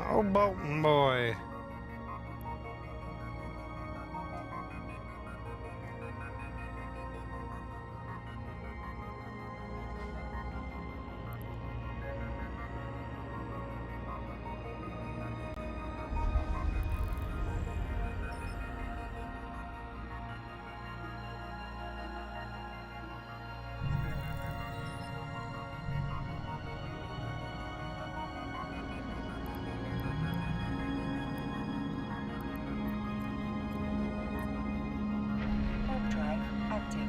Oh, Bolton boy. Warp drive active.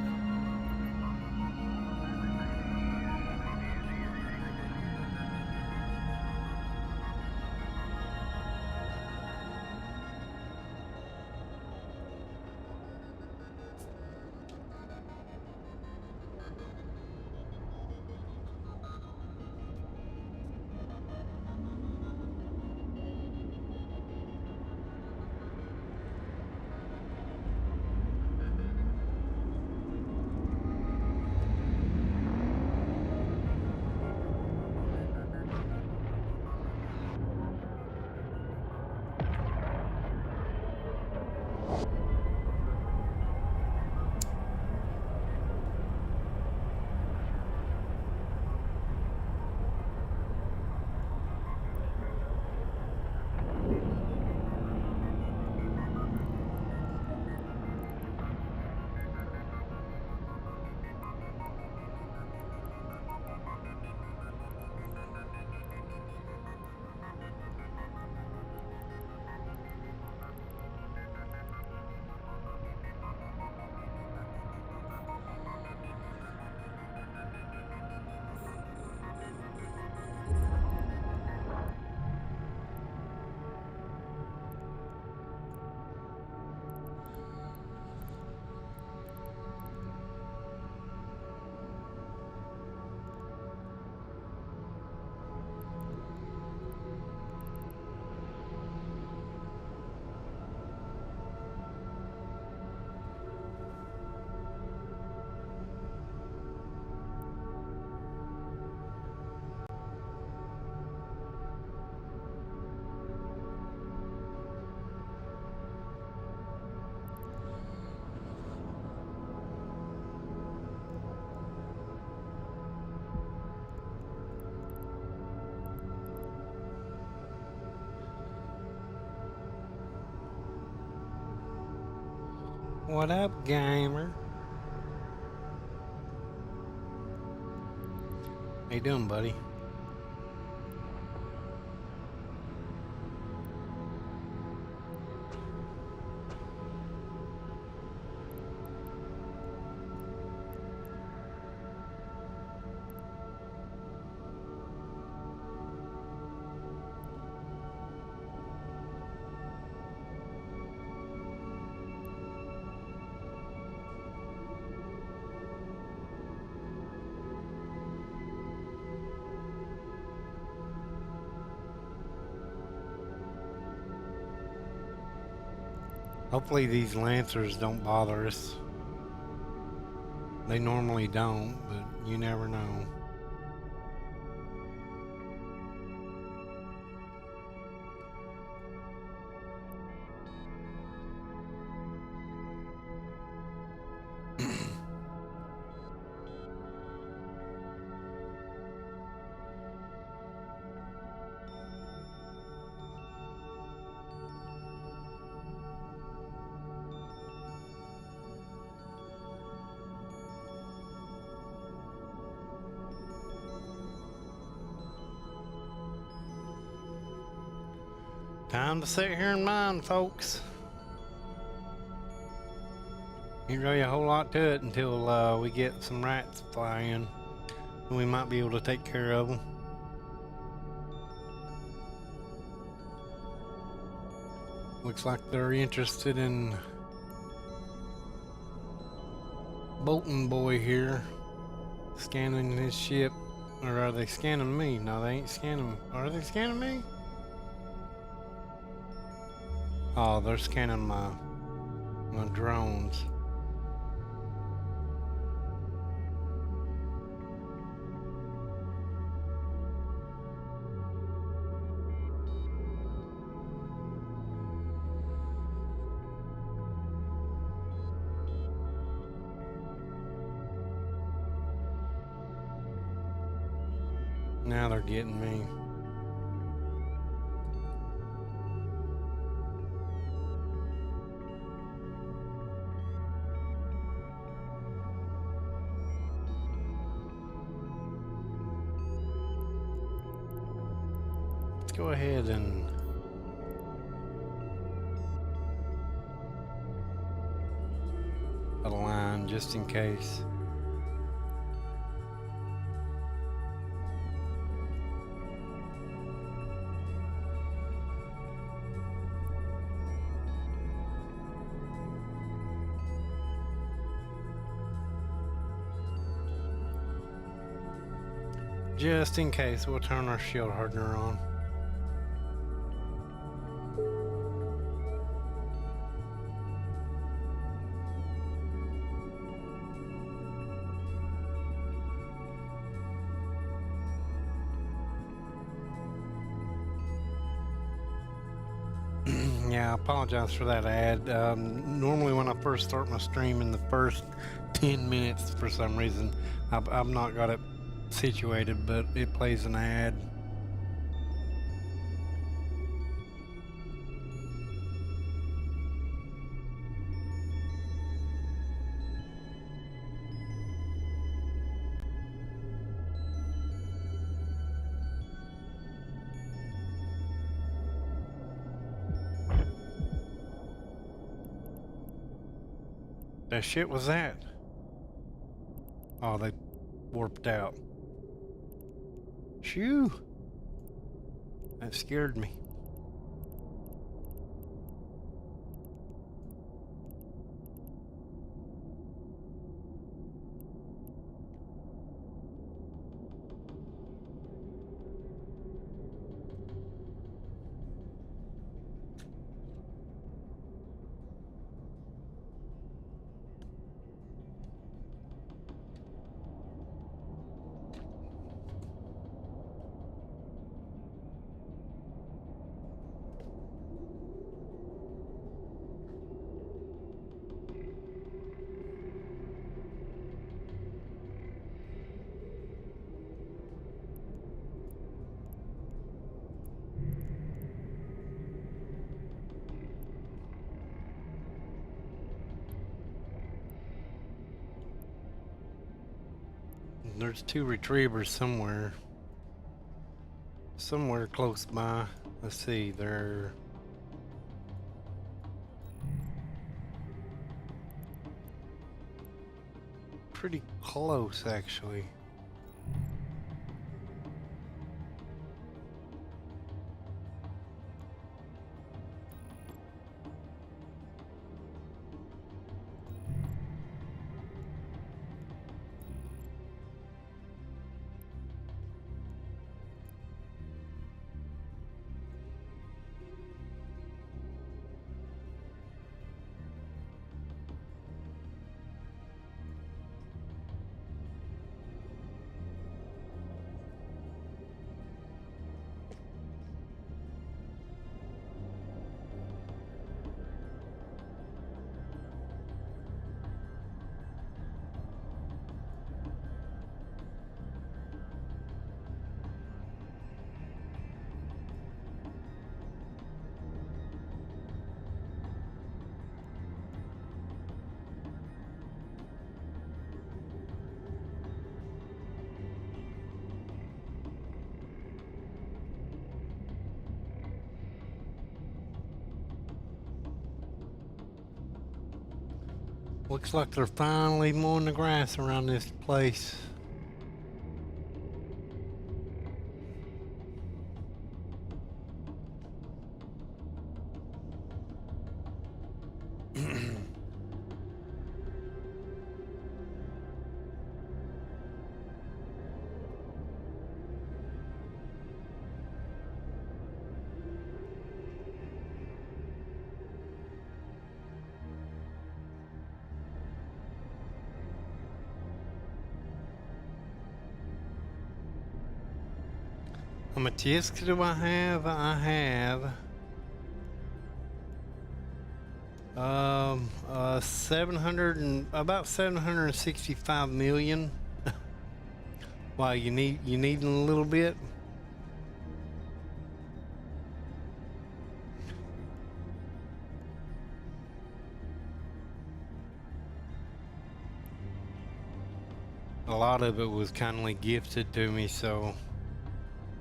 What up, gamer? How you doing, buddy? Hopefully these Lancers don't bother us. They normally don't, but you never know. Time to sit here and mine, folks. Ain't really a whole lot to it until we get some rats fly in. We might be able to take care of them. Looks like they're interested in Bolton boy here, scanning his ship. Or are they scanning me? No, they ain't scanning. Are they scanning me? Oh, they're scanning my drones. Now they're getting me. Let's go ahead and align just in case. Just in case, we'll turn our shield hardener on. Yeah, I apologize for that ad. Normally when I first start my stream in the first 10 minutes, for some reason, I've not got it situated, but it plays an ad. The shit was that? Oh, they warped out. Shoo! That scared me. There's two retrievers somewhere. Somewhere close by. Let's see, they're pretty close actually. Looks like they're finally mowing the grass around this place. How much discs do I have? I have 700 and about 765 million. Why you need a little bit? A lot of it was kindly gifted to me, so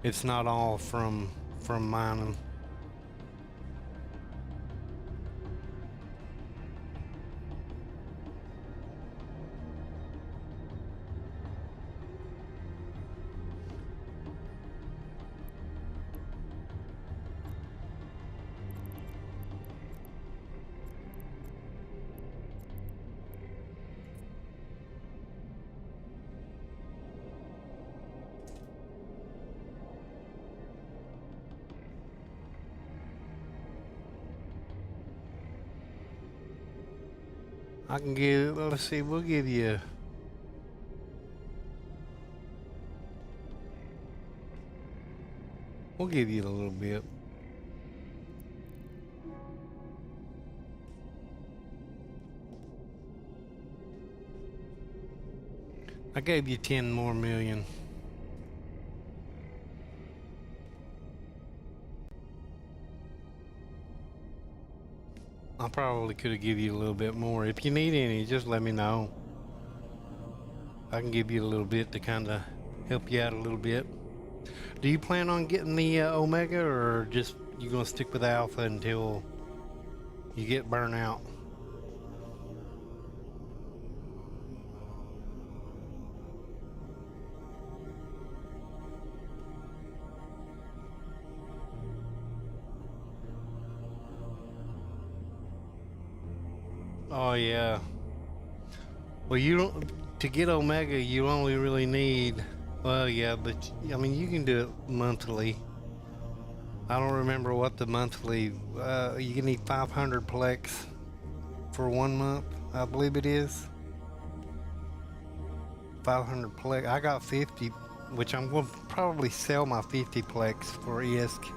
it's not all from mining. I can give, let's see, we'll give you, a little bit. I gave you 10 more million. I probably could have given you a little bit more. If you need any, just let me know. I can give you a little bit to kind of help you out a little bit. Do you plan on getting the Omega, or just you gonna stick with Alpha until you get burnt out? Oh yeah. Well, you don't, to get Omega, you only really need, well, yeah, but I mean, you can do it monthly. I don't remember what the monthly, you can need 500 Plex for 1 month, I believe it is. 500 Plex. I got 50, which I'm going to probably sell my 50 Plex for ISK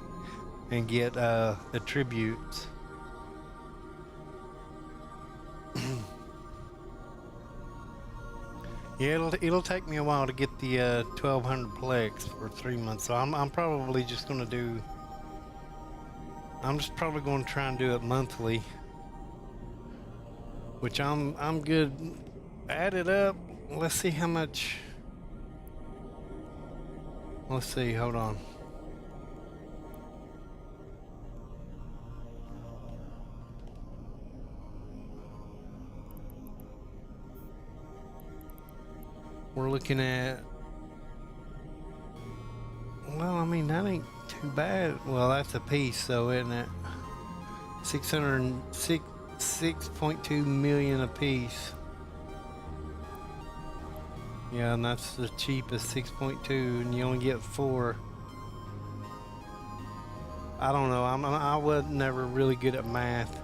and get attributes. Yeah, it'll take me a while to get the 1200 Plex for 3 months, so I'm probably just gonna do. I'm just probably gonna try and do it monthly, which I'm good. Add it up. Let's see how much. Let's see. Hold on. We're looking at, well, I mean, that ain't too bad. Well, that's a piece, though, isn't it? 6.2 million a piece. Yeah, and that's the cheapest, 6.2, and you only get 4. I don't know. I was never really good at math.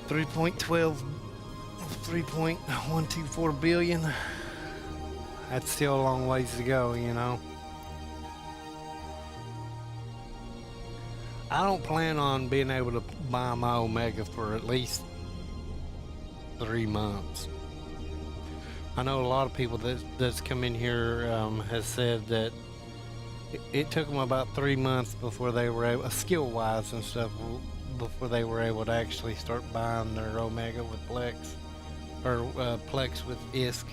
$3.124 billion. That's still a long ways to go, you know. I don't plan on being able to buy my Omega for at least 3 months. I know a lot of people that's come in here has said that it took them about 3 months before they were able, skill-wise and stuff, before they were able to actually start buying their Omega with Plex, or Plex with ISK.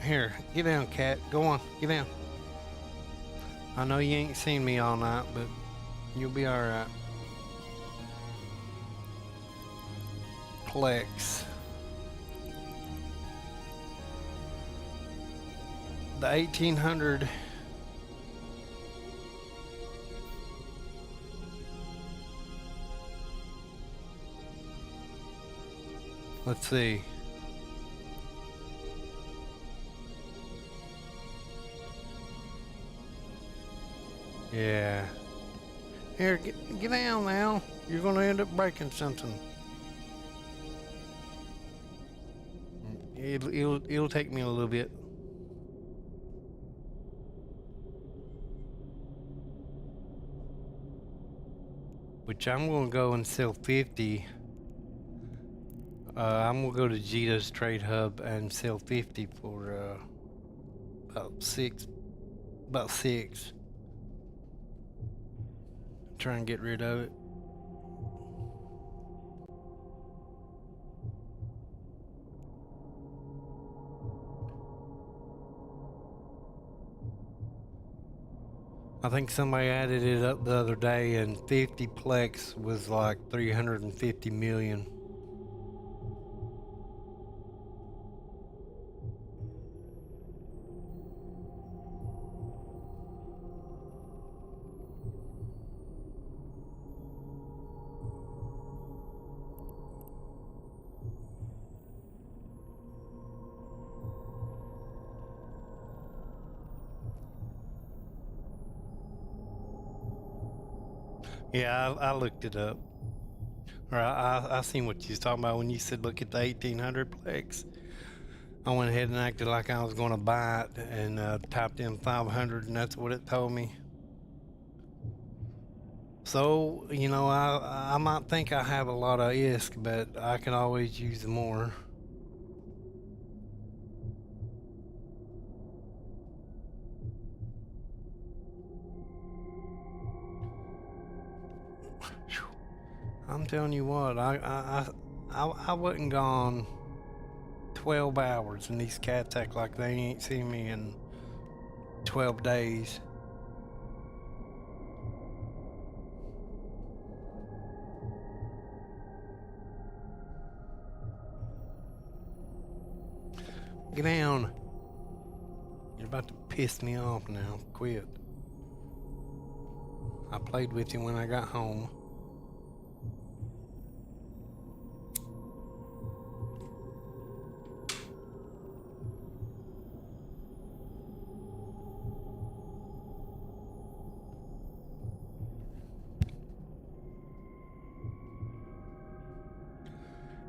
Here, get down, cat. Go on, get down. I know you ain't seen me all night, but you'll be alright. Plex. The 1800. Let's see. Yeah. Here, get down now. You're gonna end up breaking something. It'll take me a little bit. Which I'm gonna go and sell 50. I'm gonna go to Jita's Trade Hub and sell 50 for about six. About six. Try and get rid of it. I think somebody added it up the other day, and 50 plex was like 350 million. Yeah, I looked it up. Or I seen what you was talking about when you said look at the 1800 plex. I went ahead and acted like I was going to buy it and typed in 500, and that's what it told me. So, you know, I might think I have a lot of ISK, but I can always use more. I'm telling you what, I wasn't gone 12 hours, and these cats act like they ain't seen me in 12 days. Get down. You're about to piss me off now. Quit. I played with you when I got home.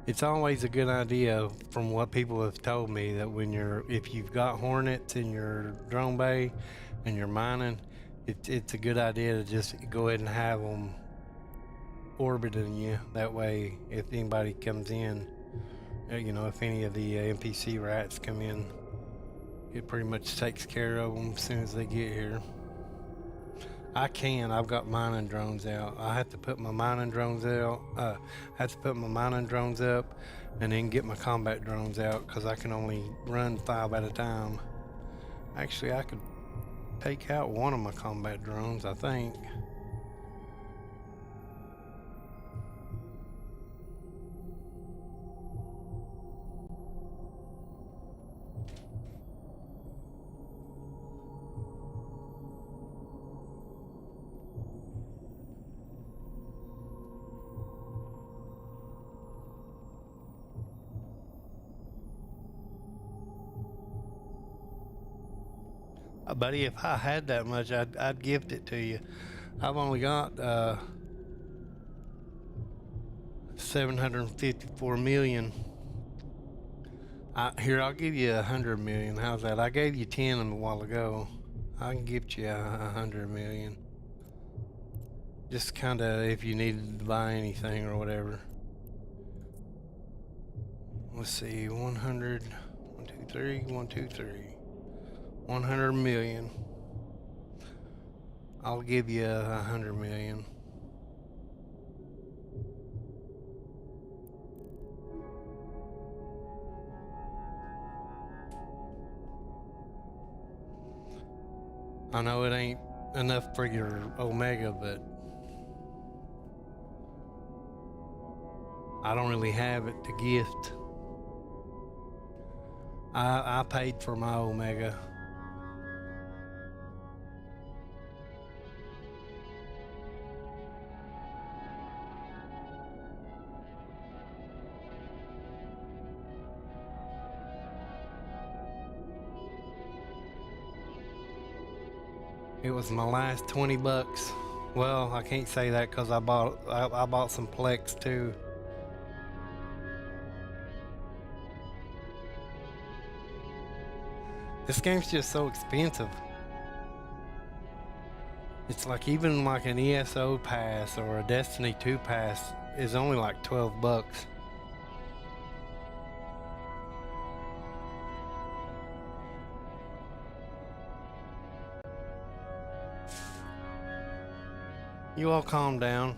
It's always a good idea, from what people have told me, that if you've got hornets in your drone bay and you're mining, it's a good idea to just go ahead and have them orbiting you. That way, if anybody comes in, you know, if any of the NPC rats come in, it pretty much takes care of them as soon as they get here. I've got mining drones out. I have to put my mining drones out. I have to put my mining drones up and then get my combat drones out, because I can only run 5 at a time. Actually, I could take out one of my combat drones, I think. Buddy, if I had that much, I'd gift it to you. I've only got 754 million. Here, I'll give you 100 million. How's that? I gave you 10 a while ago. I can gift you 100 million. Just kind of if you needed to buy anything or whatever. Let's see, 100, 1, 2, 3, 1, 2, 3. 100 million. I'll give you 100 million. I know it ain't enough for your Omega, but I don't really have it to gift. I paid for my Omega. It was my last 20 bucks. Well, I can't say that because I bought some Plex too. This game's just so expensive. It's like even like an ESO pass or a Destiny 2 pass is only like 12 bucks. You all calm down.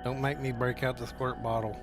Don't make me break out the squirt bottle.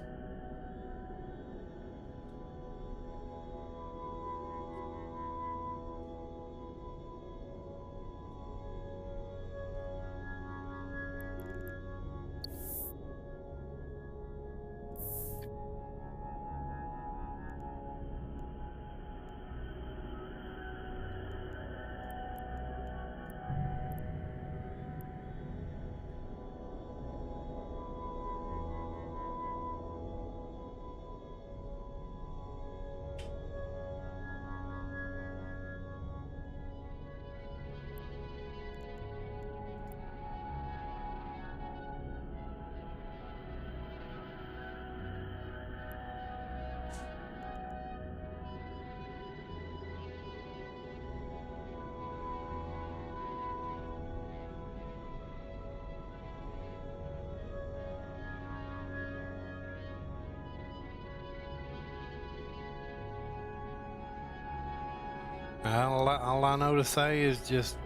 All I know to say is just,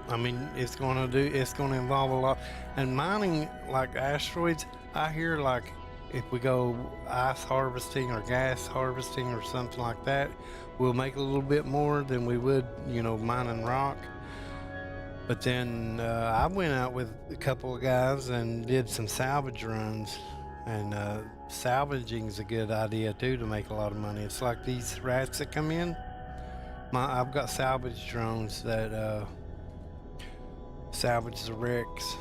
I mean, it's gonna involve a lot. And mining like asteroids, I hear like if we go ice harvesting or gas harvesting or something like that, we'll make a little bit more than we would, mining rock. But then I went out with a couple of guys and did some salvage runs. And salvaging is a good idea too to make a lot of money. It's like these rats that come in. I've got salvage drones that salvage the wrecks.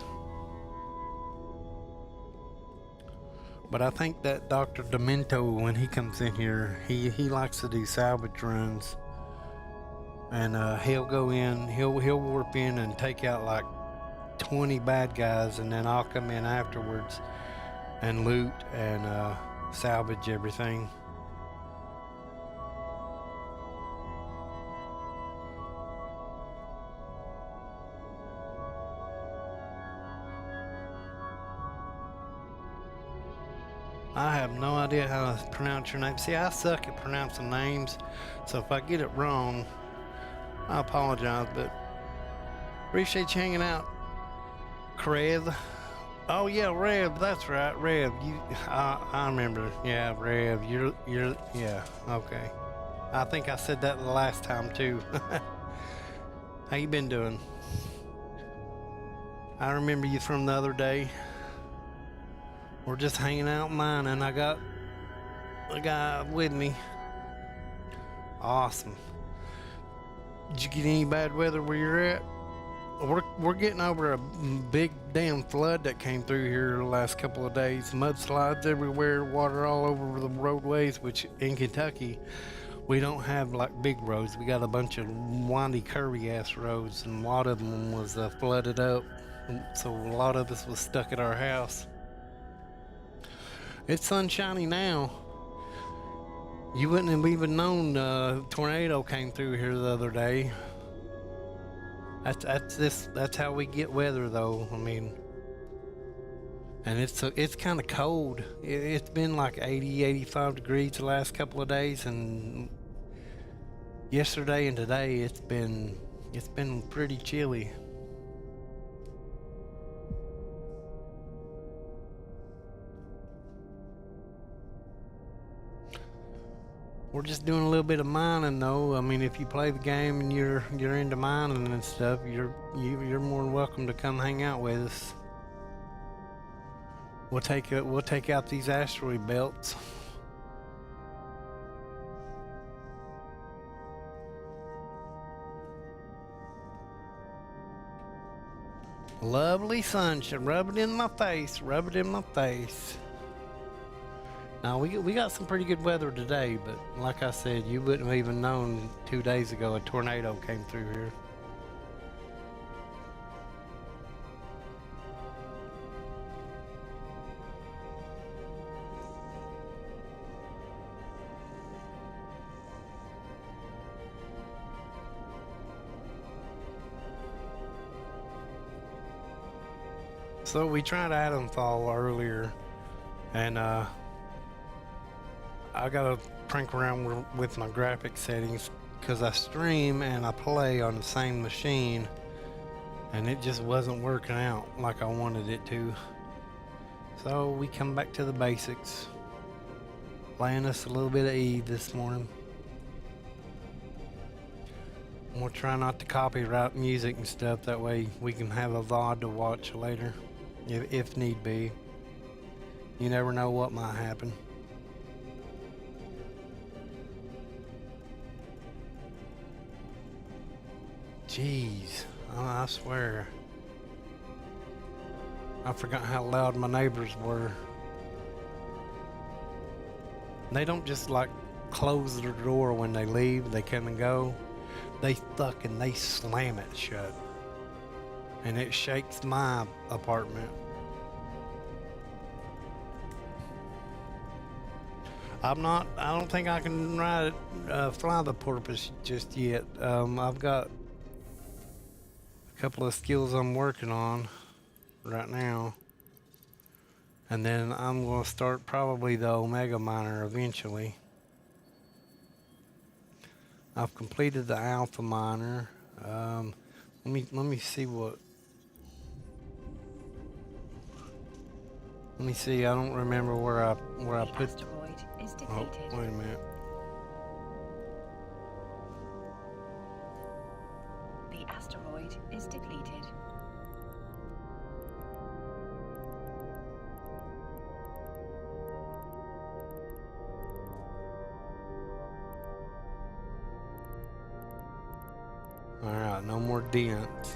But I think that Dr. Demento, when he comes in here, he likes to do salvage runs. And he'll go in, he'll warp in and take out like 20 bad guys, and then I'll come in afterwards and loot and salvage everything. I have no idea how to pronounce your name. See, I suck at pronouncing names, so if I get it wrong, I apologize, but appreciate you hanging out. Rev. Oh yeah, Rev, that's right, Rev. I remember. Yeah, Rev, yeah, okay. I think I said that the last time too. How you been doing? I remember you from the other day. We're just hanging out mining. I got a guy with me. Awesome. Did you get any bad weather where you're at? We're getting over a big damn flood that came through here the last couple of days. Mudslides everywhere, water all over the roadways, which in Kentucky, we don't have like big roads. We got a bunch of windy, curvy ass roads, and a lot of them was flooded up. So a lot of us was stuck at our house. It's sunshiny now. You wouldn't have even known a tornado came through here the other day. That's how we get weather, though. I mean, and it's kind of cold. It's been like 80, 85 degrees the last couple of days, and yesterday and today it's been pretty chilly. We're just doing a little bit of mining, though. I mean, if you play the game and you're into mining and stuff, you're more than welcome to come hang out with us. We'll take out these asteroid belts. Lovely sunshine. Rub it in my face. Rub it in my face. Now we got some pretty good weather today, but like I said, you wouldn't have even known 2 days ago a tornado came through here. So we tried Atomfall earlier, and I gotta prank around with my graphic settings because I stream and I play on the same machine, and it just wasn't working out like I wanted it to. So we come back to the basics, playing us a little bit of Eve this morning. We'll try not to copyright music and stuff, that way we can have a VOD to watch later, if need be. You never know what might happen. Jeez, I swear. I forgot how loud my neighbors were. They don't just like close their door when they leave, they come and go. They slam it shut. And it shakes my apartment. I don't think I can fly the porpoise just yet. I've got a couple of skills I'm working on right now. And then I'm going to start probably the Omega Miner eventually. I've completed the Alpha Miner. Let me see what. Let me see. I don't remember where I put. Asteroid is Oh, depleted. wait a minute. The asteroid is depleted. All right, no more dents.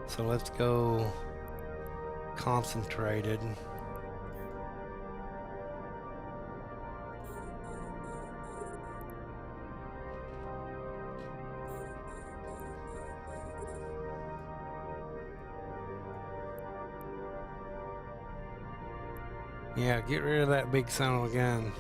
So let's go concentrated. Yeah, get rid of that big son of a gun.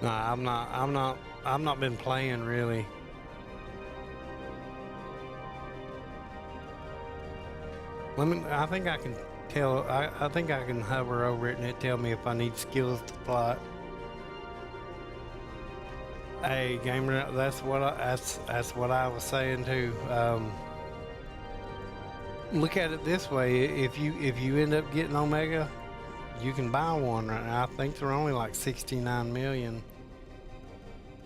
Nah, I've not been playing really. I think I can tell, I think I can hover over it and it tell me if I need skills to fly. Hey, gamer, that's what I was saying too. Look at it this way: if you end up getting Omega, you can buy one right now. I think they're only like 69 million,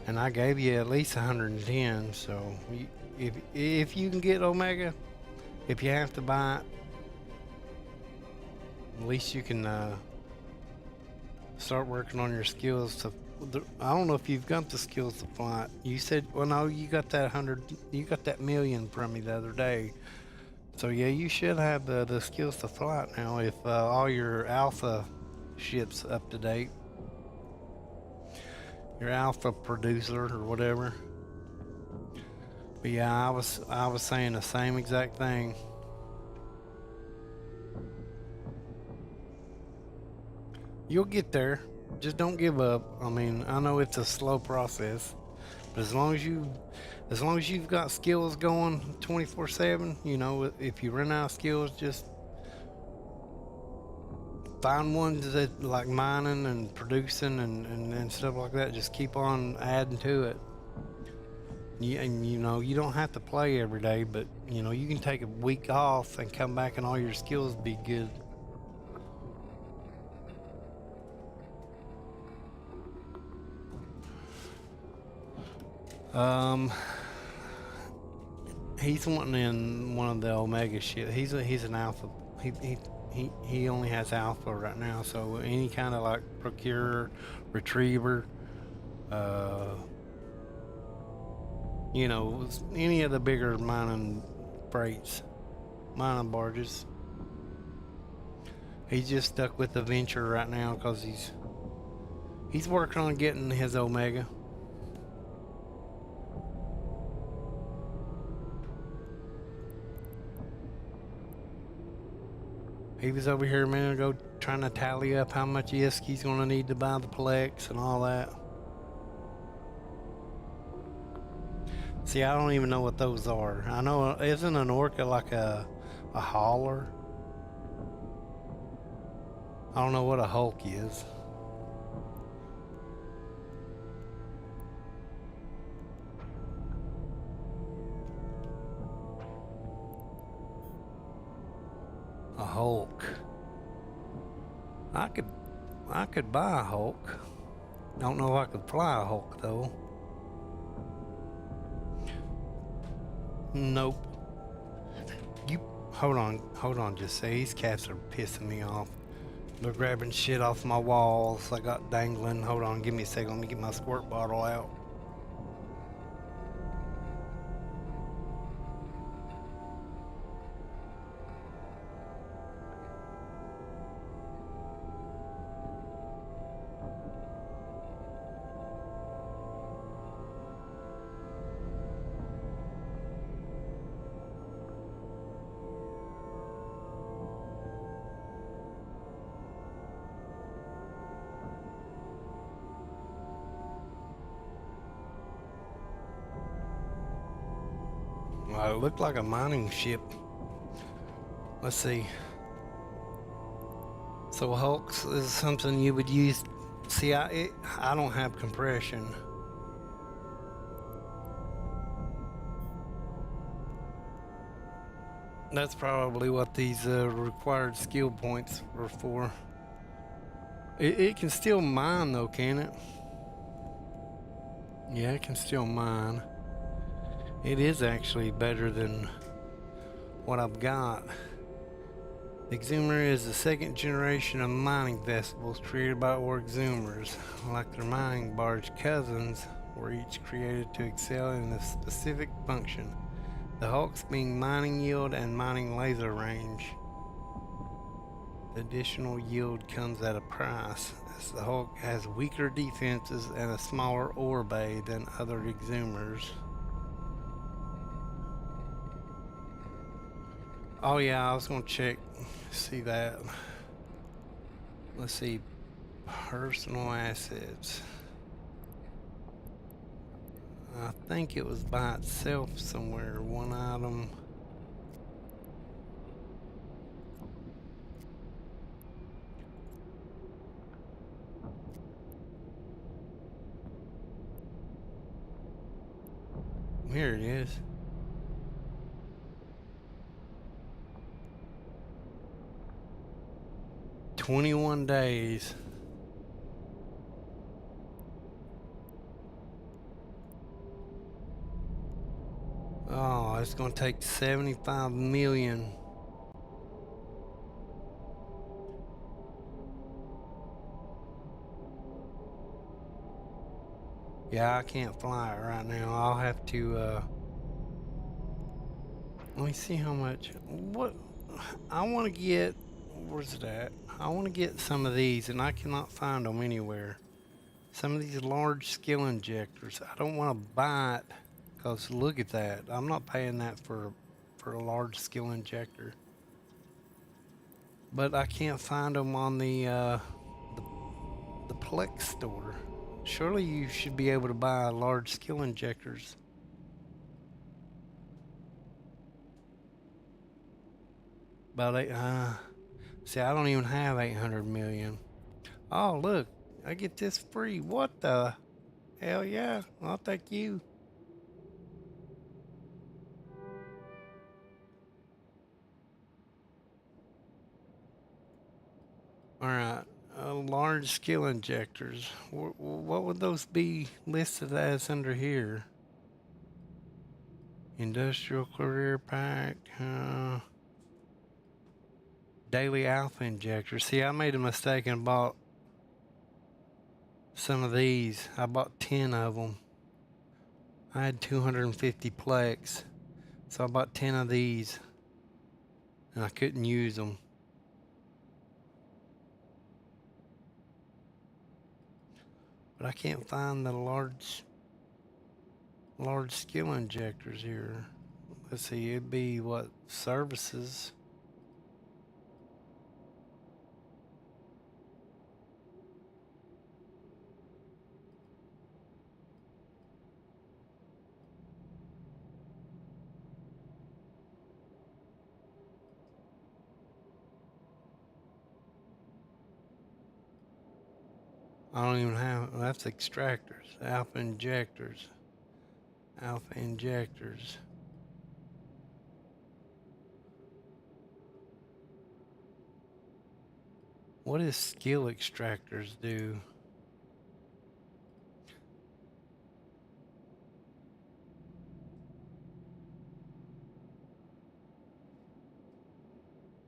and I gave you at least 110. So if you can get Omega, if you have to buy it, at least you can start working on your skills to. I don't know if you've got the skills to fly it. You said, well, no, you got that 100, you got that million from me the other day. So yeah, you should have the skills to fly it now if all your alpha ship's up to date. Your alpha producer or whatever. But yeah, I was saying the same exact thing. You'll get there. Just don't give up. I mean, I know it's a slow process, but as long as you've got skills going 24/7, you know, if you run out of skills, just find ones that like mining and producing and stuff like that. Just keep on adding to it. And you know, you don't have to play every day, but you know, you can take a week off and come back and all your skills be good. He's wanting in one of the Omega shit. He's an alpha. He only has alpha right now. So any kind of like procurer, retriever, you know, any of the bigger mining freights, mining barges. He's just stuck with the Venture right now because he's working on getting his Omega. He was over here a minute ago trying to tally up how much he's going to need to buy the Plex and all that. See, I don't even know what those are. I know, isn't an orca like a hauler? I don't know what a Hulk is. A Hulk. I could buy a Hulk. Don't know if I could fly a Hulk though. Nope. You hold on. Just say these cats are pissing me off. They're grabbing shit off my walls. I got dangling. Hold on, give me a second. Let me get my squirt bottle out. It looked like a mining ship. Let's see. So Hulks is something you would use. See, I don't have compression. That's probably what these required skill points were for. It can still mine though, can it? Yeah, it can still mine. It is actually better than what I've got. The Exhumer is the second generation of mining vessels created by Exhumers. Like their mining barge cousins, were each created to excel in a specific function. The Hulks being mining yield and mining laser range. The additional yield comes at a price, as the Hulk has weaker defenses and a smaller ore bay than other Exhumers. Oh yeah, I was gonna check, see that. Let's see, personal assets. I think it was by itself somewhere, one item. Here it is. "21 days. Oh, it's gonna take 75 million. Yeah, I can't fly it right now. I'll have to, let me see how much. What? I want to get, where's it at? I want to get some of these, and I cannot find them anywhere. Some of these large skill injectors. I don't want to buy it, because look at that. I'm not paying that for a large skill injector. But I can't find them on the Plex store. Surely you should be able to buy large skill injectors. About see, I don't even have 800 million. Oh, look, I get this free. What the hell? Yeah, I'll take you. All right, large skill injectors. What would those be listed as under here? Industrial career pack. Daily alpha injector. See, I made a mistake and bought some of these. I bought 10 of them. I had 250 plex, so I bought 10 of these, and I couldn't use them. But I can't find the large skill injectors here. Let's see, it'd be what, services. I don't even have, that's extractors, alpha injectors, alpha injectors. What does skill extractors do?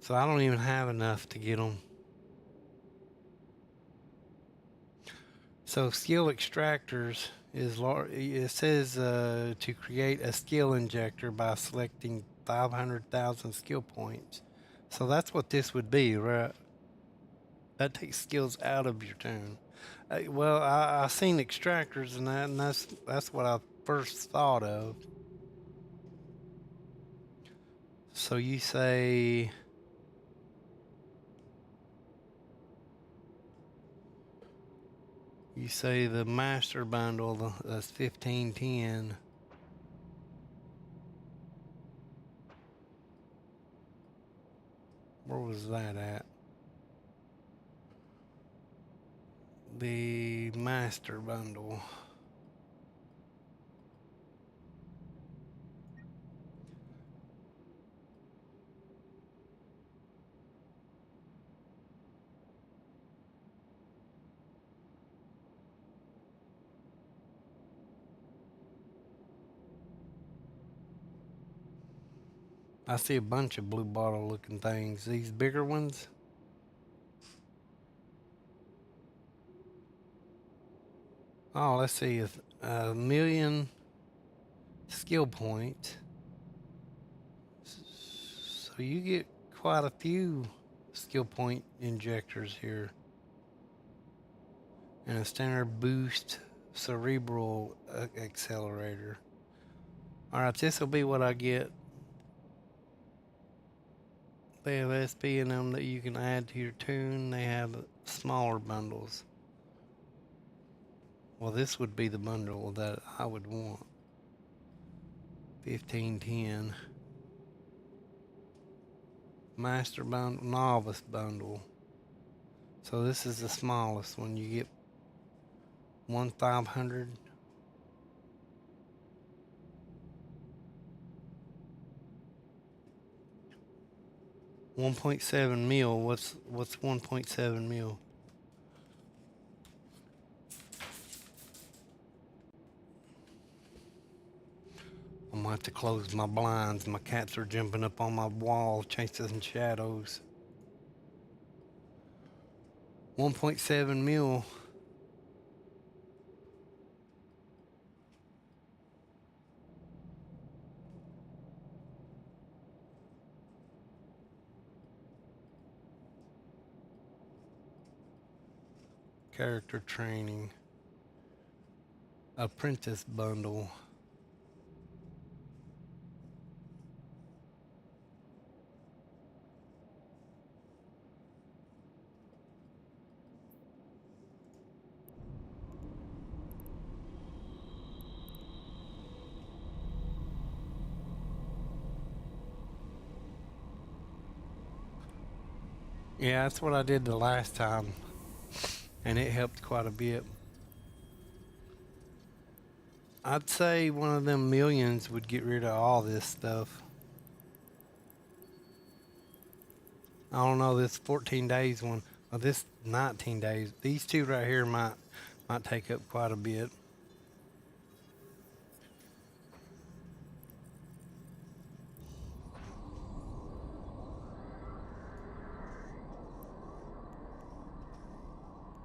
So I don't even have enough to get them. So skill extractors is it says to create a skill injector by selecting 500,000 skill points. So that's what this would be, right? That takes skills out of your tune. Well, I seen extractors and that, and that's what I first thought of. So you say the master bundle that's 1510. Where was that at? The master bundle. I see a bunch of blue bottle looking things. These bigger ones. Oh, let's see. A million skill points. So you get quite a few skill point injectors here. And a standard boost cerebral accelerator. Alright, this will be what I get. They have SP in them that you can add to your tune. They have smaller bundles. Well, this would be the bundle that I would want. 1510. Master bundle, novice bundle. So this is the smallest one. You get 1/500. 1.7 mil. What's 1.7 mil? I'm gonna have to close my blinds. My cats are jumping up on my wall, chasing shadows. 1.7 mil. Character training. Apprentice bundle. Yeah, that's what I did the last time, and it helped quite a bit. I'd say one of them millions would get rid of all this stuff. I don't know, this 14 days one, or this 19 days. These two right here might take up quite a bit.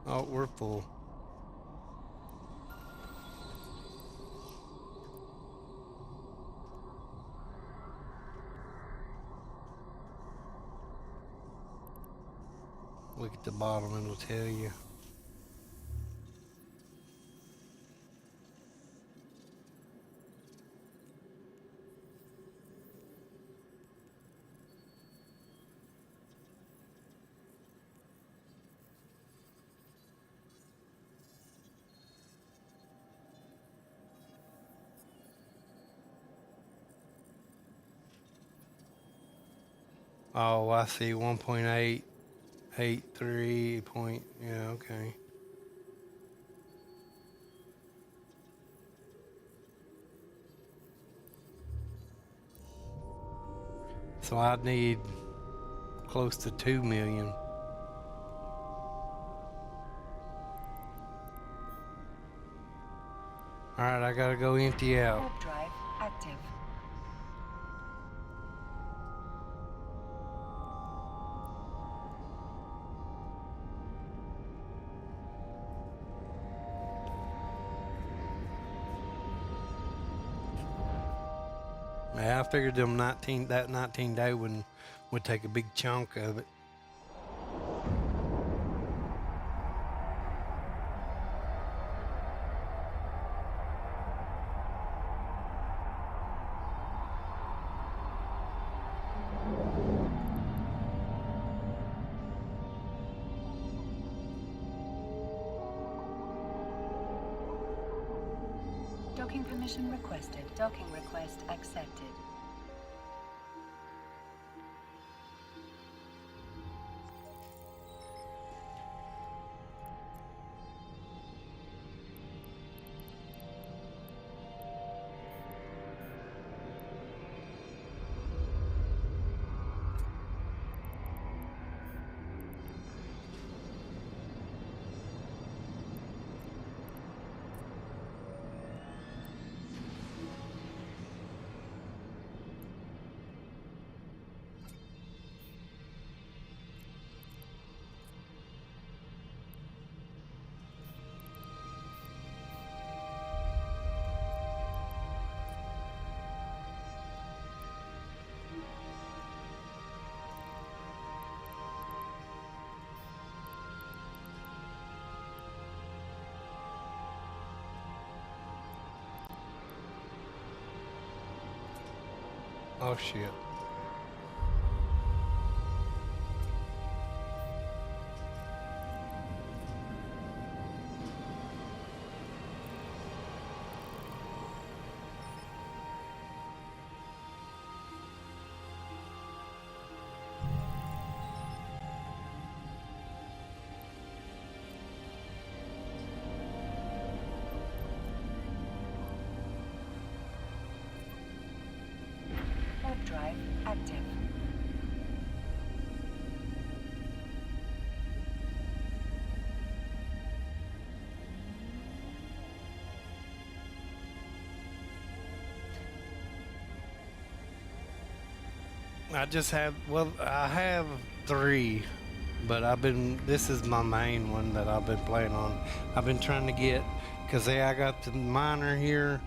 Oh, we're full. Look at the bottom and it'll tell you. Oh, I see 1.883 point. Yeah, okay. So I need close to 2 million. Alright, I gotta go empty out. Warp drive active. Yeah, I figured that 19 day one would take a big chunk of it. Docking permission requested. Docking request accepted. Oh shit. Warp drive active. I have 3, but this is my main one that I've been playing on. I've been trying to get, cause I got the miner here,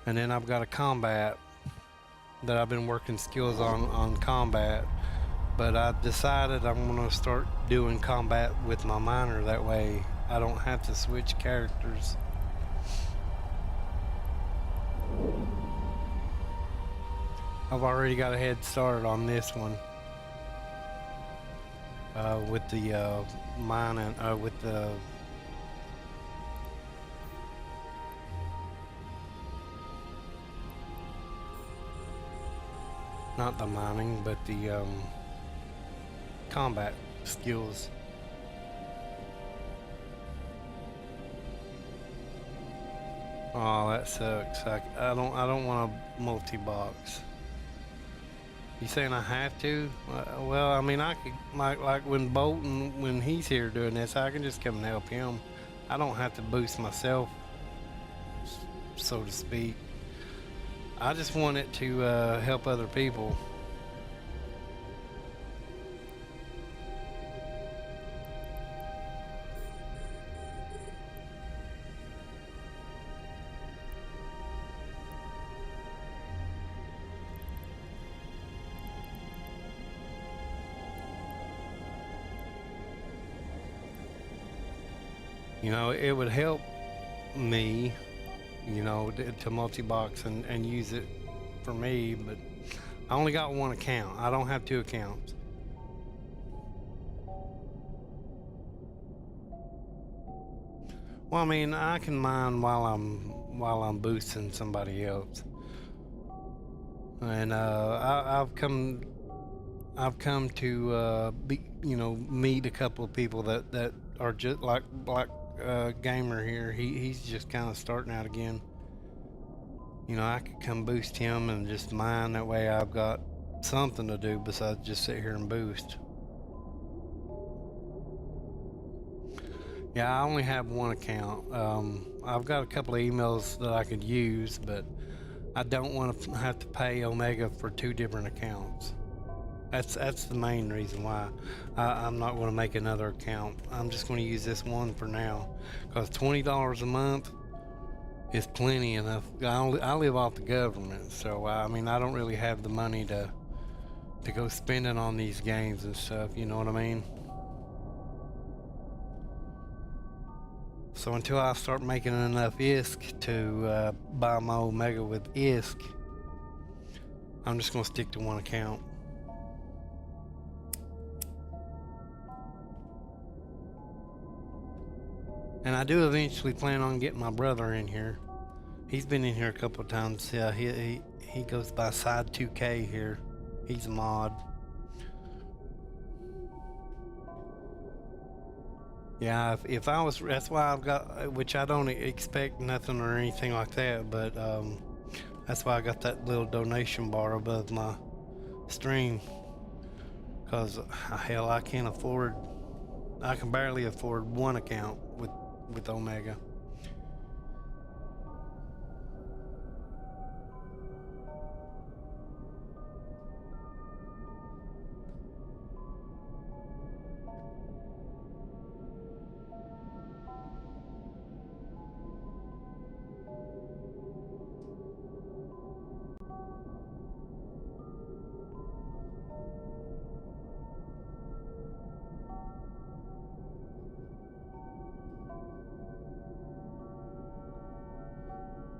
and then I've got a combat that I've been working skills on combat. But I decided I'm gonna start doing combat with my miner. That way I don't have to switch characters. I've already got a head start on this one. With the mining, with the not the mining, but the combat skills. Oh, that sucks. I don't want a multi-box. You saying I have to? Well, I mean, I could, like when Bolton, when he's here doing this, I can just come and help him. I don't have to boost myself, so to speak. I just want it to help other people. You know, it would help me, you know, to multi-box and use it for me, but I only got one account. I don't have 2 accounts. Well, I mean, I can mine while I'm boosting somebody else, and I've come to meet a couple of people that are just like Black Gamer here. He's just kind of starting out again. You know, I could come boost him and just mine. That way I've got something to do besides just sit here and boost. Yeah, I only have one account. I've got a couple of emails that I could use, but I don't want to have to pay Omega for 2 different accounts. That's the main reason why I'm not going to make another account. I'm just going to use this one for now, because $20 a month is plenty enough. I live off the government, so I mean I don't really have the money to go spending on these games and stuff. You know what I mean? So until I start making enough ISK to buy my Omega with ISK, I'm just going to stick to one account. And I do eventually plan on getting my brother in here. He's been in here a couple of times. Yeah, he goes by Side 2K here. He's a mod. Yeah, if I was, that's why I've got, which I don't expect nothing or anything like that, but that's why I got that little donation bar above my stream. Because hell, I can barely afford one account with Omega.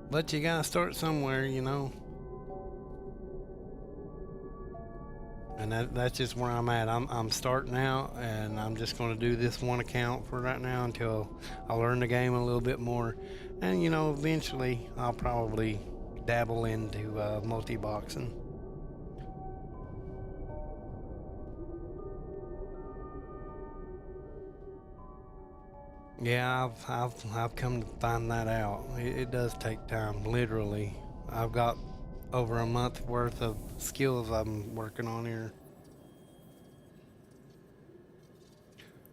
But you gotta start somewhere, you know. And that's just where I'm at. I'm starting out, and I'm just going to do this one account for right now until I learn the game a little bit more. And you know, eventually I'll probably dabble into multi-boxing. Yeah, I've come to find that out. It does take time, literally. I've got over a month worth of skills I'm working on here.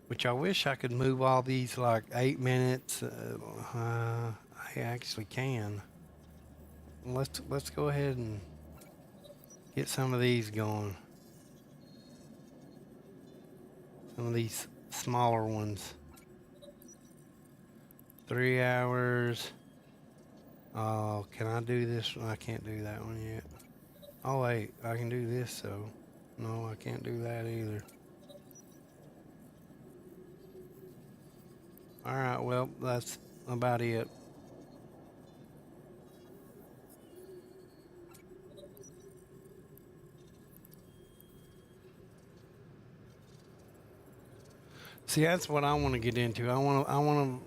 Which I wish I could move all these like 8 minutes. I actually can. Let's go ahead and get some of these going. Some of these smaller ones. 3 hours. Oh, can I do this? I can't do that one yet. Oh wait, I can do this though. No, I can't do that either. Alright, well, that's about it. See, that's what I want to get into. I want to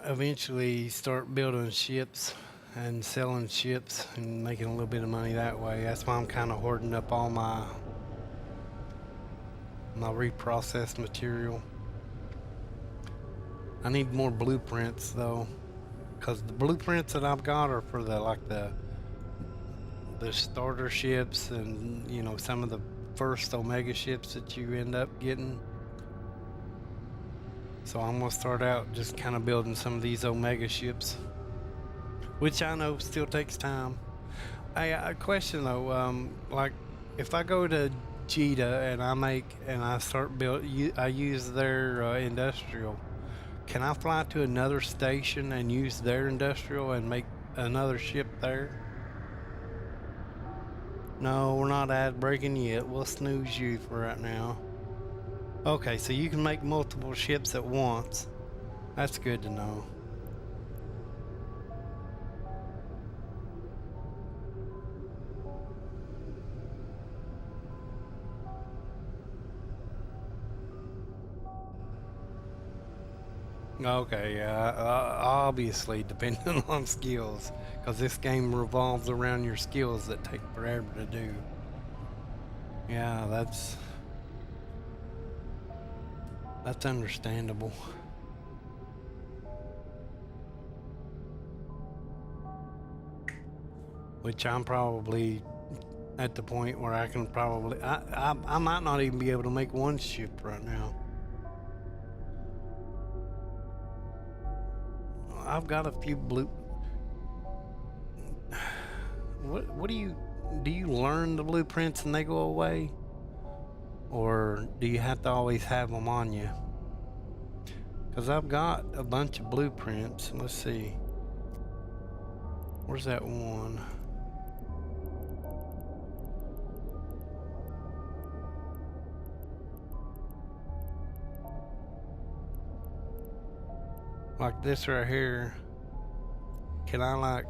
eventually start building ships and selling ships and making a little bit of money that way. That's why I'm kind of hoarding up all my reprocessed material. I need more blueprints though, because the blueprints that I've got are for the starter ships and you know some of the first Omega ships that you end up getting. So I'm gonna start out just kind of building some of these Omega ships, which I know still takes time. A question though, like if I go to Jita and I start I use their industrial. Can I fly to another station and use their industrial and make another ship there? No, we're not ad breaking yet. We'll snooze you for right now. Okay, so you can make multiple ships at once. That's good to know. Okay, yeah, obviously depending on skills, because this game revolves around your skills that take forever to do. Yeah, that's understandable. Which I'm probably at the point where I can probably I might not even be able to make one ship right now. I've got a few blue. What do you learn the blueprints and they go away, or do you have to always have them on you? Because I've got a bunch of blueprints. Let's see. Where's that one? Like this right here. Can I like,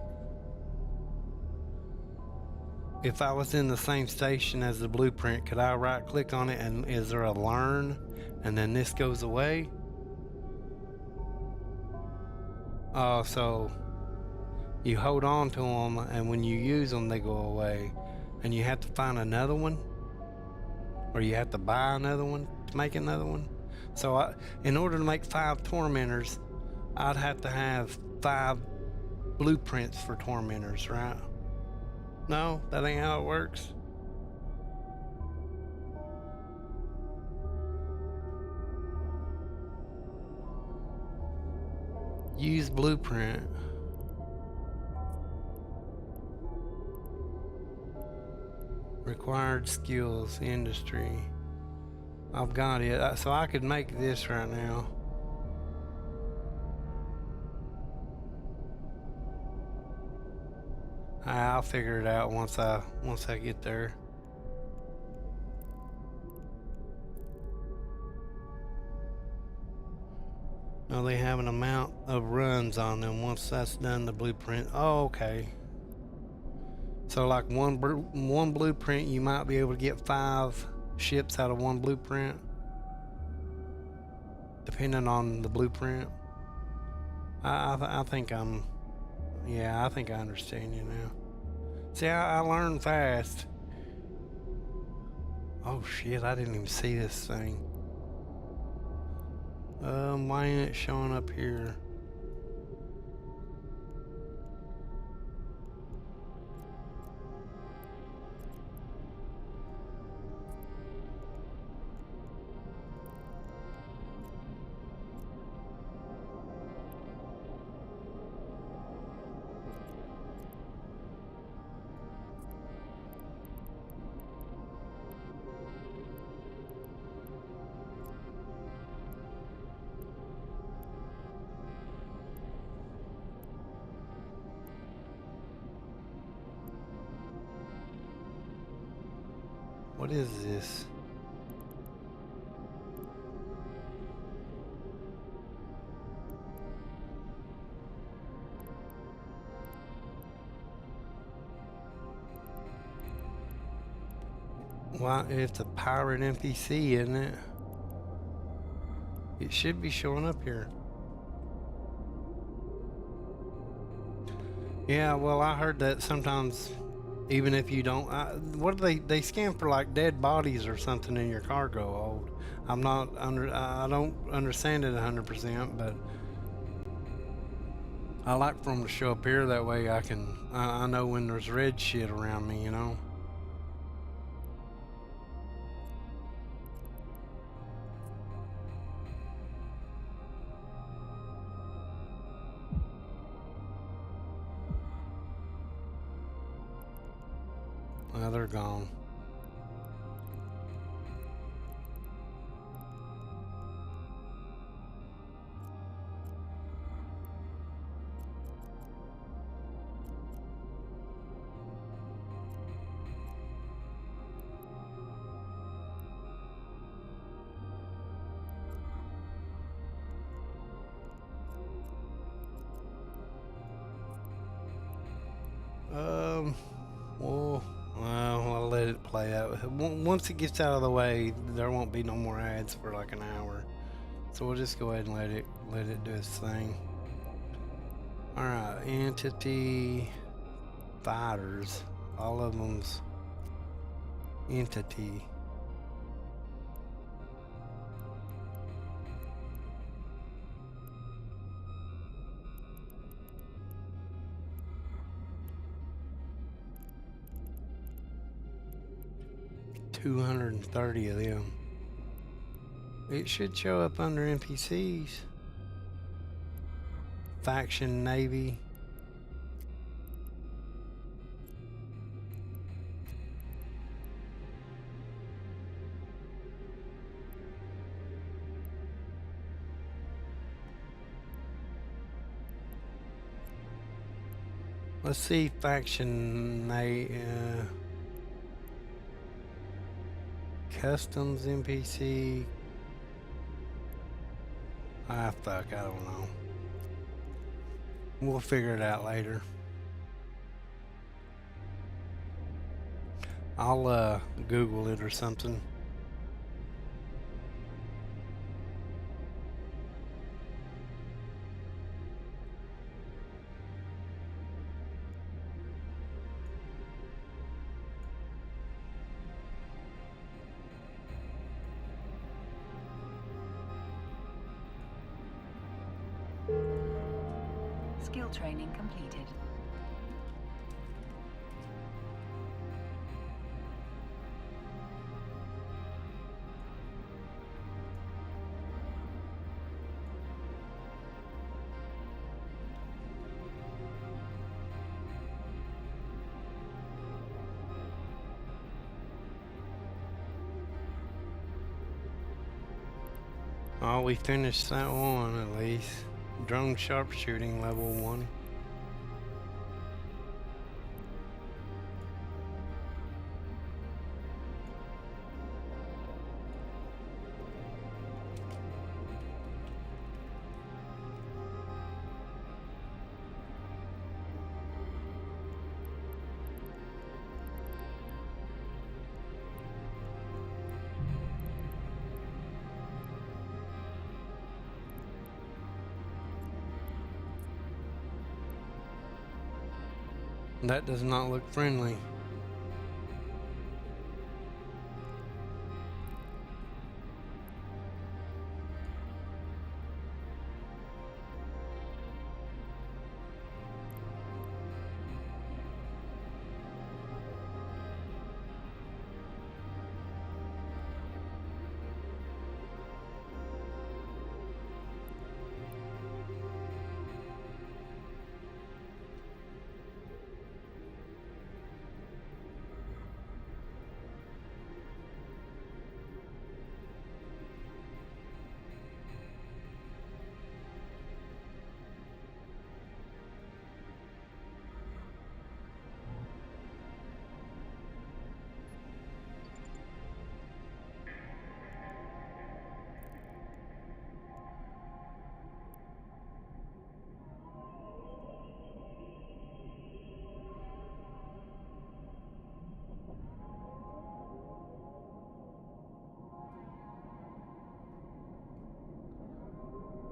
if I was in the same station as the blueprint, could I right click on it and is there a learn and then this goes away? Oh, so you hold on to them and when you use them they go away and you have to find another one or you have to buy another one to make another one. So in order to make 5 tormentors, I'd have to have 5 blueprints for tormentors, right? No, that ain't how it works. Use blueprint. Required skills, industry. I've got it. So I could make this right now. I'll figure it out once I get there. No, they have an amount of runs on them. Once that's done, the blueprint. Oh, okay. So like one blueprint, you might be able to get 5 ships out of one blueprint, depending on the blueprint. I think I think I understand you now. See, I learn fast. Oh shit, I didn't even see this thing. Why ain't it showing up here? What is this? Why, it's a pirate NPC, isn't it? It should be showing up here. Yeah, well, I heard that sometimes, even if you don't, what do they scan for like dead bodies or something in your cargo hold. I'm not I don't understand it 100%, but I like for them to show up here. That way I know when there's red shit around me, you know. Well, they're gone. Well, I'll let it play out. Once it gets out of the way, there won't be no more ads for like an hour. So we'll just go ahead and let it do its thing. All right, entity fighters. All of them's entity. 230 of them. It should show up under NPCs. Faction Navy. Let's see faction customs NPC. Ah, fuck, I don't know. We'll figure it out later. I'll Google it or something. Skill training completed. Oh, we finished that one at least. Drone sharpshooting level 1. That does not look friendly.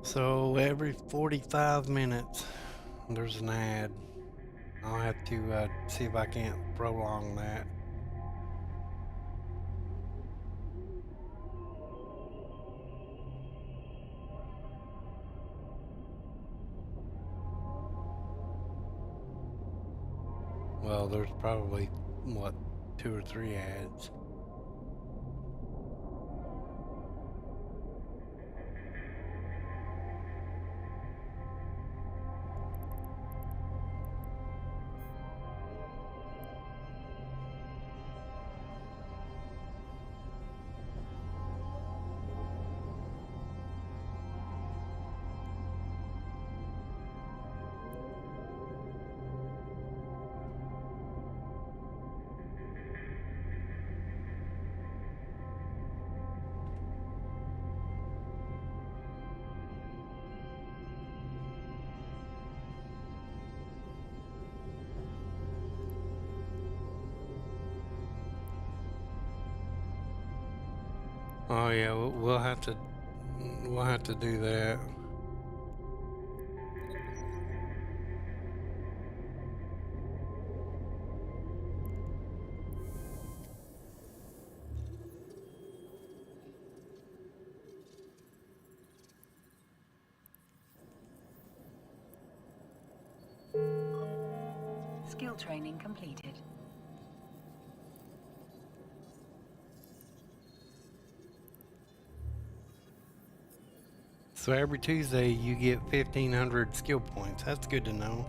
So every 45 minutes there's an ad. I'll have to see if I can't prolong that. Well, there's probably, what, 2 or 3 ads. Oh yeah, we'll have to do that. Skill training completed. So every Tuesday you get 1,500 skill points. That's good to know.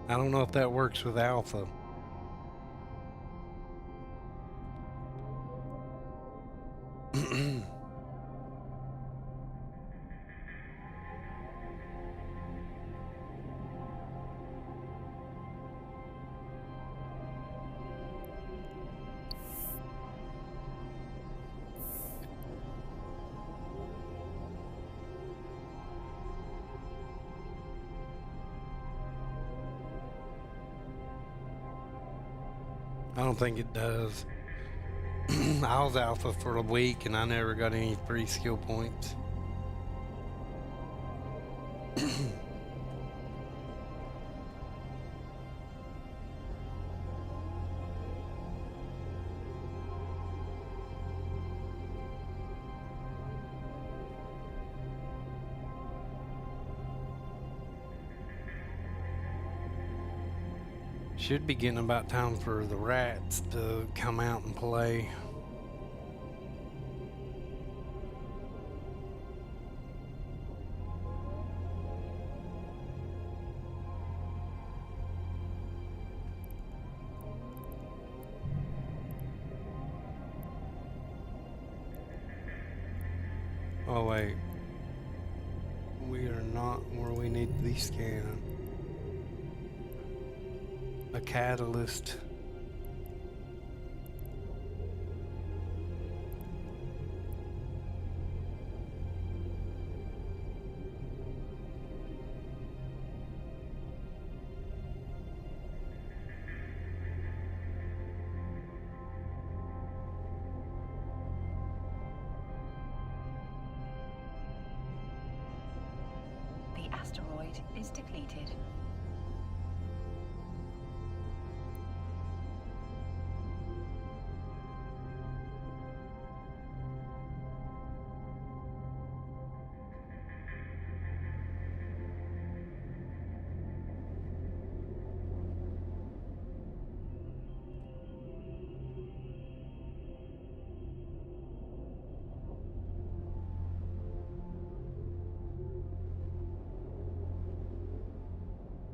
I don't know if that works with Alpha. I don't think it does. I was Alpha for a week and I never got any free skill points. Should be getting about time for the rats to come out and play. Oh wait, we are not where we need to be scanning. A catalyst. The asteroid is depleted.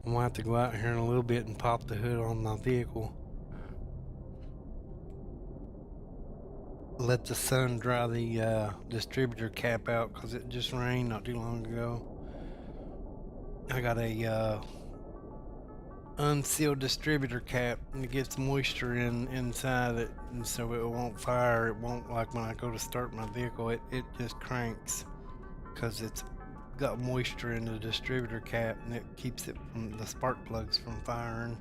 I'm gonna have to go out here in a little bit and pop the hood on my vehicle. Let the sun dry the distributor cap out because it just rained not too long ago. I got a unsealed distributor cap and it gets moisture inside it, and so it won't fire. It won't, like when I go to start my vehicle, it just cranks because it's got moisture in the distributor cap and it keeps it from the spark plugs from firing.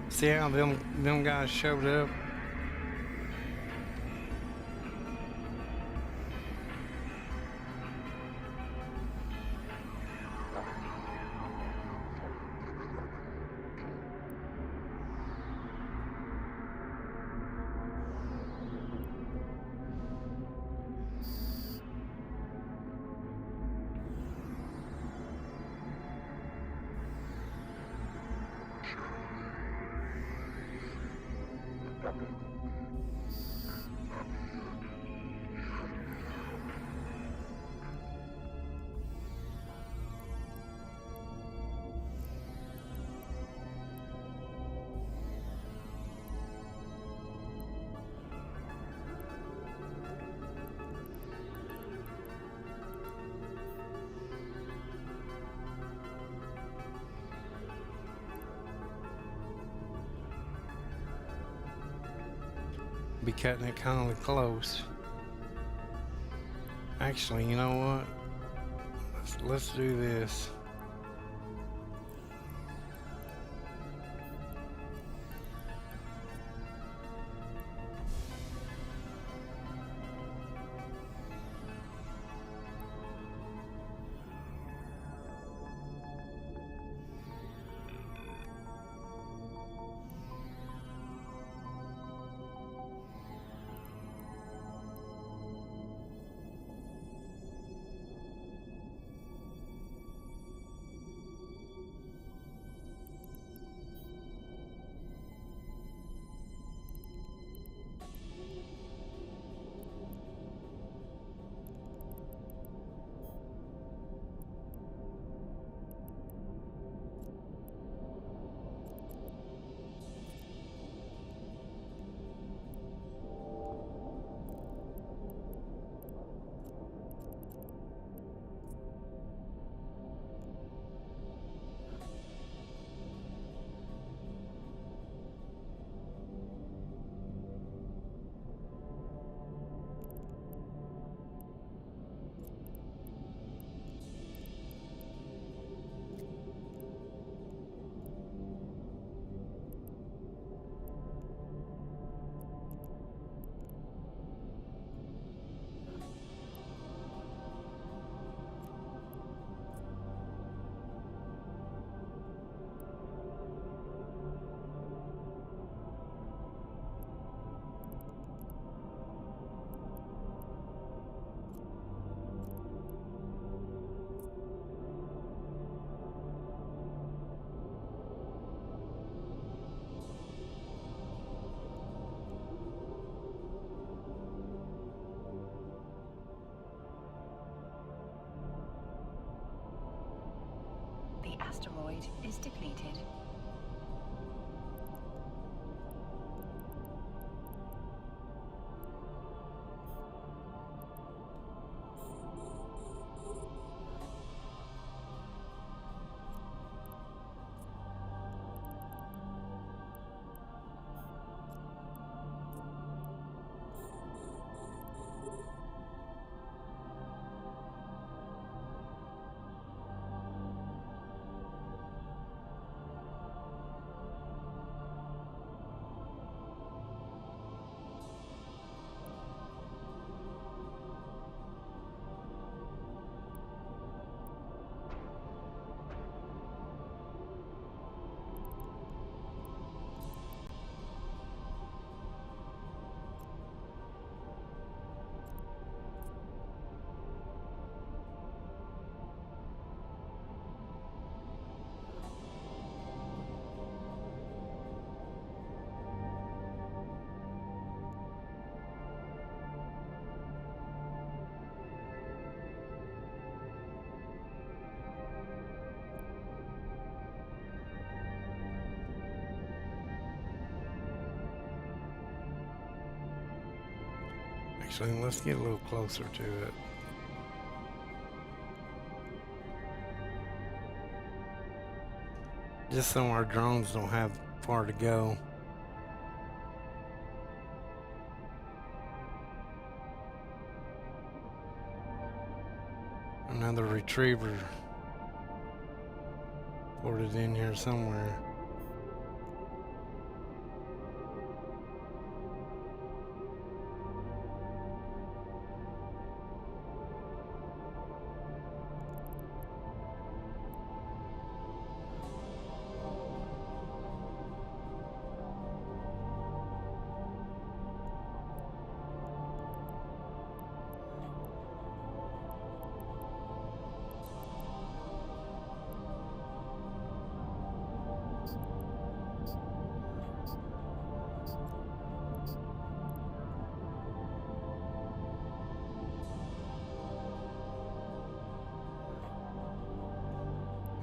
See how them guys showed up? Be cutting it kind of close. Actually, you know what? Let's do this. The asteroid is depleted. Actually, let's get a little closer to it. Just so our drones don't have far to go. Another retriever ported in here somewhere.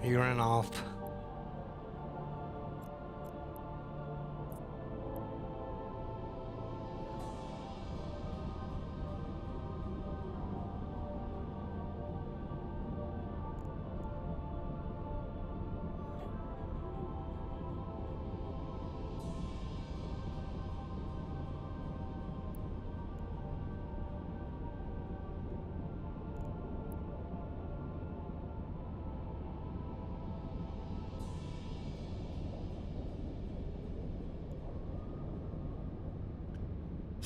He ran off.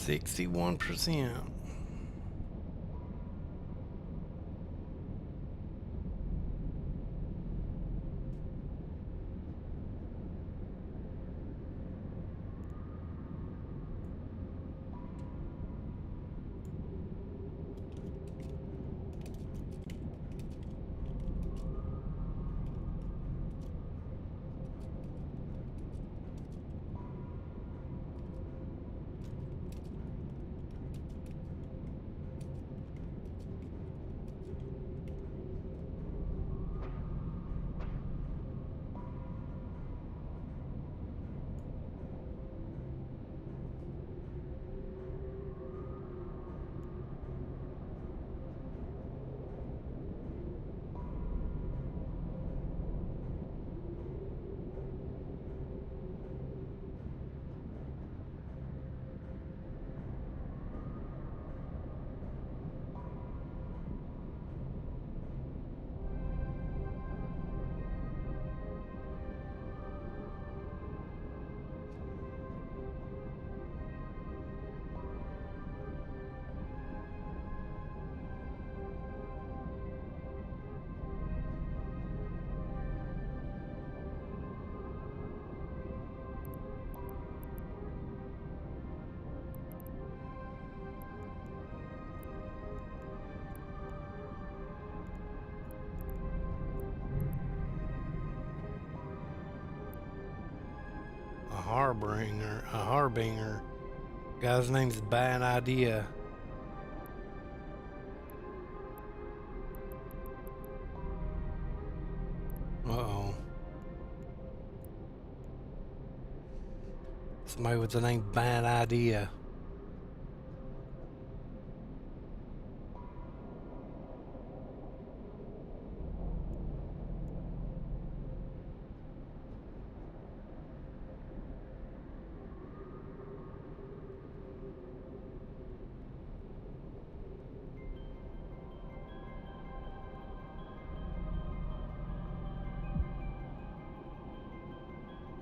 61%. A harbinger. Guy's name's Bad Idea. Uh-oh. Somebody with the name Bad Idea.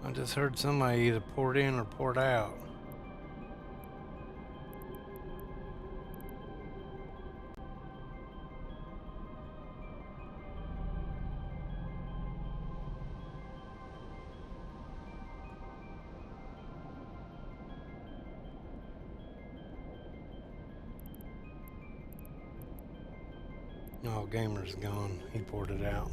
I just heard somebody either poured in or poured out. Oh, Gamer's gone. He poured it out.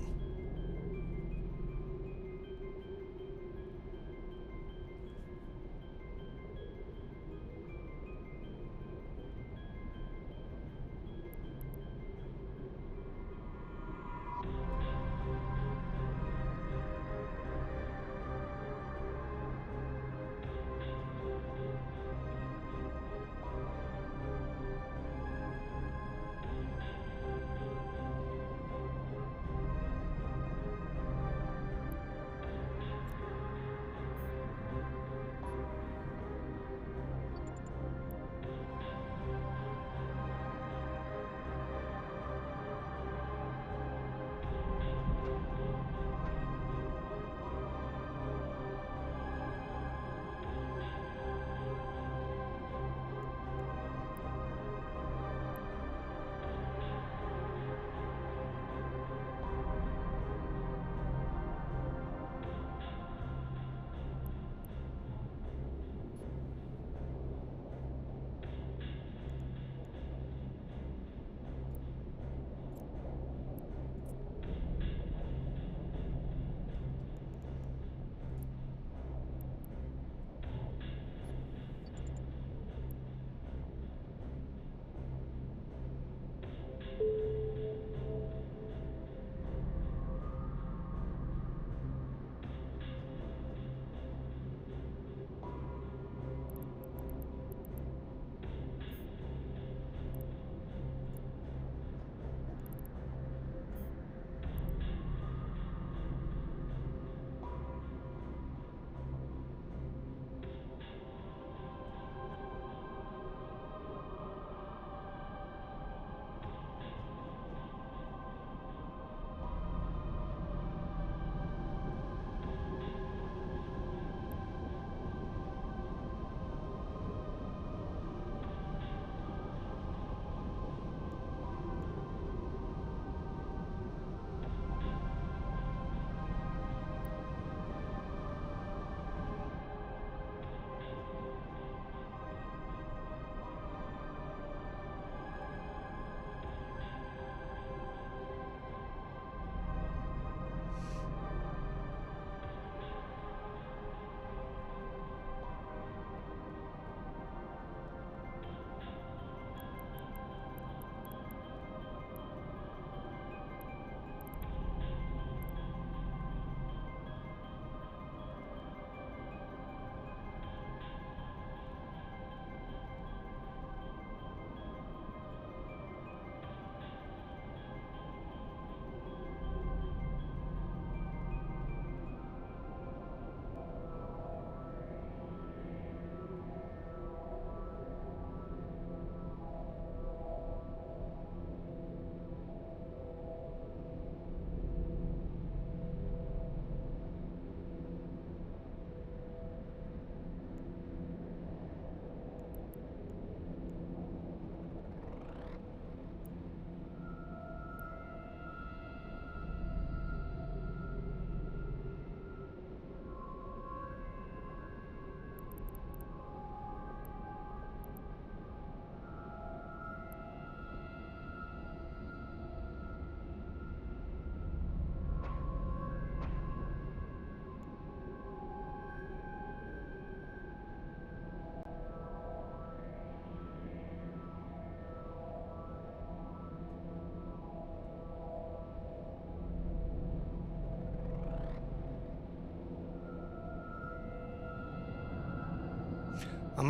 I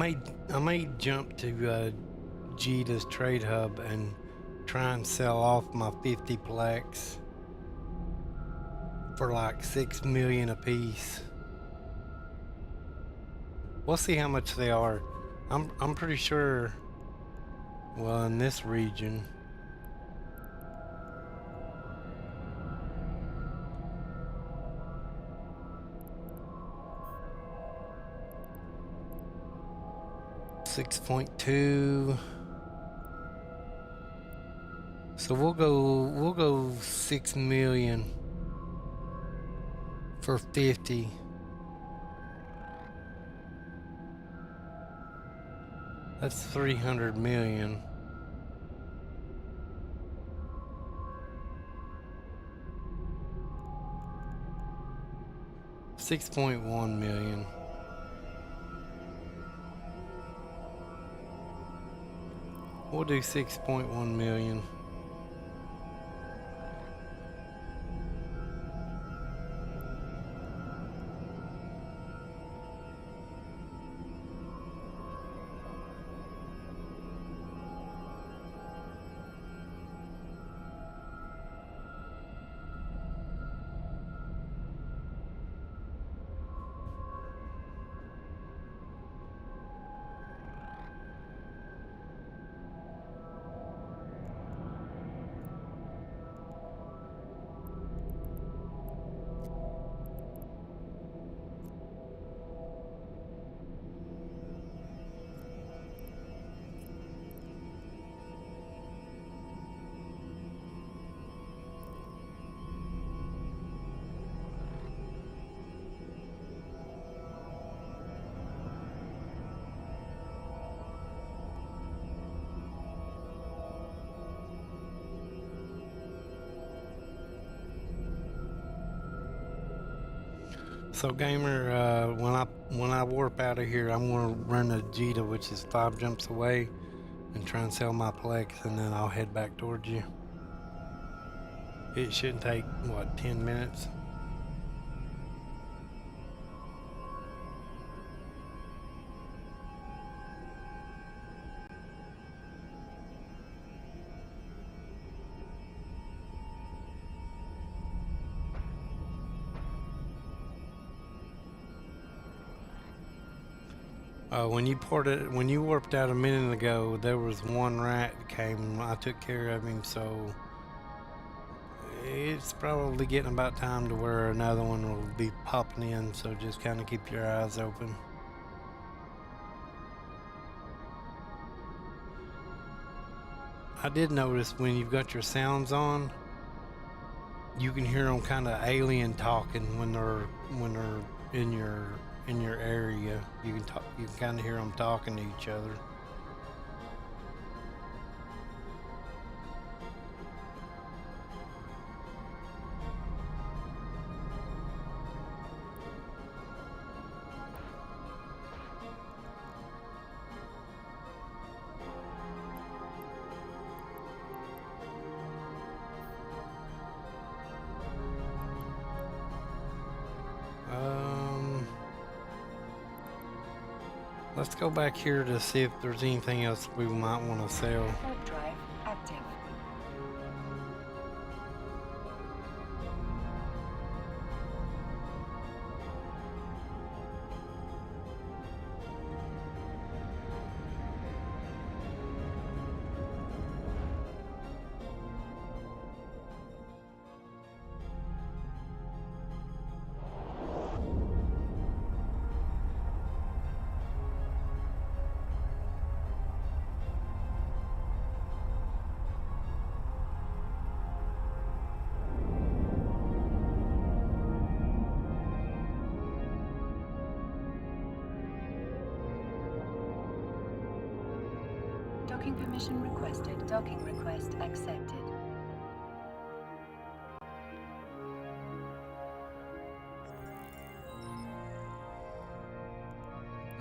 may jump to Jita's trade hub and try and sell off my 50 plex for like 6 million a piece. We'll see how much they are. I'm pretty sure, well, in this region, $6.2. So we'll go 6 million for 50. That's 300 million. $6.1 million. We'll do 6.1 million. So gamer, when I warp out of here, I'm gonna run to Jita, which is 5 jumps away, and try and sell my plex, and then I'll head back towards you. It shouldn't take, what, 10 minutes? When you warped out a minute ago, there was one rat that came. I took care of him, so it's probably getting about time to where another one will be popping in. So just kind of keep your eyes open. I did notice when you've got your sounds on, you can hear them kind of alien talking when they're in your area. You can kind of hear them talking to each other. Let's go back here to see if there's anything else we might want to sell. Warp drive active. Docking permission requested. Docking request accepted.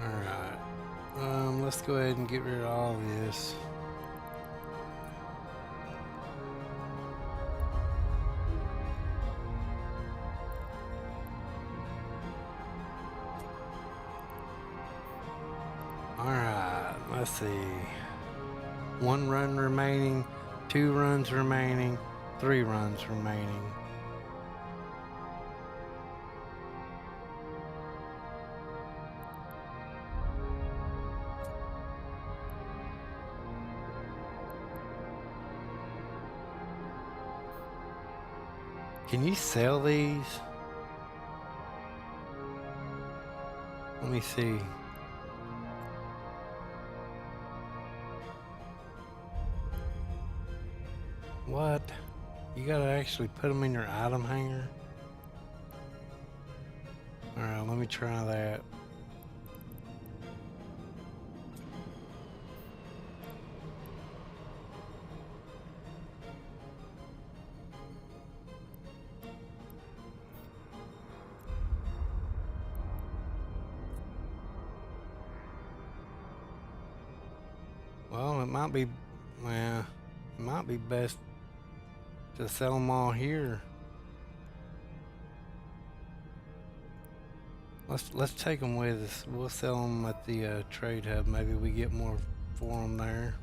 Alright. Let's go ahead and get rid of all this. Let's see. 1 run remaining, 2 runs remaining, 3 runs remaining. Can you sell these? Let me see. What? You gotta actually put them in your item hanger? Alright, let me try that. Well, it might be, well, it might be best to sell them all here. Let's take them with us. We'll sell them at the trade hub. Maybe we get more for them there.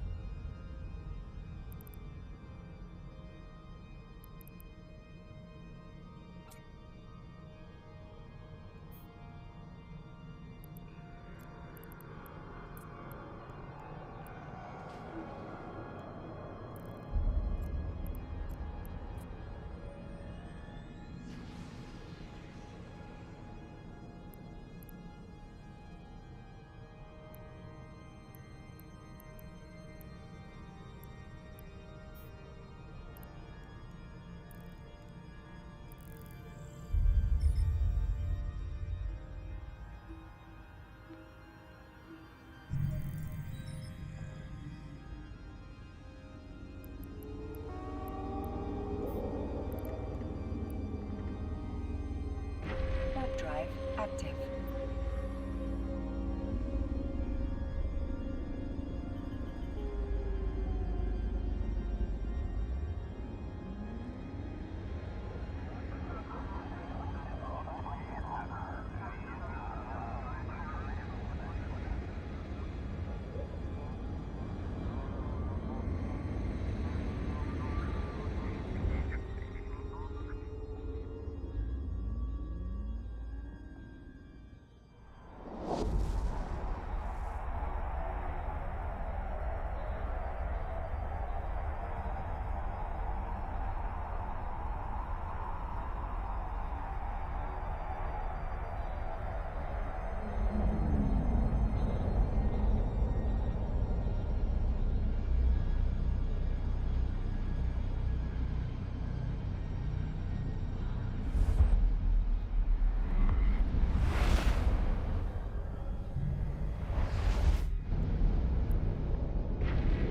Warp drive active.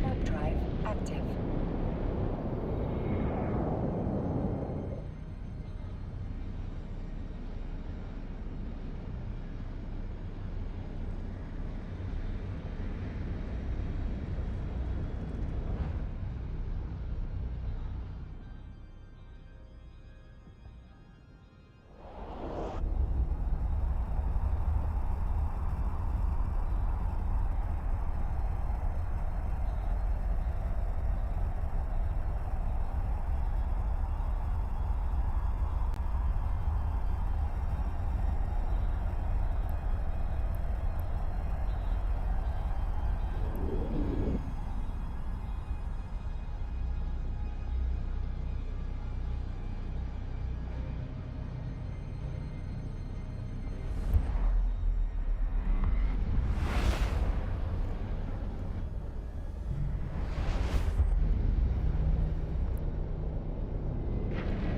Warp drive active.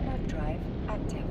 Warp drive active.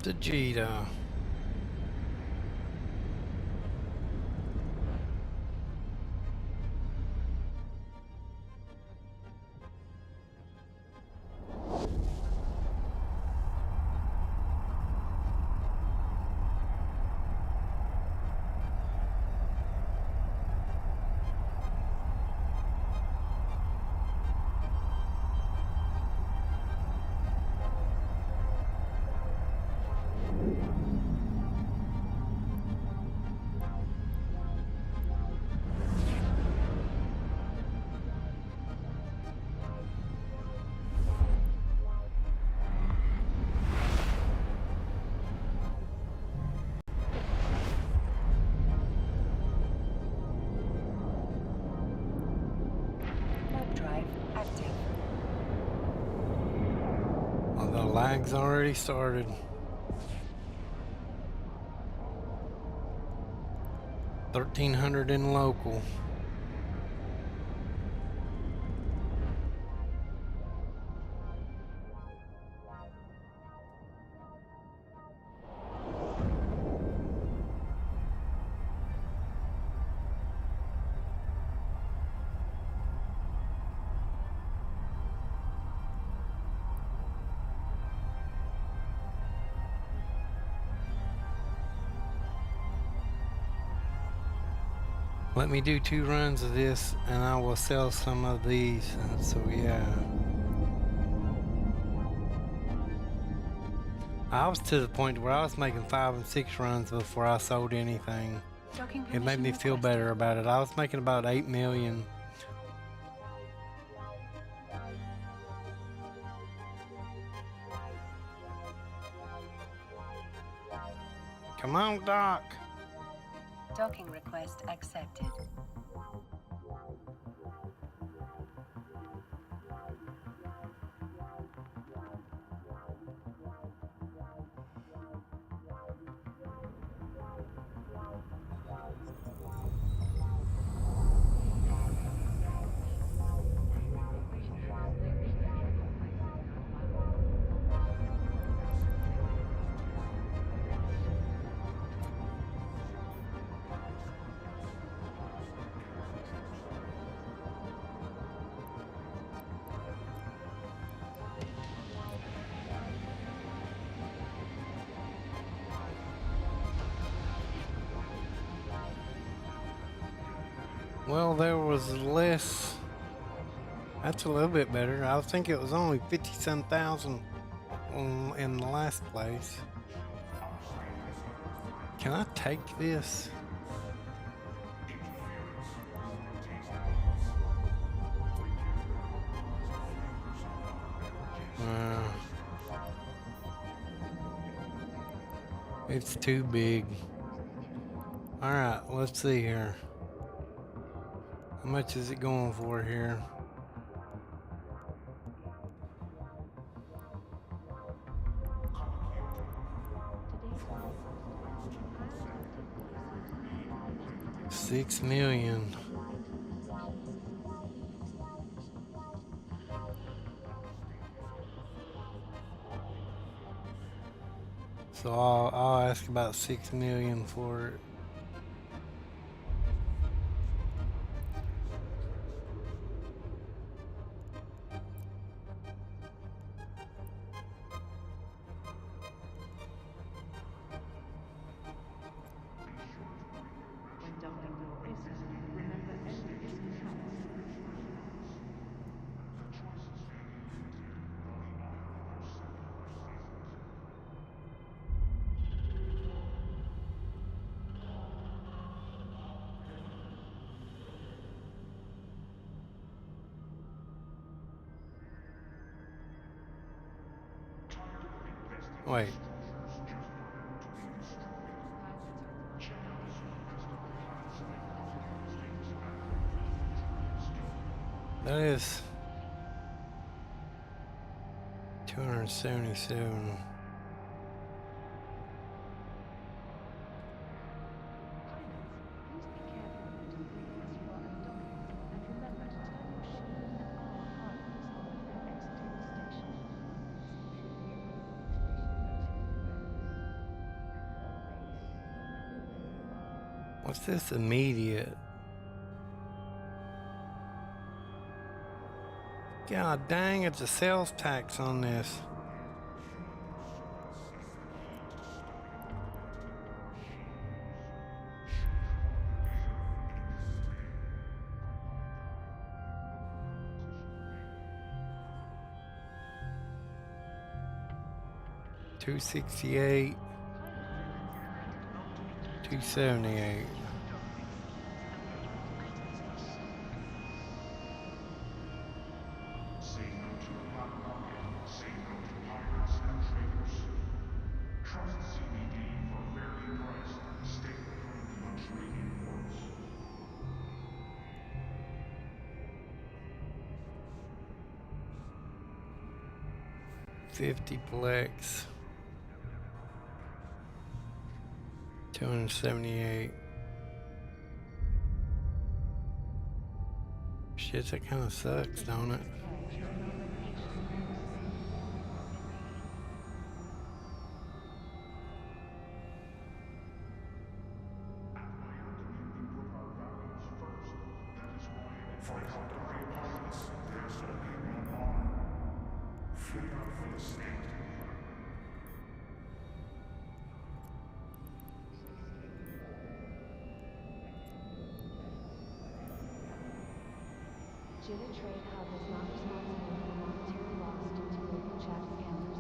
Vegeta. Warp drive active. Oh, the lag's already started. $1,300 in local. Let me do 2 runs of this and I will sell some of these. So yeah. I was to the point where I was making 5 and 6 runs before I sold anything. Docking It made me permission feel better requested. about it. I was making about 8 million. Come on, Doc. Docking request accepted. Well, there was less. That's a little bit better. I think it was only 50-some thousand in the last place. Can I take this? It's too big. Alright, let's see here. How much is it going for here? $6 million. So I'll ask about 6 million for it. When doubling your braces, remember every risk counts. Wait. That is 277. Please be careful with debris as you are undocking, and remember to turn your shield and armor hardness on before exiting the station. What's this immediate? God dang, it's a sales tax on this. $268, $278. Say no to the black market. Say no to pirates and traitors. Trust CBD for fairly priced, state-approved luxury imports. 50plex. 278. Shit, that kind of sucks, don't it? For help to pay pilots, there's only one arm. Fly out for the state. Jita Trade Hub is not responsible for monetary loss due to local chat scammers.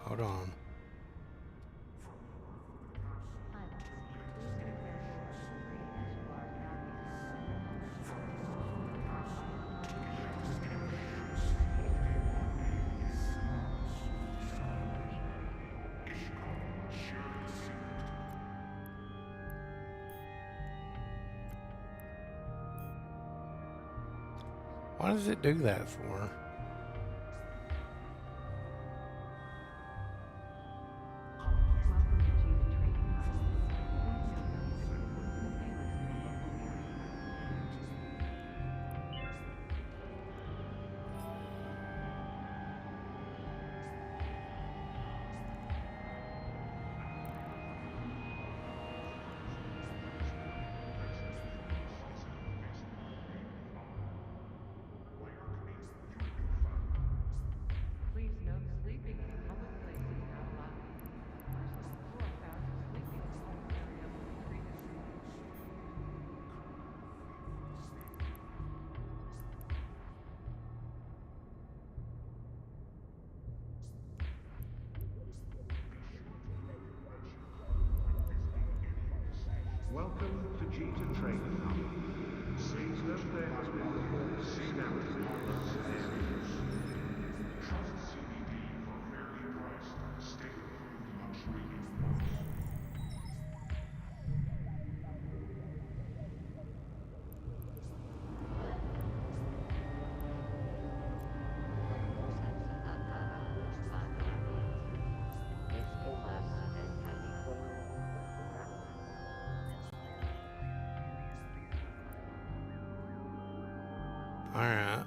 Hold on. Why does it do that for? Please note sleeping in public places is not allowed. Persons who are found sleeping in public area will be treated. Welcome to Jita Trading Hub. Please note there has been reports of scammers in local areas. Trust CBD for fairly priced, state-approved luxury imports. All right.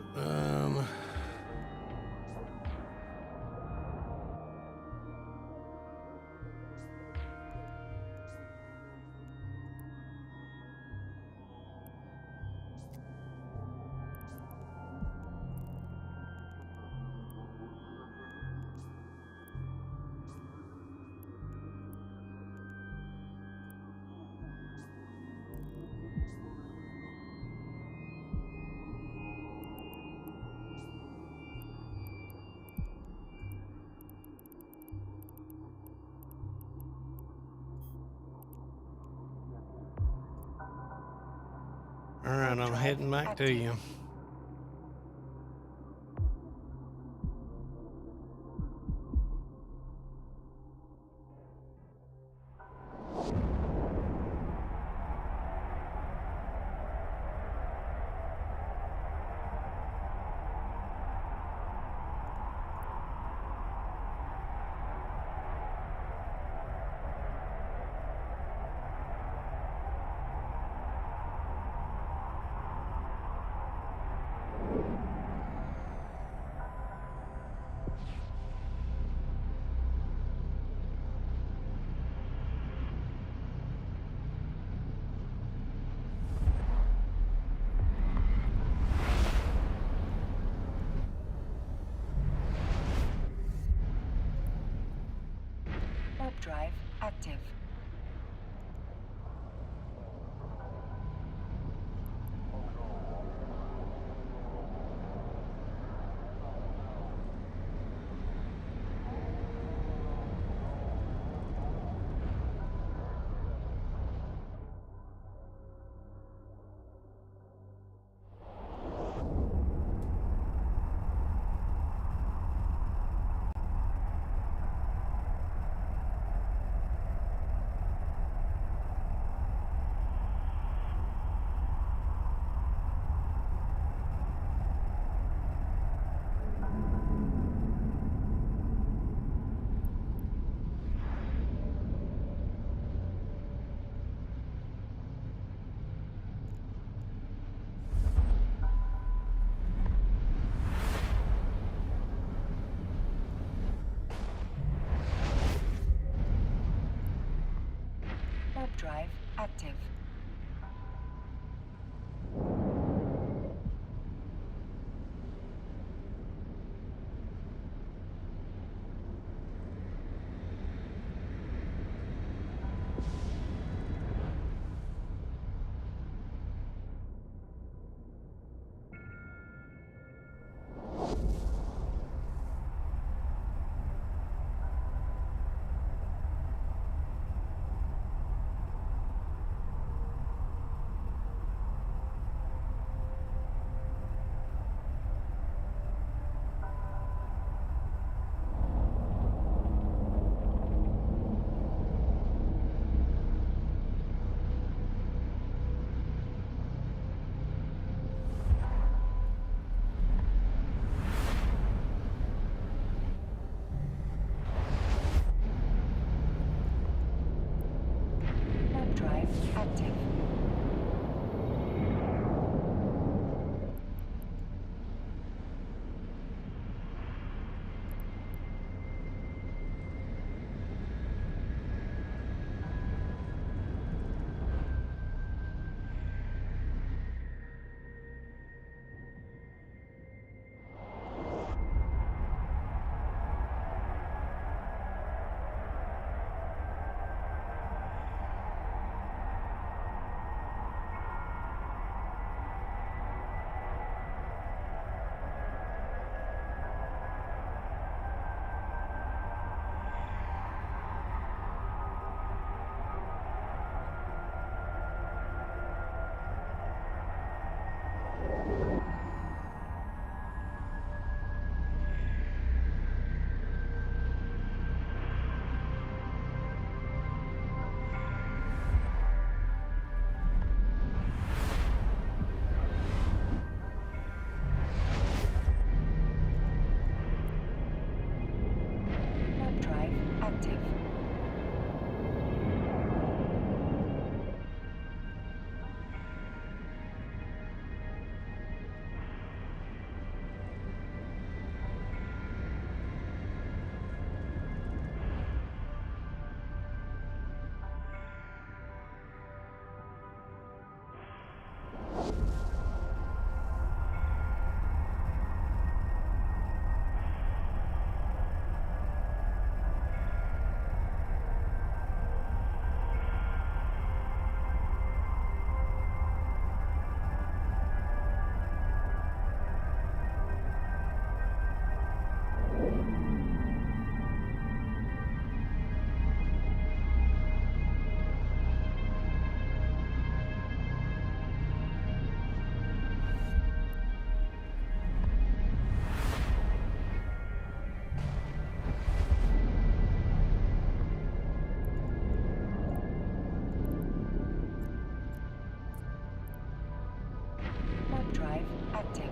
All right, I'm heading back to you. active. Warp drive active. Warp drive active. Warp drive active. Warp drive active.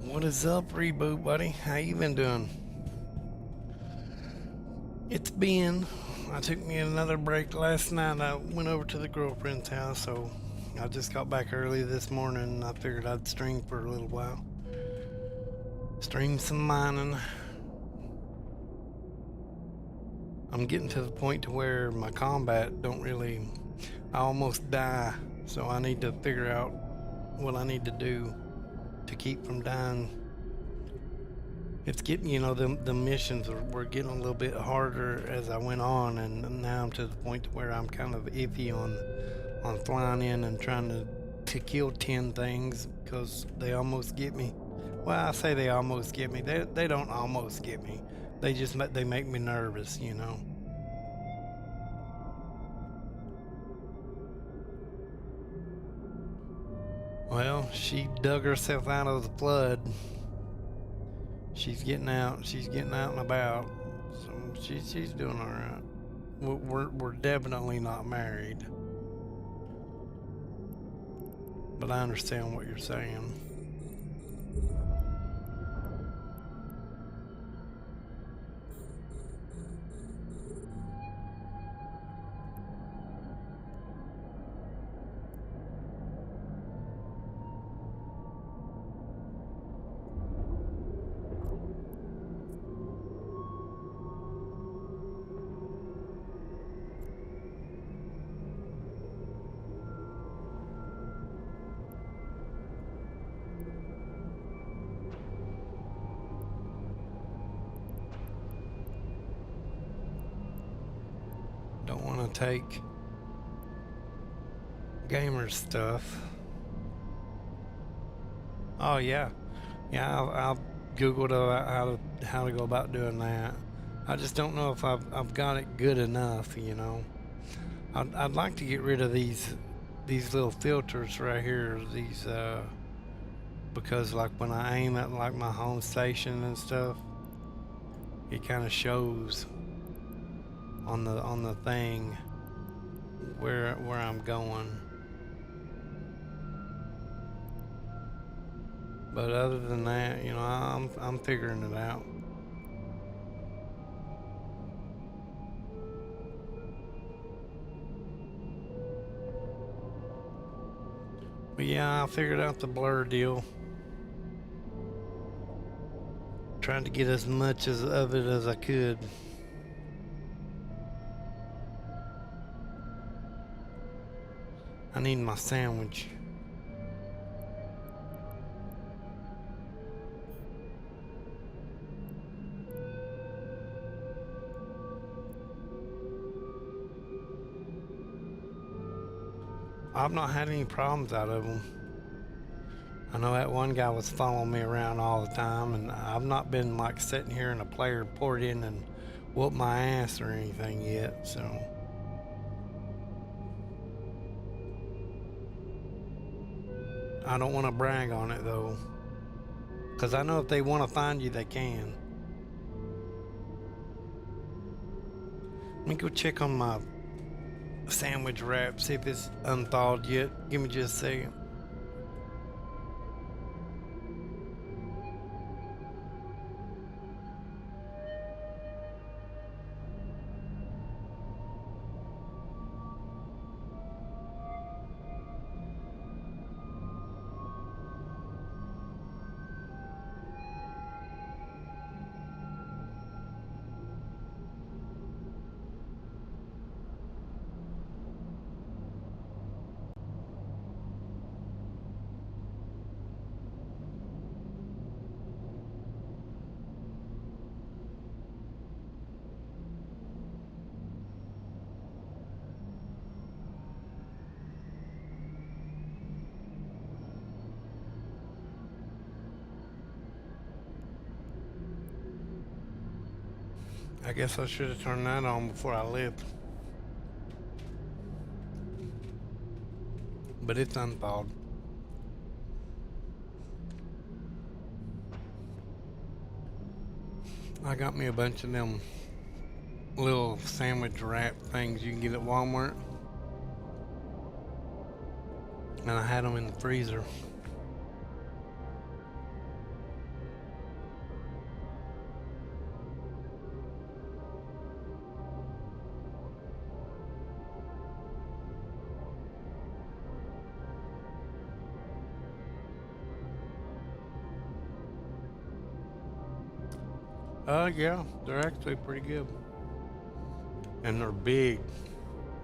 What is up, Reboot buddy? How you been doing? It's been. I took me another break last night. I went over to the girlfriend's house, so I just got back early this morning. I figured I'd stream for a little while. Stream some mining. I'm getting to the point to where my combat don't really. I almost die, so I need to figure out what I need to do to keep from dying. It's getting, the missions were getting a little bit harder as I went on, and now I'm to the point to where I'm kind of iffy on flying in and trying to kill 10 things because they almost get me. Well, I say they almost get me. They don't almost get me. They make me nervous, Well, she dug herself out of the flood. She's getting out. She's getting out and about. So she's doing all right. We're definitely not married. But I understand what you're saying. Don't want to take gamer stuff. Oh yeah, I've googled how to go about doing that. I just don't know if I've got it good enough. I'd like to get rid of these little filters right here. These because like when I aim at like my home station and stuff, it kind of shows on the thing where I'm going. But other than that, I'm figuring it out. But yeah, I figured out the blur deal. Trying to get as much of it as I could. I need my sandwich. I've not had any problems out of them. I know that one guy was following me around all the time, and I've not been like sitting here and a player poured in and whooped my ass or anything yet, so. I don't want to brag on it though, because I know if they want to find you, they can. Let me go check on my sandwich wrap, see if it's unthawed yet. Give me just a second. I guess I should have turned that on before I left. But it's unthawed. I got me a bunch of them little sandwich wrap things you can get at Walmart. And I had them in the freezer. Yeah, they're actually pretty good. And they're big.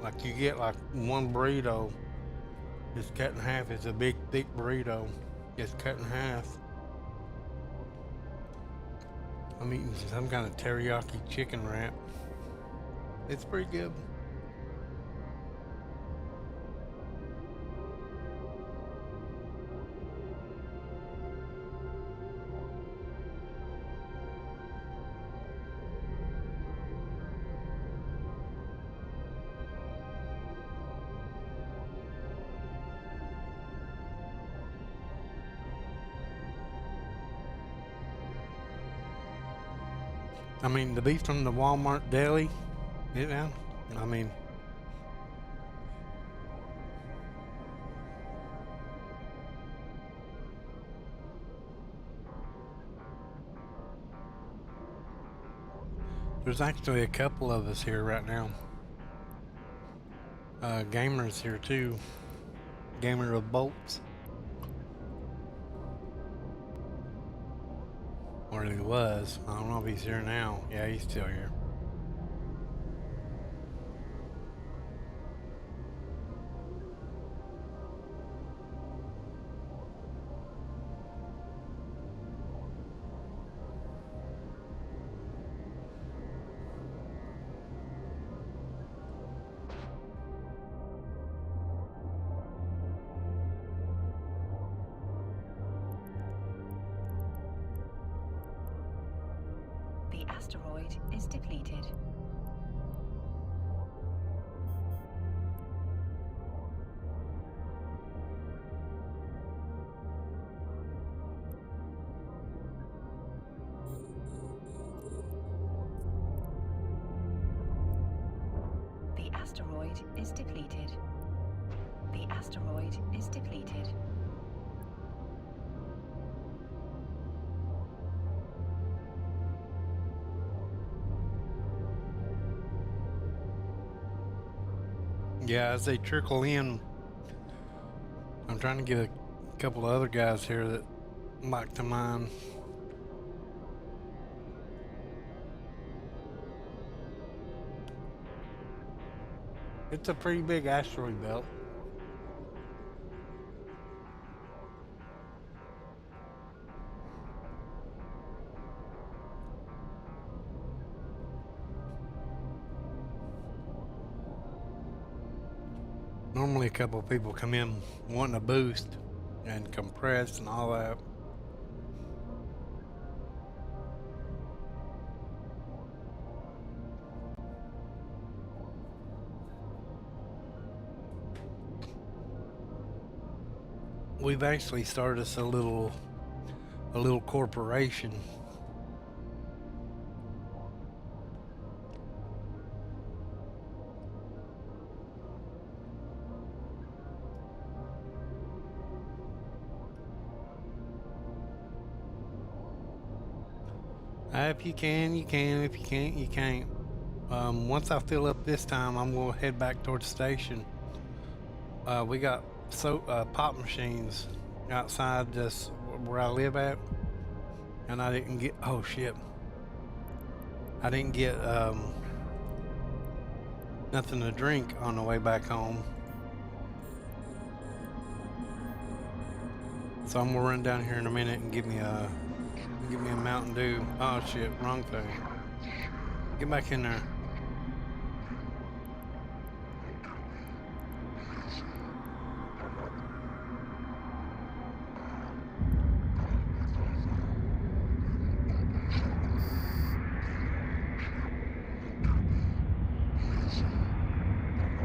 Like you get like one burrito, it's cut in half. It's a big, thick burrito. It's cut in half. I'm eating some kind of teriyaki chicken wrap. It's pretty good. I mean, the beef from the Walmart deli, you know, I mean, there's actually a couple of us here right now. Gamers here too. Gamer of bolts. Or he was. I don't know if he's here now. Yeah, he's still here. The asteroid is depleted. The asteroid is depleted. The asteroid is depleted. Yeah, as they trickle in, I'm trying to get a couple of other guys here that like to mine. It's a pretty big asteroid belt. Normally a couple of people come in wanting a boost and compress and all that. We've actually started us a little corporation. If you can, you can. If you can't, you can't. Once I fill up this time, I'm gonna head back towards the station. We got pop machines outside this where I live at, and I didn't get. Oh shit! I didn't get nothing to drink on the way back home. So I'm gonna run down here in a minute and give me a Mountain Dew. Oh shit, wrong thing. Get back in there.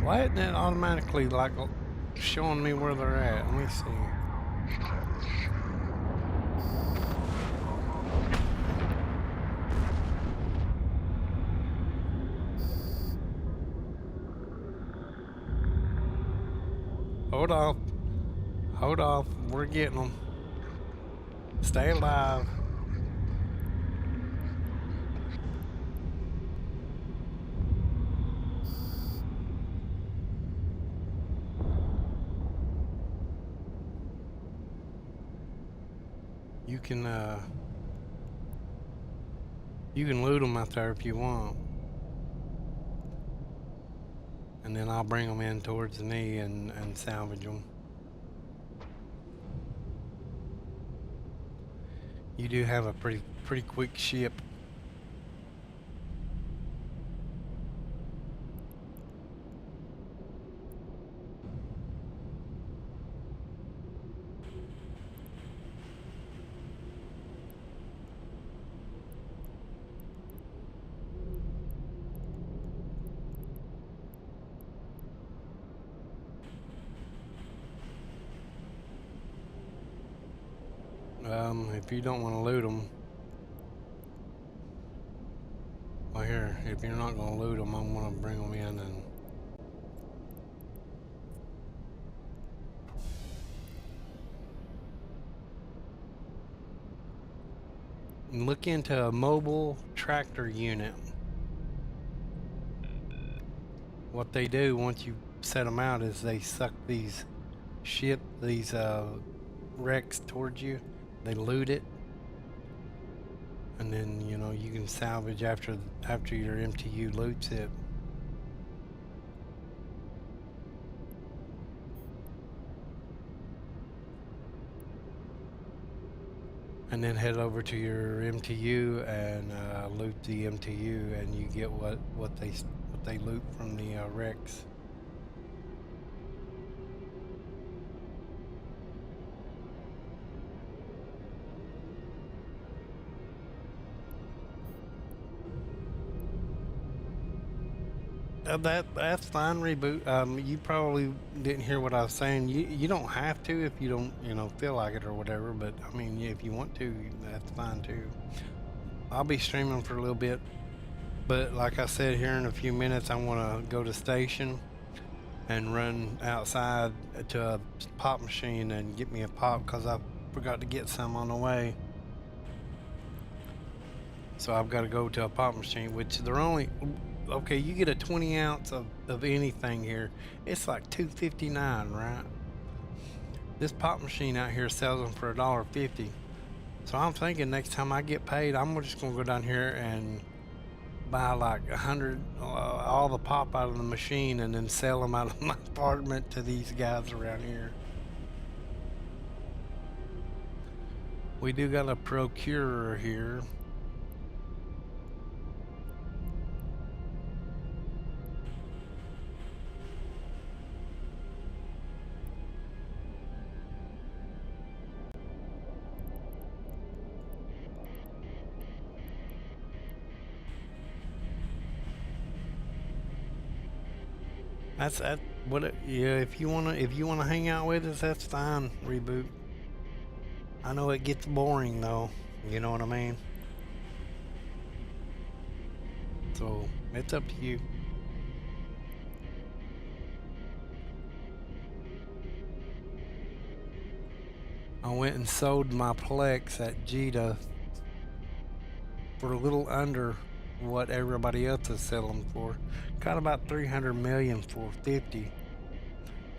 Why isn't it automatically like showing me where they're at? Let me see. Hold off. Hold off. We're getting them. Stay alive. You can You can loot them out there if you want. And then I'll bring them in towards me and salvage them. You do have a pretty quick ship. If you don't want to loot them, well here, if you're not going to loot them, I'm going to bring them in and look into a mobile tractor unit. What they do once you set them out is they suck these wrecks towards you. They loot it, and then you know you can salvage after your MTU loots it. And then head over to your MTU and loot the MTU, and you get what they loot from the wrecks. That's fine, Reboot. You probably didn't hear what I was saying. You don't have to if you don't feel like it or whatever. But I mean, if you want to, that's fine too. I'll be streaming for a little bit, but like I said, here in a few minutes, I want to go to station and run outside to a pop machine and get me a pop because I forgot to get some on the way. So I've got to go to a pop machine, which they're only. Okay, you get a 20 ounce of anything here. It's like $2.59, right? This pop machine out here sells them for $1.50. So I'm thinking next time I get paid, I'm just gonna go down here and buy like 100, all the pop out of the machine, and then sell them out of my apartment to these guys around here. We do got a procurer here. That's what. Yeah, if you wanna hang out with us, that's fine. Reboot. I know it gets boring though. You know what I mean? So it's up to you. I went and sold my Plex at Jita for a little under what everybody else is selling for. Got about 300 million for 50.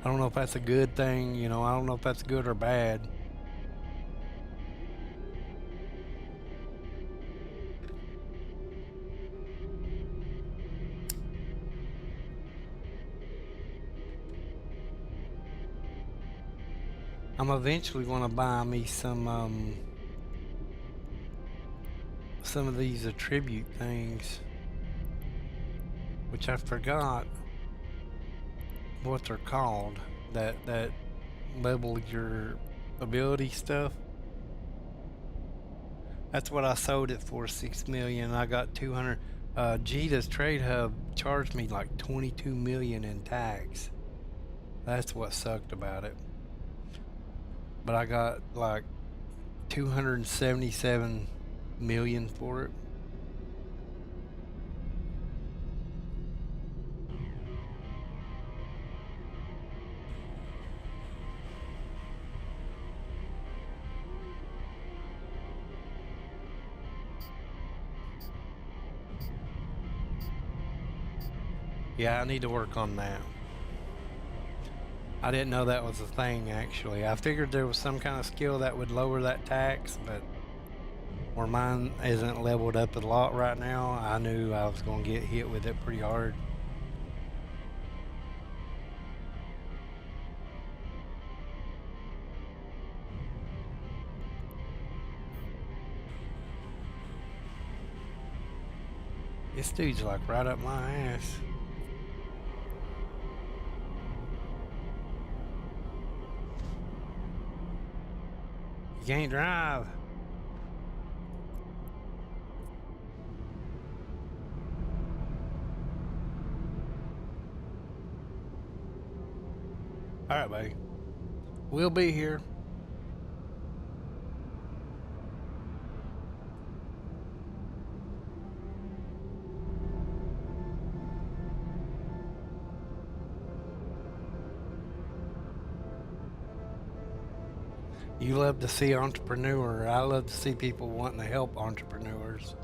I don't know if that's a good thing, I don't know if that's good or bad. I'm eventually going to buy me some of these attribute things, which I forgot what they're called, that level your ability stuff. That's what I sold it for, 6 million. I got 200. Jita's Trade Hub charged me like 22 million in tax. That's what sucked about it. But I got like 277 million for it. Yeah, I need to work on that. I didn't know that was a thing, actually. I figured there was some kind of skill that would lower that tax, but where mine isn't leveled up a lot right now, I knew I was going to get hit with it pretty hard. This dude's like right up my ass. You can't drive. All right, buddy. We'll be here. You love to see entrepreneur. I love to see people wanting to help entrepreneurs.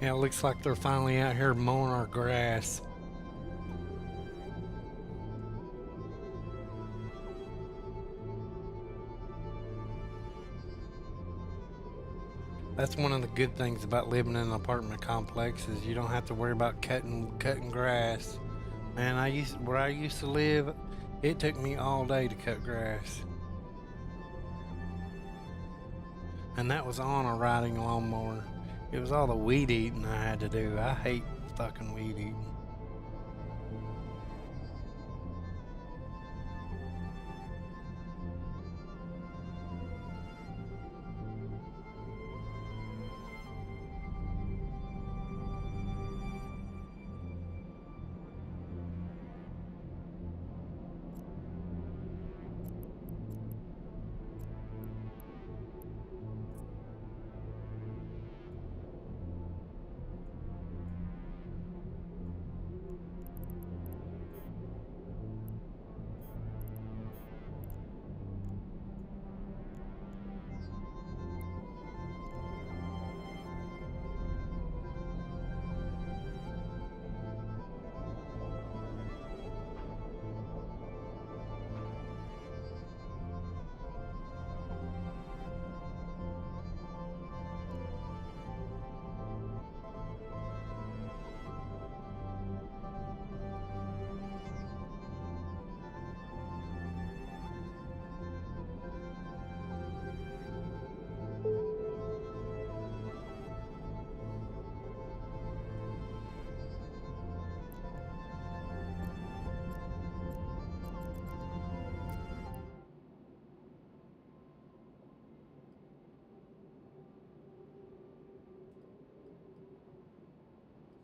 Yeah, it looks like they're finally out here mowing our grass. That's one of the good things about living in an apartment complex is you don't have to worry about cutting grass. Man, where I used to live, it took me all day to cut grass. And that was on a riding lawnmower. It was all the weed eating I had to do. I hate fucking weed eating.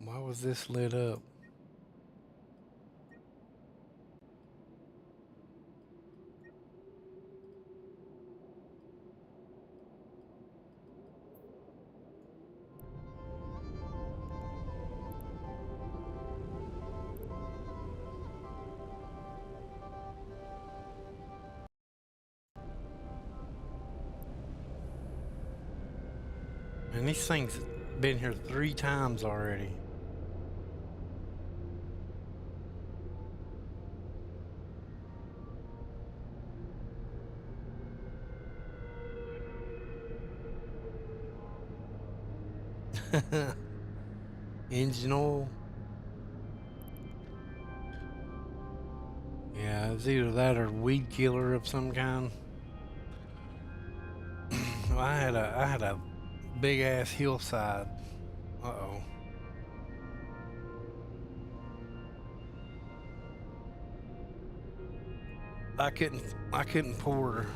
Why was this lit up? And these things been here 3 times already. Engine oil. Yeah, it's either that or weed killer of some kind. Well, I had a big ass hillside. Uh-oh. I couldn't pour.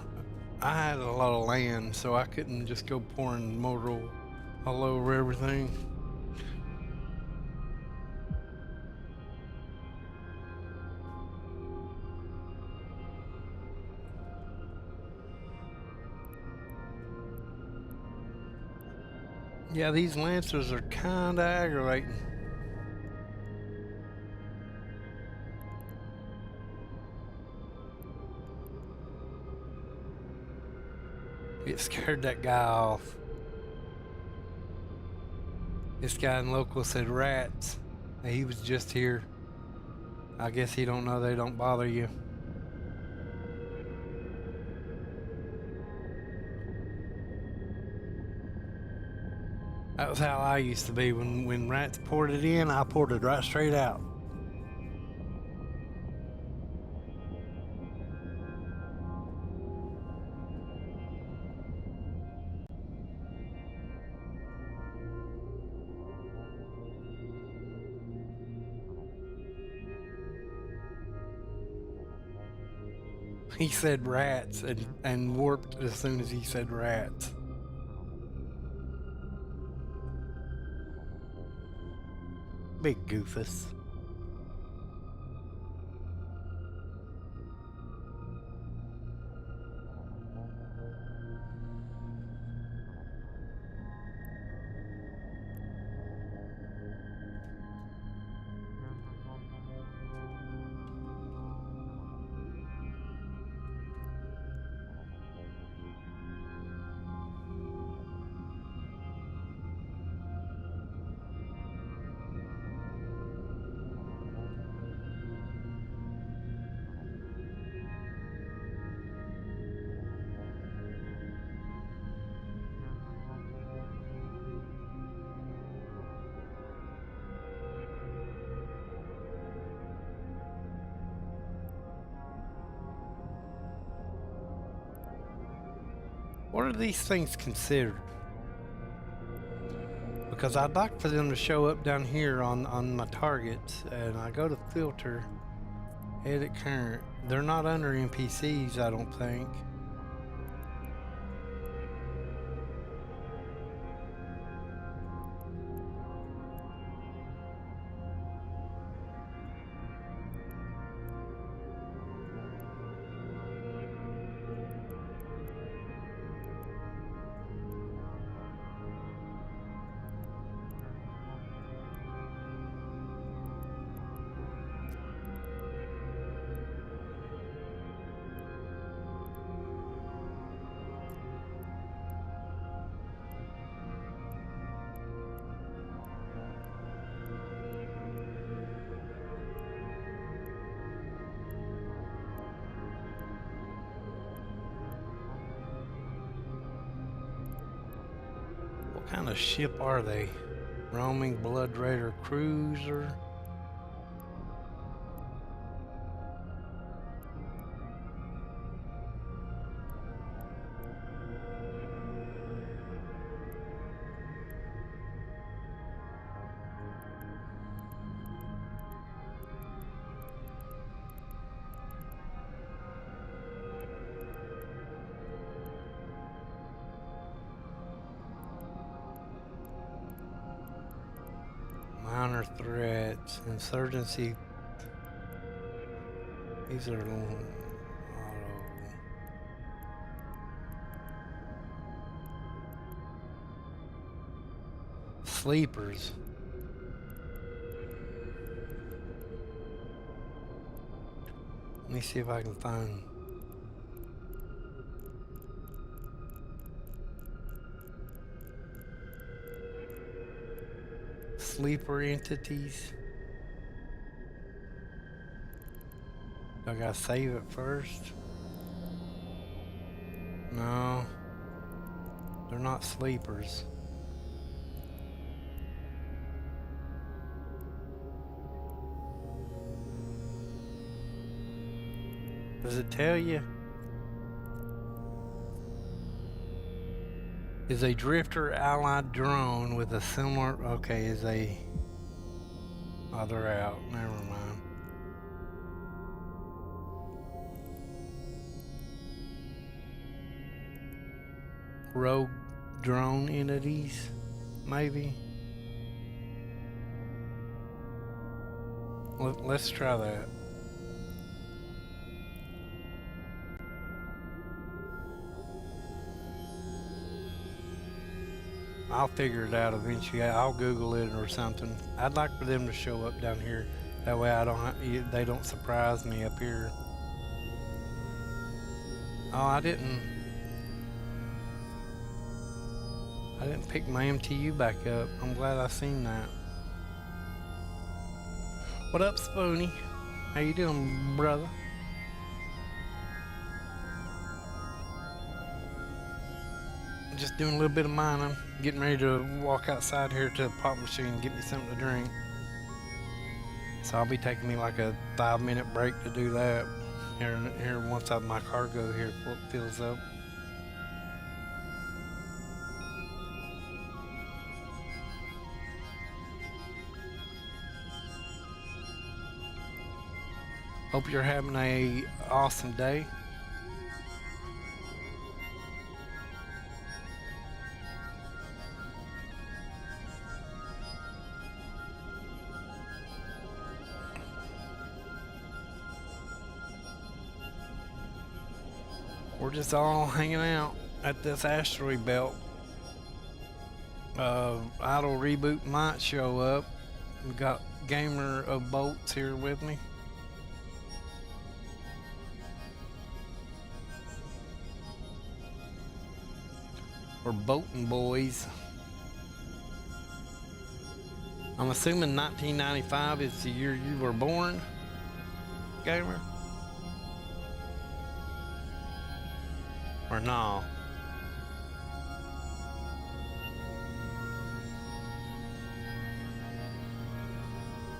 I had a lot of land, so I couldn't just go pouring motor oil all over everything. Yeah, these lancers are kinda aggravating. It scared that guy off. This guy in local said rats. He was just here. I guess he don't know they don't bother you. That was how I used to be. When rats poured it in, I poured it right straight out. He said rats and warped as soon as he said rats. Big goofus. What are these things considered? Because I'd like for them to show up down here on my targets, and I go to filter, edit current. They're not under NPCs, I don't think. What kind of ship are they? Roaming Blood Raider cruiser? Minor threats, insurgency. These are auto. Sleepers. Let me see if I can find. Sleeper entities. I gotta save it first. No, they're not sleepers. Does it tell you? Is a drifter allied drone with a similar... Okay, is a... Oh, they're out. Never mind. Rogue drone entities, maybe? Let's try that. I'll figure it out eventually. I'll Google it or something. I'd like for them to show up down here. That way they don't surprise me up here. Oh, I didn't pick my MTU back up. I'm glad I seen that. What up, Spoony? How you doing, brother? Just doing a little bit of mining. Getting ready to walk outside here to the pop machine and get me something to drink. So I'll be taking me like a 5-minute break to do that. Here once my cargo here fills up. Hope you're having a awesome day. We're just all hanging out at this asteroid belt. Idle Reboot might show up. We got Gamer of Bolts here with me. We're boating, boys. I'm assuming 1995 is the year you were born, Gamer? Or no?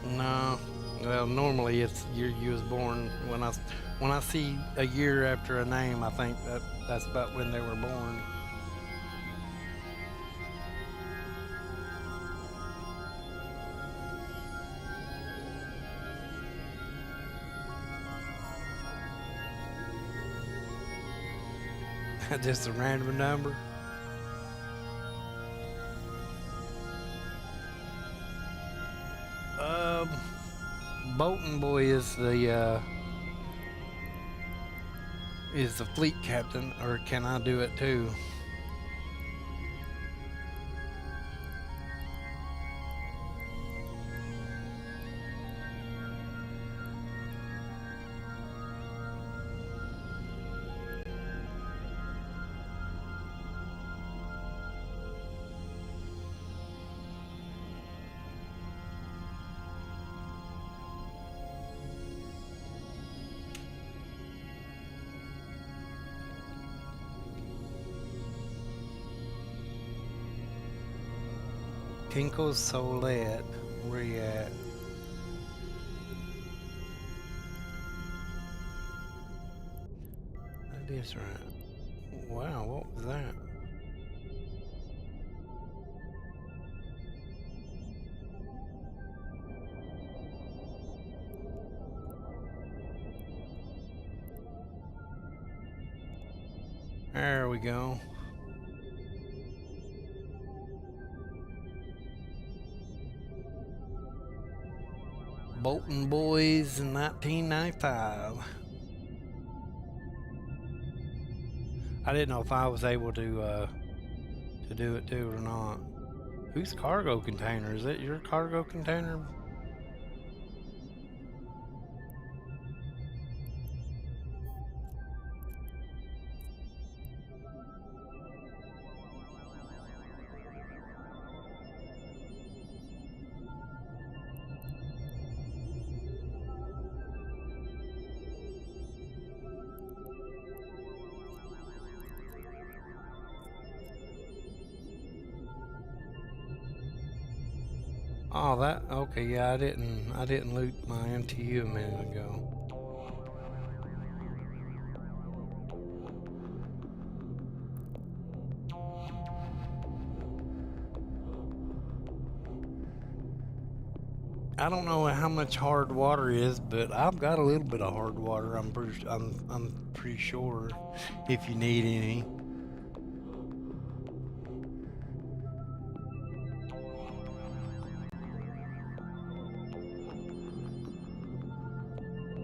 No. Well, normally it's year you was born. When I see a year after a name, I think that's about when they were born. Just a random number. Bolton Boy is the fleet captain, or can I do it too? Kinko Solet, where you at? That is right. Wow, what was that? There we go. Bolton Boys in 1995. I didn't know if I was able to do it too or not. Whose cargo container? Is that your cargo container? Oh, that okay. Yeah, I didn't loot my MTU a minute ago. I don't know how much hard water is, but I've got a little bit of hard water. I'm pretty sure if you need any.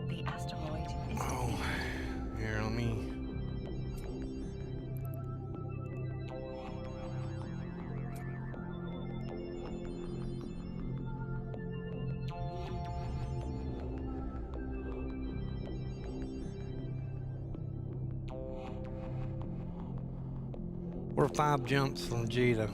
The asteroid is Oh, depleted. here, let me. We're 5 jumps from Jita.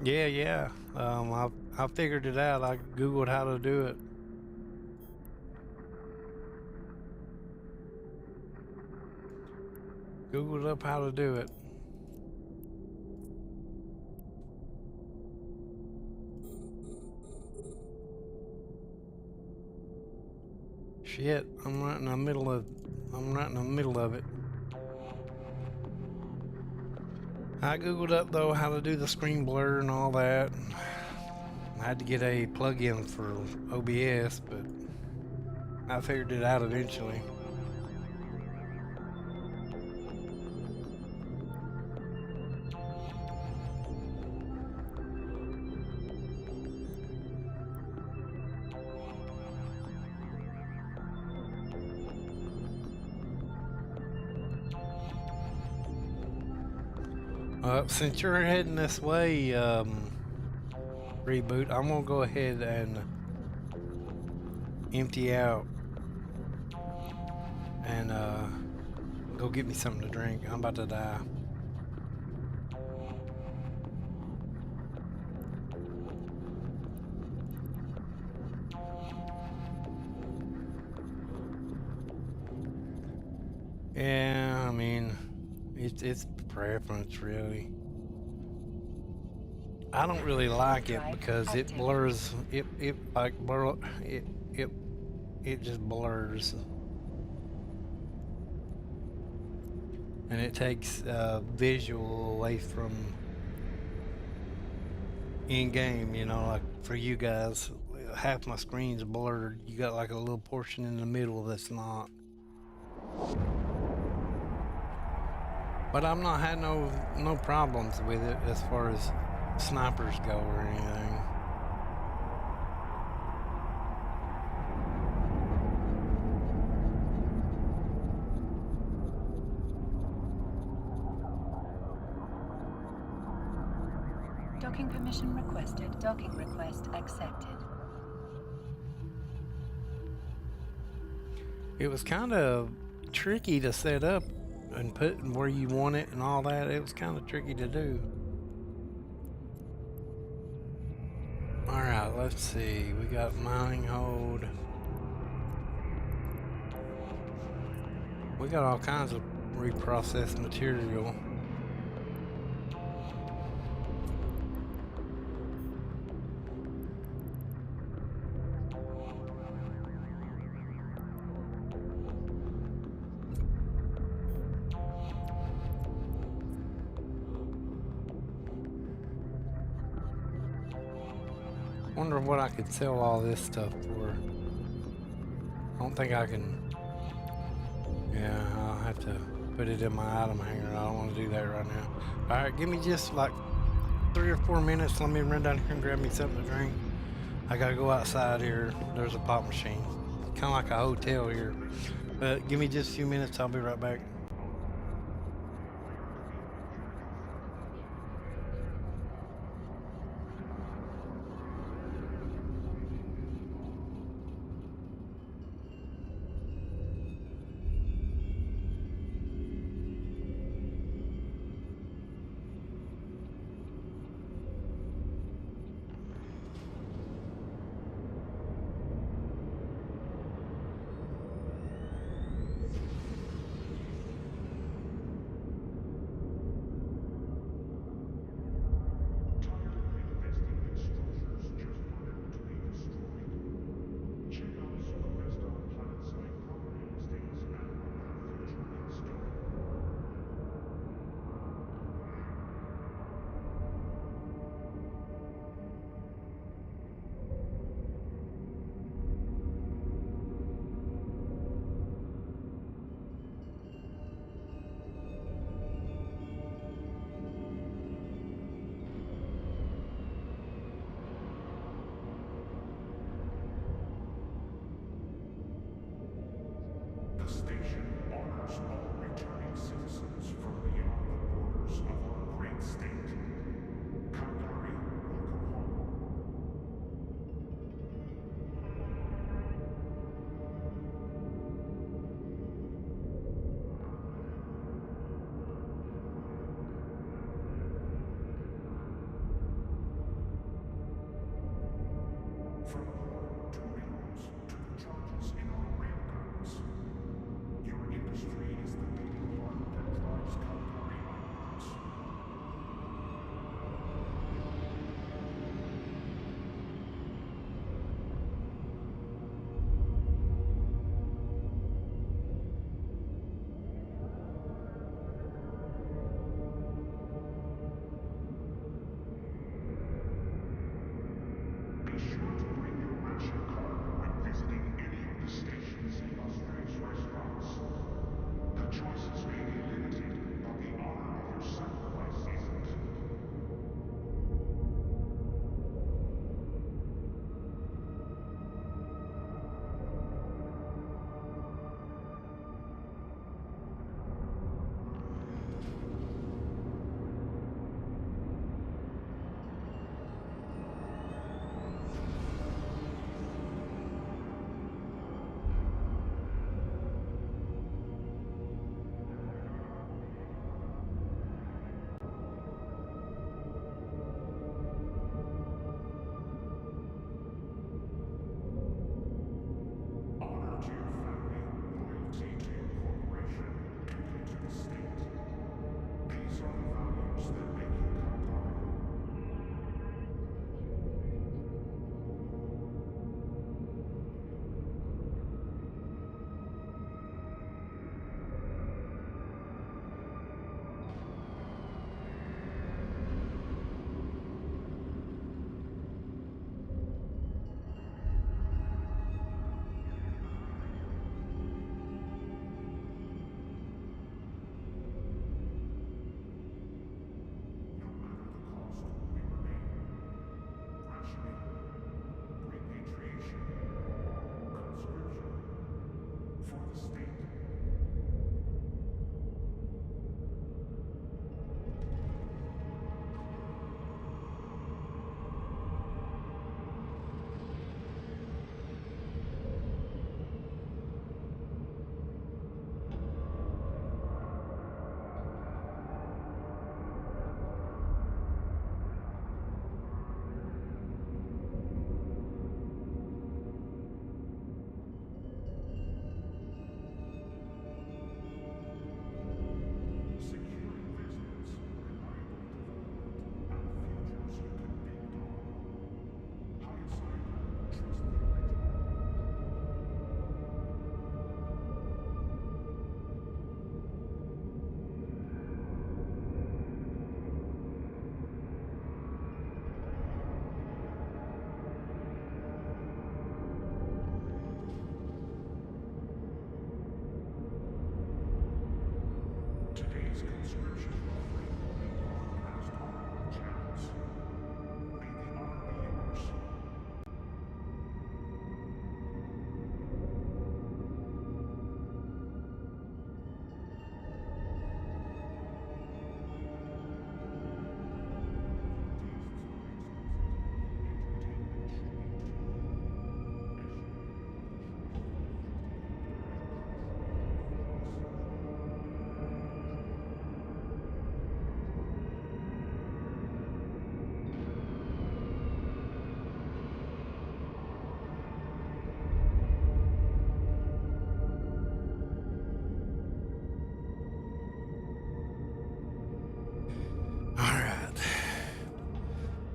Yeah, yeah. I figured it out. I googled how to do it. Googled up how to do it. Shit, I'm right in the middle of it. I googled up though how to do the screen blur and all that. I had to get a plug-in for OBS, but I figured it out eventually. Since you're heading this way, Reboot, I'm gonna go ahead and empty out and go get me something to drink. I'm about to die. Yeah, I mean, it's preference really. I don't really like it because it blurs. It like blur. It just blurs, and it takes visual away from in game. You know, like for you guys, half my screen's blurred. You got like a little portion in the middle that's not. But I'm not had no problems with it as far as snipers go or anything. Docking permission requested. Docking request accepted. It was kind of tricky to set up and put where you want it and all that. It was kind of tricky to do. All right, let's see. We got mining hold. We got all kinds of reprocessed material. Wonder what I could sell all this stuff for. I don't think I can. Yeah, I'll have to put it in my item hanger. I don't want to do that right now. All right, give me just like 3 or 4 minutes. Let me run down here and grab me something to drink. I gotta go outside here. There's a pop machine. Kind of like a hotel here. But give me just a few minutes. I'll be right back.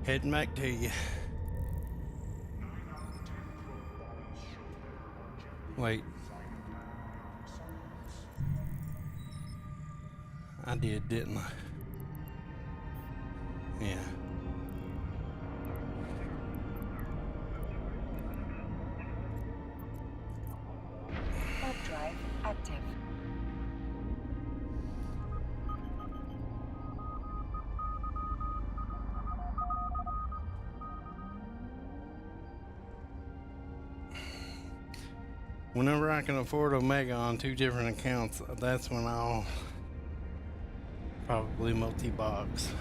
Heading back to you. 9 out of 10 probe bodies show their longevity. Wait, Sign of man-made science. I did, didn't I? Yeah. Warp drive active. Whenever I can afford Omega on 2 different accounts, that's when I'll probably multi-box.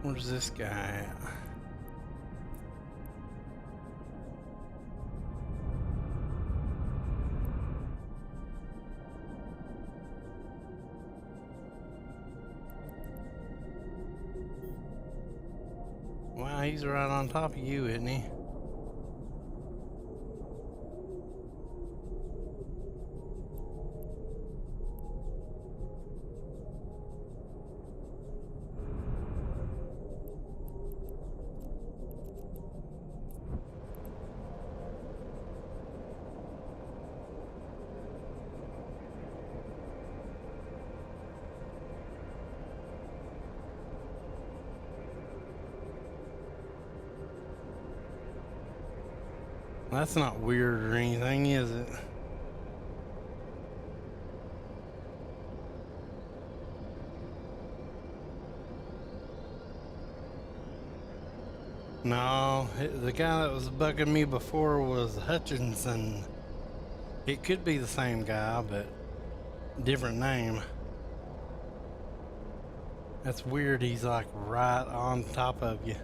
Where's this guy at? Wow, he's right on top of you, isn't he? That's not weird or anything, is it? No, the guy that was bugging me before was Hutchinson. It could be the same guy, but different name. That's weird, he's like right on top of you.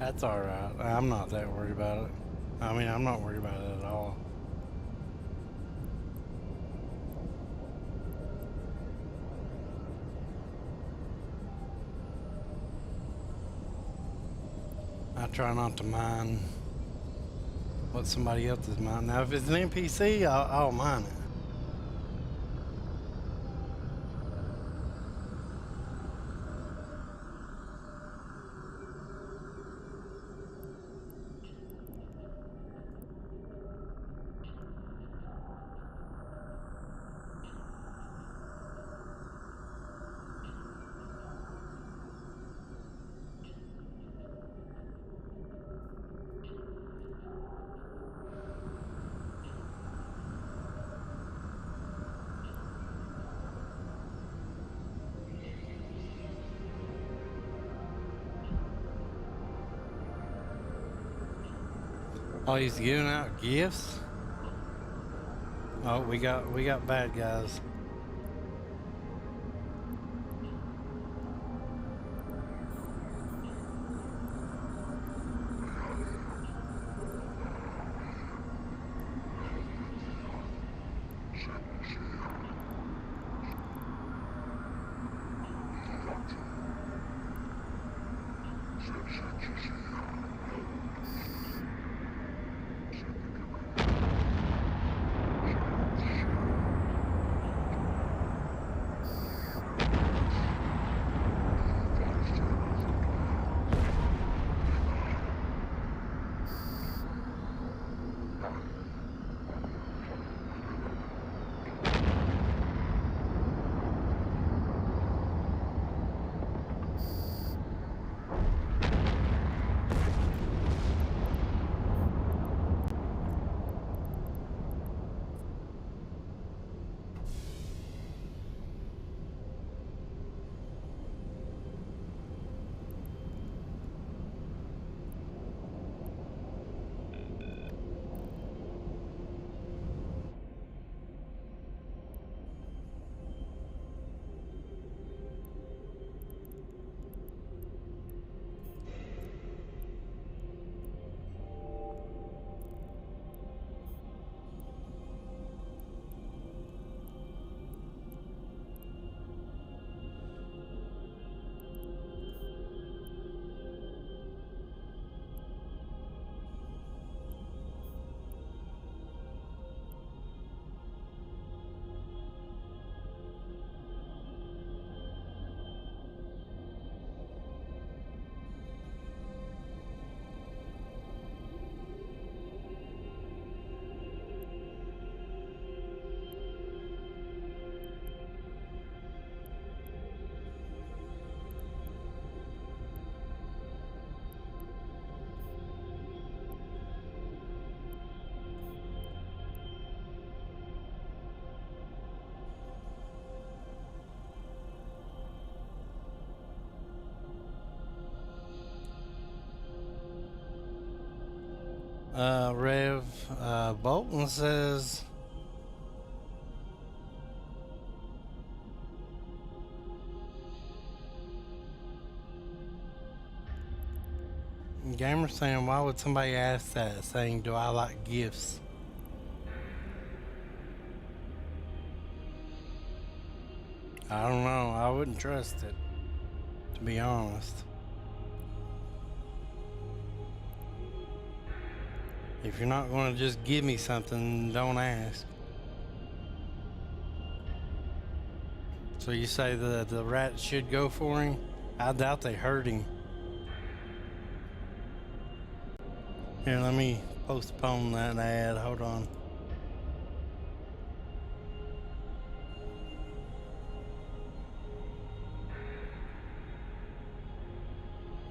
That's alright. I'm not that worried about it. I mean, I'm not worried about it at all. I try not to mind what somebody else is minding. Now, if it's an NPC, I'll mind it. Oh, he's giving out gifts. Oh, we got bad guys. Rev Bolton says Gamer saying, why would somebody ask that? Saying, do I like gifts? I don't know. I wouldn't trust it, to be honest. If you're not going to just give me something, don't ask. So you say the rat should go for him? I doubt they hurt him. Here, let me postpone that ad. Hold on.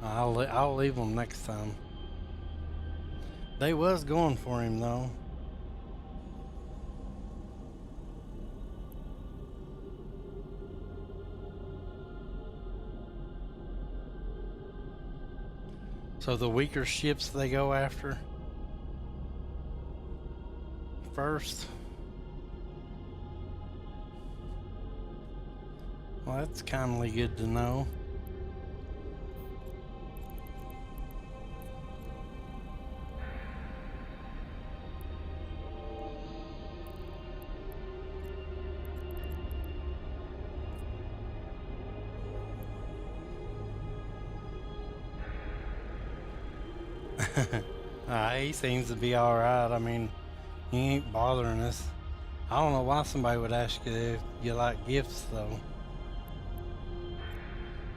I'll leave them next time. They was going for him though. So the weaker ships they go after first. Well, that's kindly good to know. He seems to be alright. I mean, he ain't bothering us. I don't know why somebody would ask you if you like gifts, though.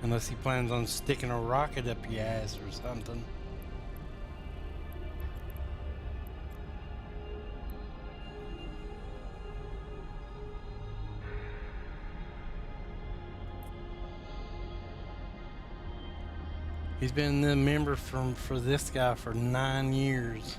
Unless he plans on sticking a rocket up your ass or something. He's been the member for this guy for 9 years.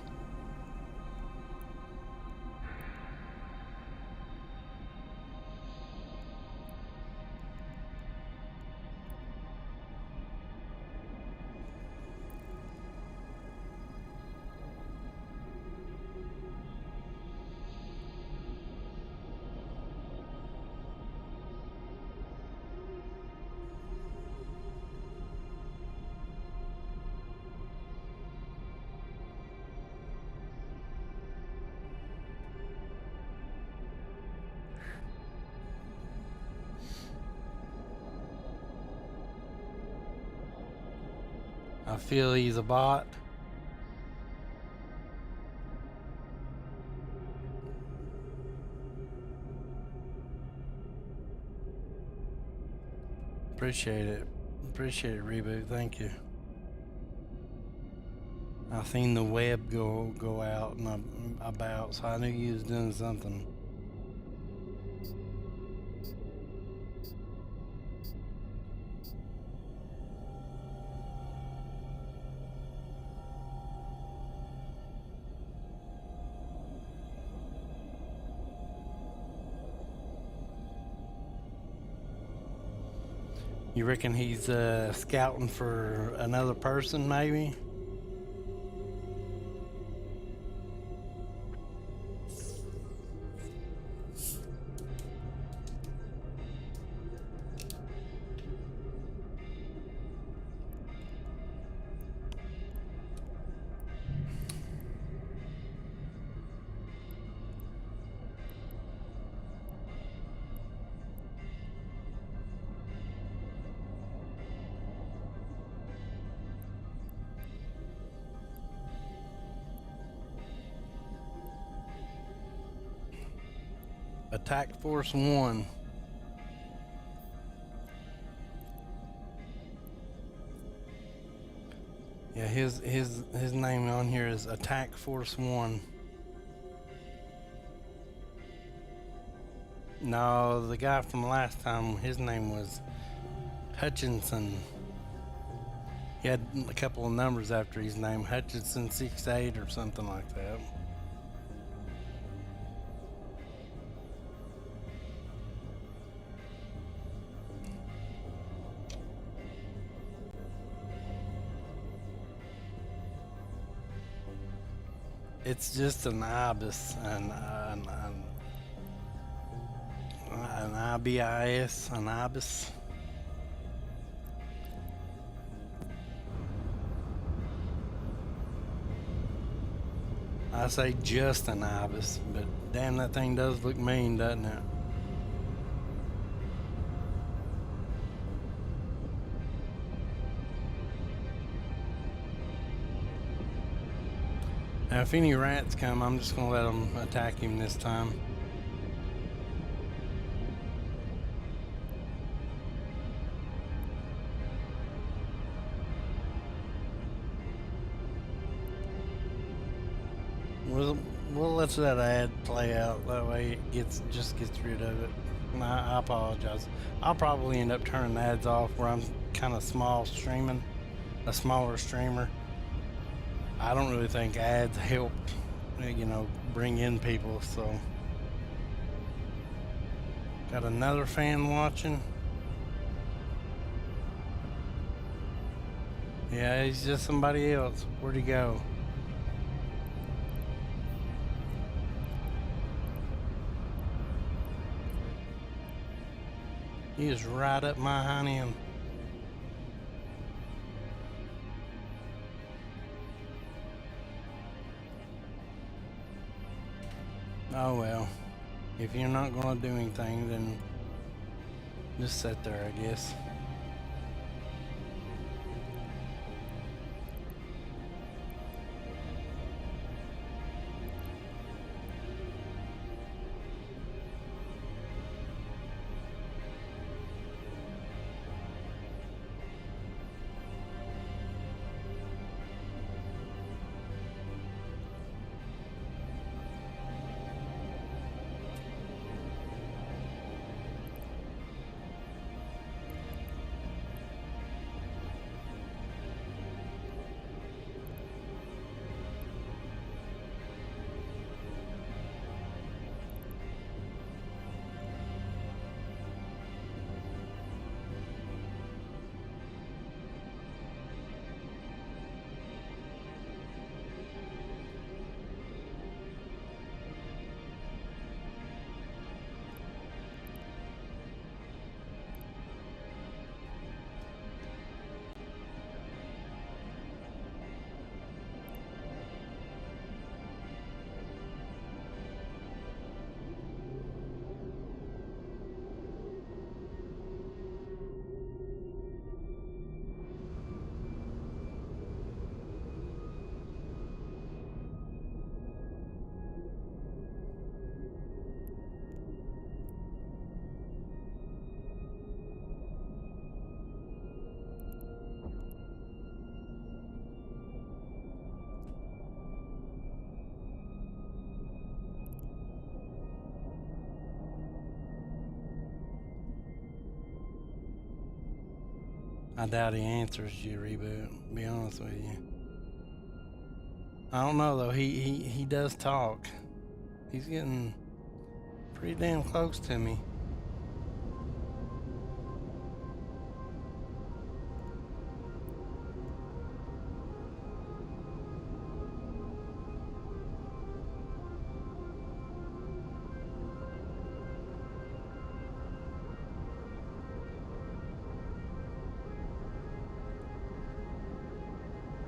I feel he's a bot. Appreciate it. Appreciate it, Reboot. Thank you. I seen the web go out and about, so I knew you was doing something. You reckon he's scouting for another person, maybe? Attack Force 1. Yeah, his name on here is Attack Force 1. No, the guy from last time, his name was Hutchinson. He had a couple of numbers after his name, Hutchinson 68 or something like that. It's just an ibis, an IBIS, an ibis. I say just an ibis, but damn, that thing does look mean, doesn't it? Now, if any rats come, I'm just gonna let them attack him this time. We'll let that ad play out. That way it just gets rid of it. And I apologize. I'll probably end up turning ads off where I'm kind of small streaming, a smaller streamer. I don't really think ads help, bring in people. So, got another fan watching. Yeah, he's just somebody else. Where'd he go? He is right up my hind end. Oh well. If you're not gonna do anything, then just sit there, I guess. I doubt he answers you, Reboot, to be honest with you. I don't know though, he does talk. He's getting pretty damn close to me.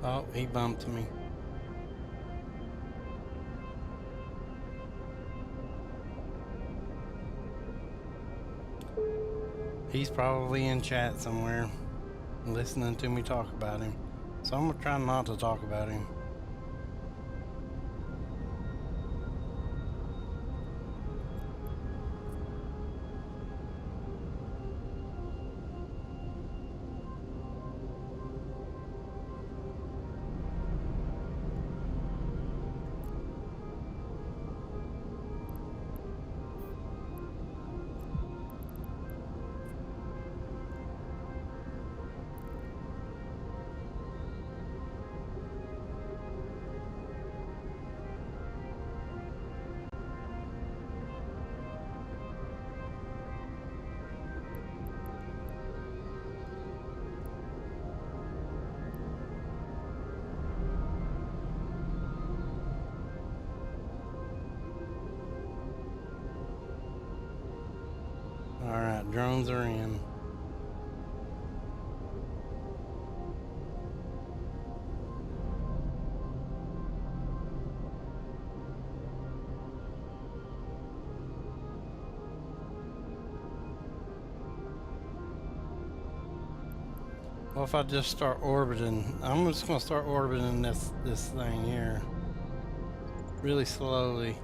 Oh, he bumped me. He's probably in chat somewhere, listening to me talk about him. So I'm gonna try not to talk about him. Alright, drones are in. Well, if I just start orbiting, I'm just gonna start orbiting this thing here. Really slowly.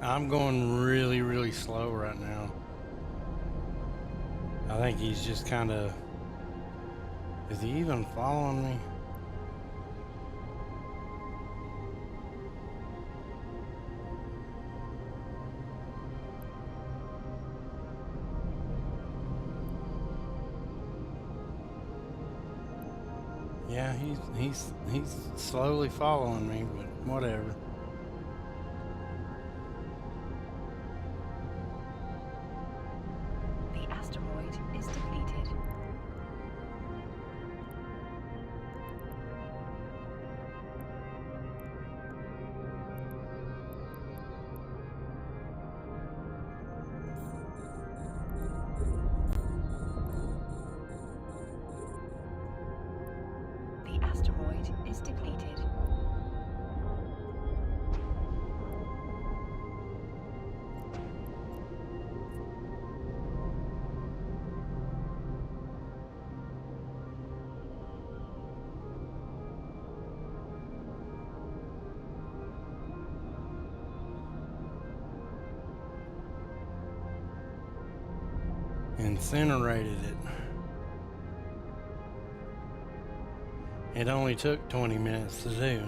I'm going really, really slow right now. I think he's just kind of... Is he even following me? Yeah, he's slowly following me, but whatever. The asteroid is depleted. The asteroid is depleted. Incinerated it. It only took 20 minutes to do.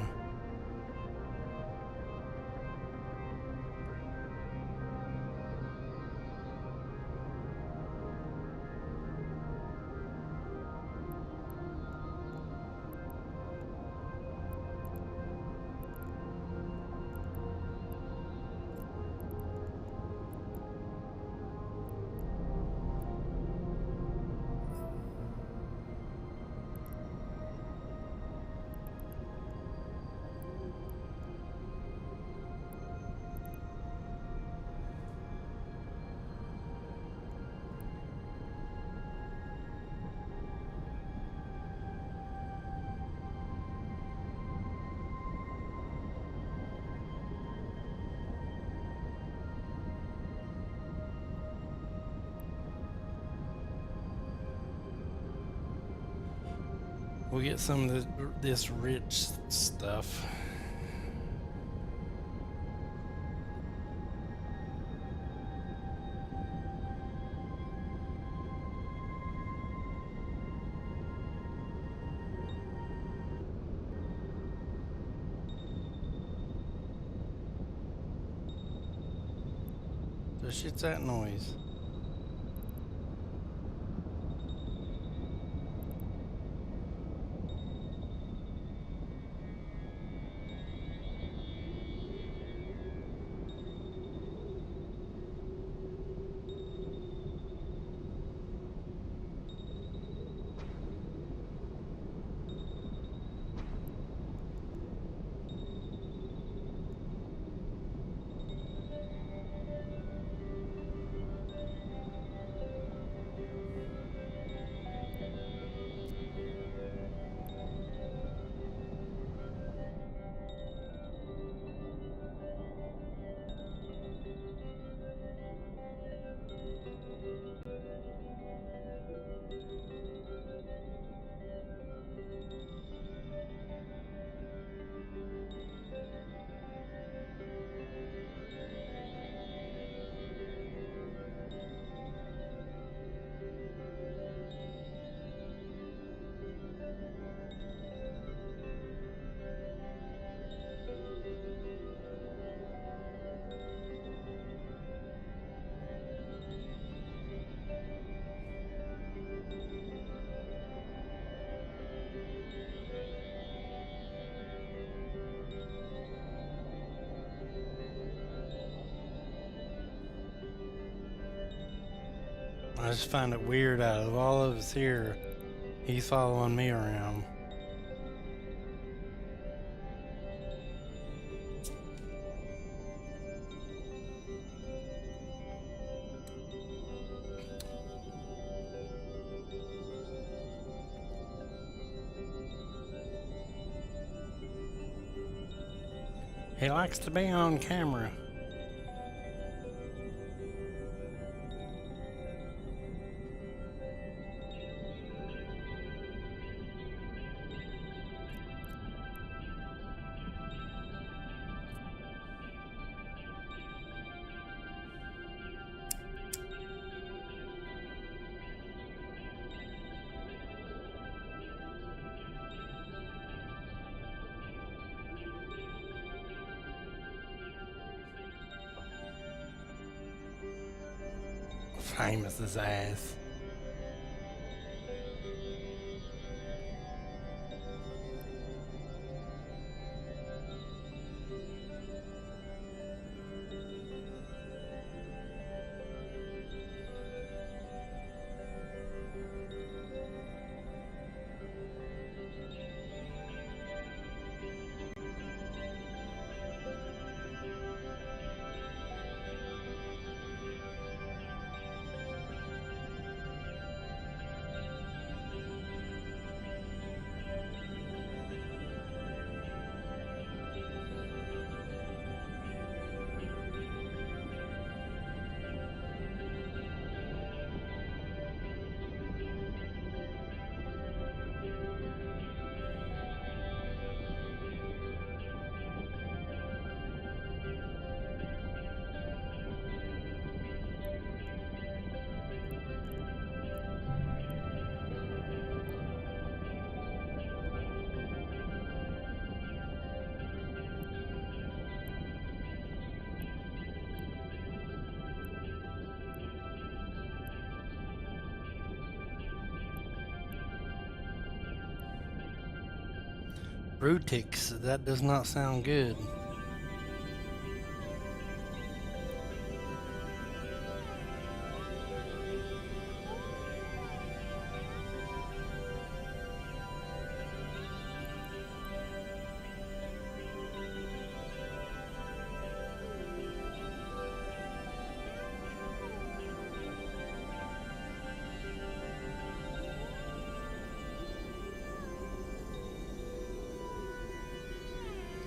We'll get some of this rich stuff. So shit's that noise. I just find it weird out of all of us here, he's following me around. He likes to be on camera. Famous as ass. Brutix, that does not sound good.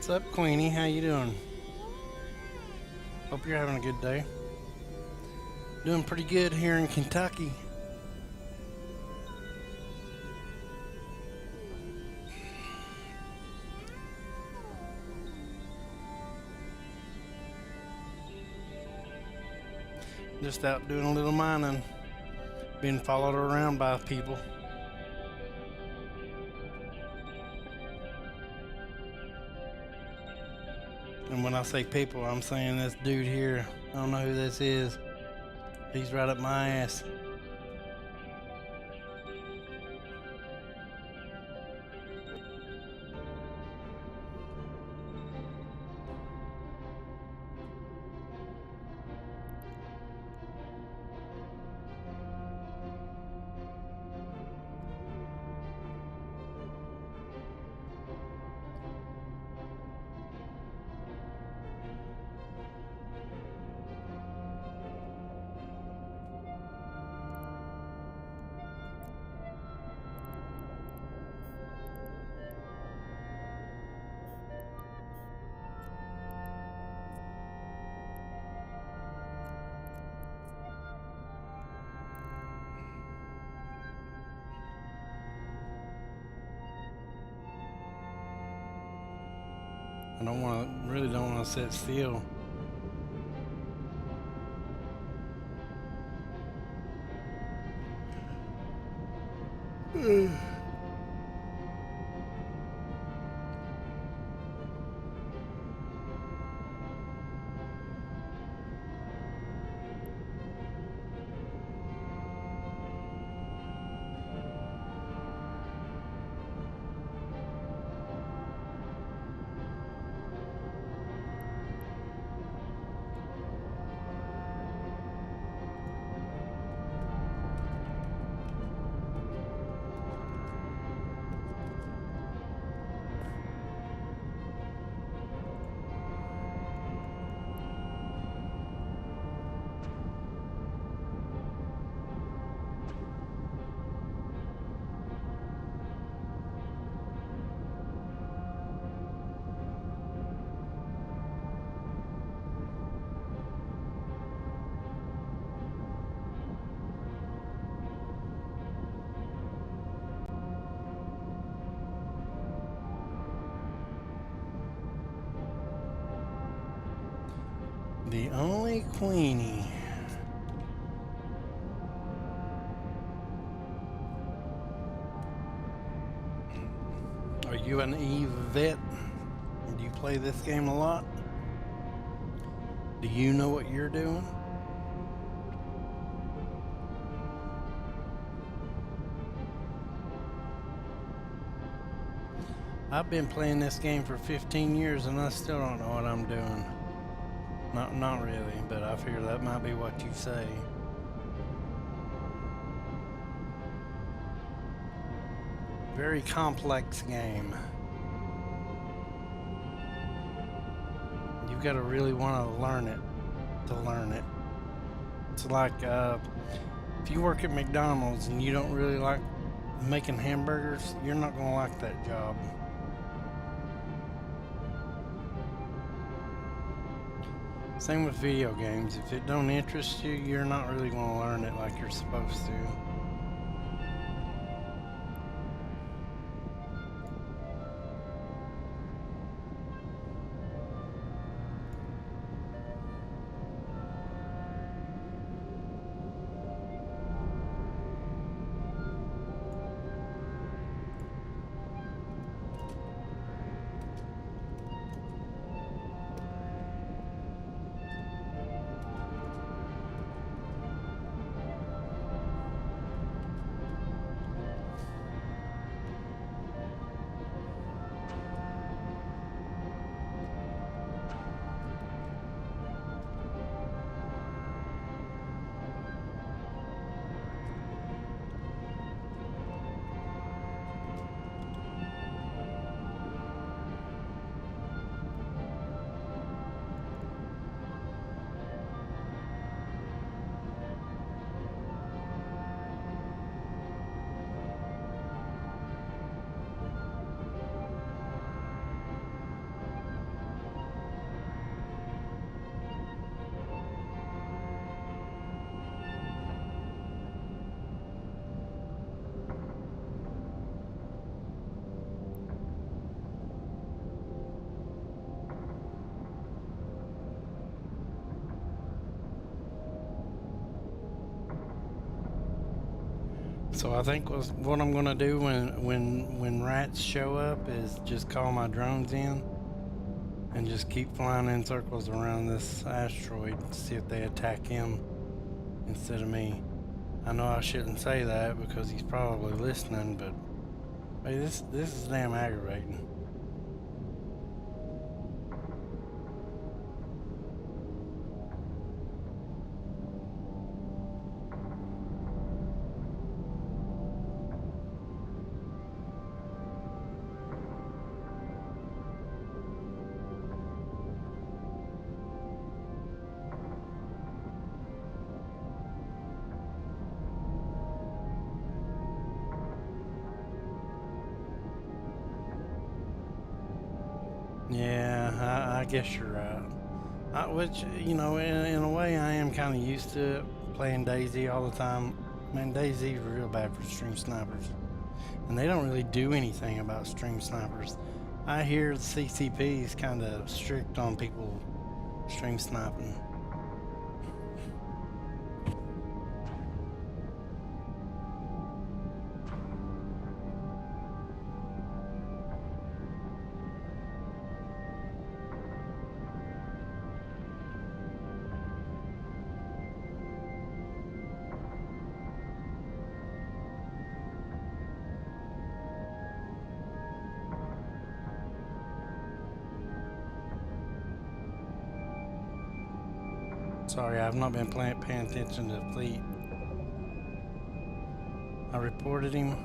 What's up, Queenie? How you doing? Hope you're having a good day. Doing pretty good here in Kentucky. Just out doing a little mining. Being followed around by people. And when I say people, I'm saying this dude here. I don't know who this is. He's right up my ass. Really don't want to sit still. The only Queenie. Are you an EVE vet? Do you play this game a lot? Do you know what you're doing? I've been playing this game for 15 years and I still don't know what I'm doing. Not really, but I figure that might be what you say. Very complex game. You've got to really want to learn it to learn it. It's like if you work at McDonald's and you don't really like making hamburgers, you're not going to like that job. Same with video games. If it don't interest you, you're not really going to learn it like you're supposed to. So I think what I'm gonna do when rats show up is just call my drones in and just keep flying in circles around this asteroid to see if they attack him instead of me. I know I shouldn't say that because he's probably listening, but hey, this is damn aggravating. Yeah, I guess you're right. Which, you know, in a way, I am kind of used to it, playing Daisy all the time. Man, Daisy's real bad for stream snipers. And they don't really do anything about stream snipers. I hear the CCP is kind of strict on people stream sniping. Sorry, I've not been paying attention to the fleet. I reported him.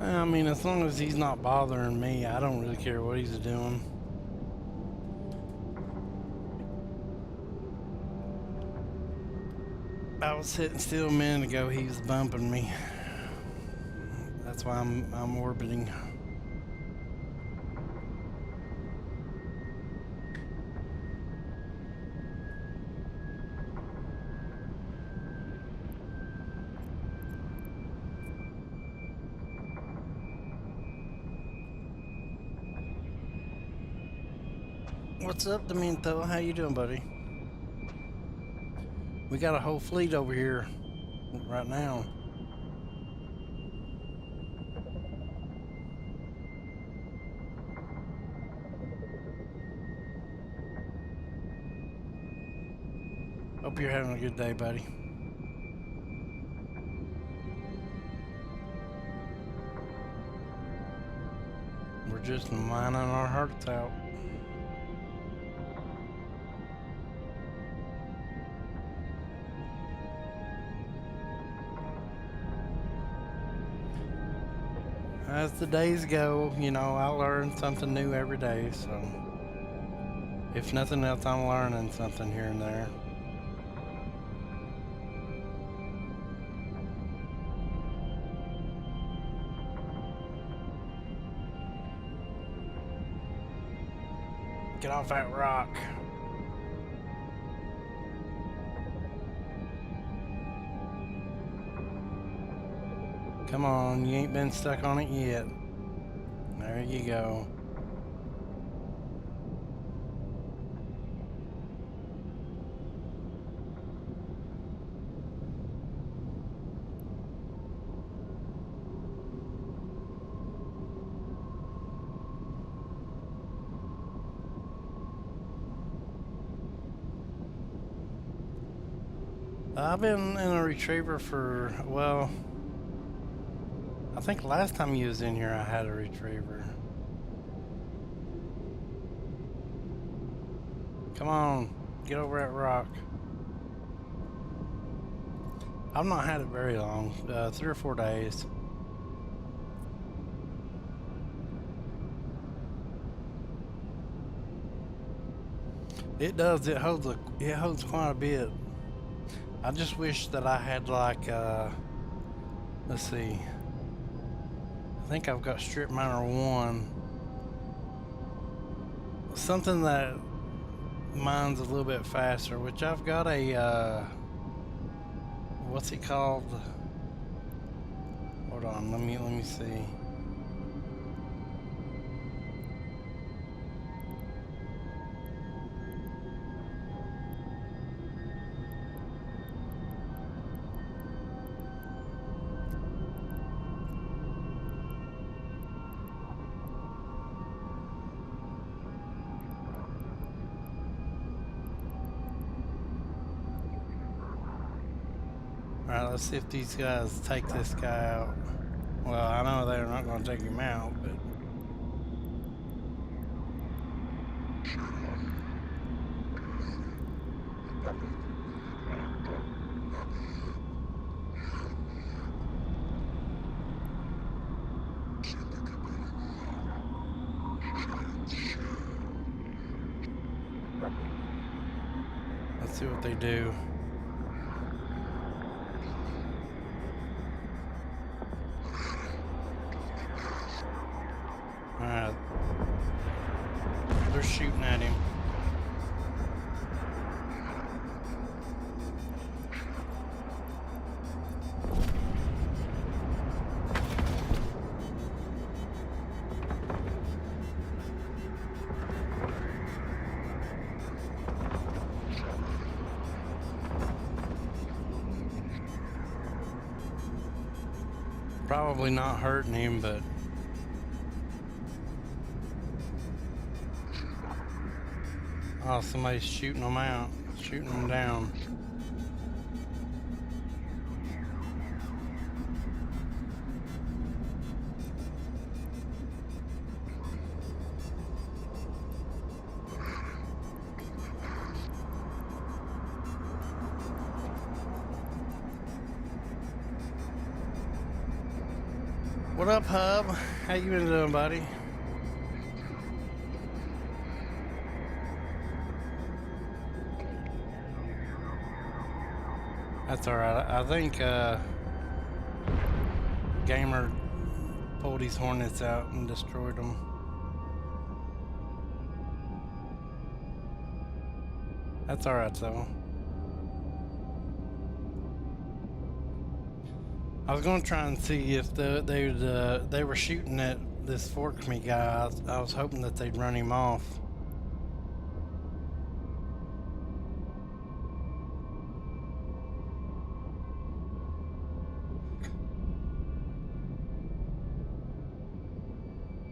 I mean, as long as he's not bothering me, I don't really care what he's doing. I was sitting still a minute ago, he was bumping me. That's why I'm orbiting. What's up, Demento? How you doing, buddy? We got a whole fleet over here right now. Hope you're having a good day, buddy. We're just mining our hearts out. As the days go, you know, I learn something new every day, so if nothing else, I'm learning something here and there. Get off that rock. Come on, you ain't been stuck on it yet. There you go. I've been in a retriever for, well, I think last time you was in here, I had a retriever. Come on, get over that rock. I've not had it very long, 3 or 4 days. It does. It holds quite a bit. I just wish that I had like let's see. I think I've got strip miner 1. Something that mines a little bit faster, which I've got a what's it called? Hold on, let me see. Alright, let's see if these guys take this guy out. Well, I know they're not going to take him out, but... Let's see what they do. Alright. They're shooting at him. Probably not hurting him, but... Oh, somebody's shooting them out, shooting them down. What up, Hub? How you been doing, buddy? That's alright. I think Gamer pulled his hornets out and destroyed them. That's alright though. I was gonna try and see if they were shooting at this Fork Me guy. I was hoping that they'd run him off.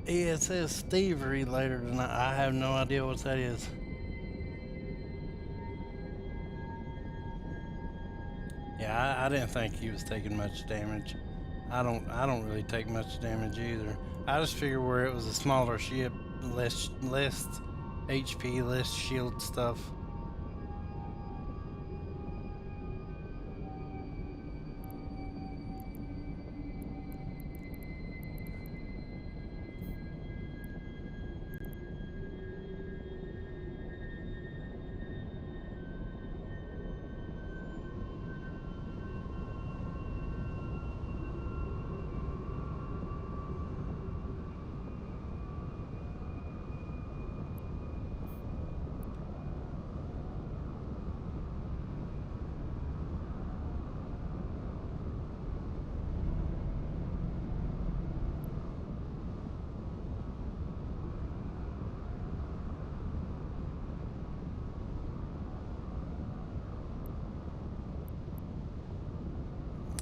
Yeah, it says thievery later tonight. I have no idea what that is. Yeah, I didn't think he was taking much damage. I don't really take much damage either. I just figured where it was a smaller ship, less HP, less shield stuff.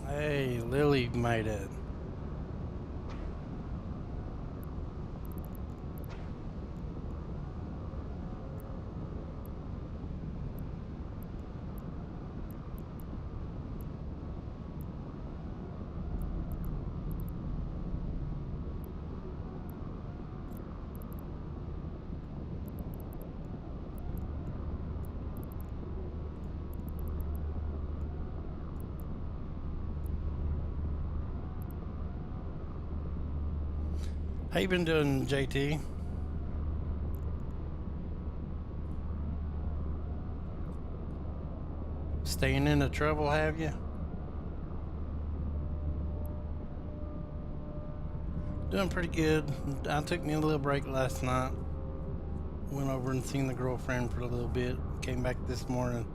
Hey, Lily made it. How you been doing, JT? Staying into trouble, have you? Doing pretty good. I took me a little break last night. Went over and seen the girlfriend for a little bit. Came back this morning.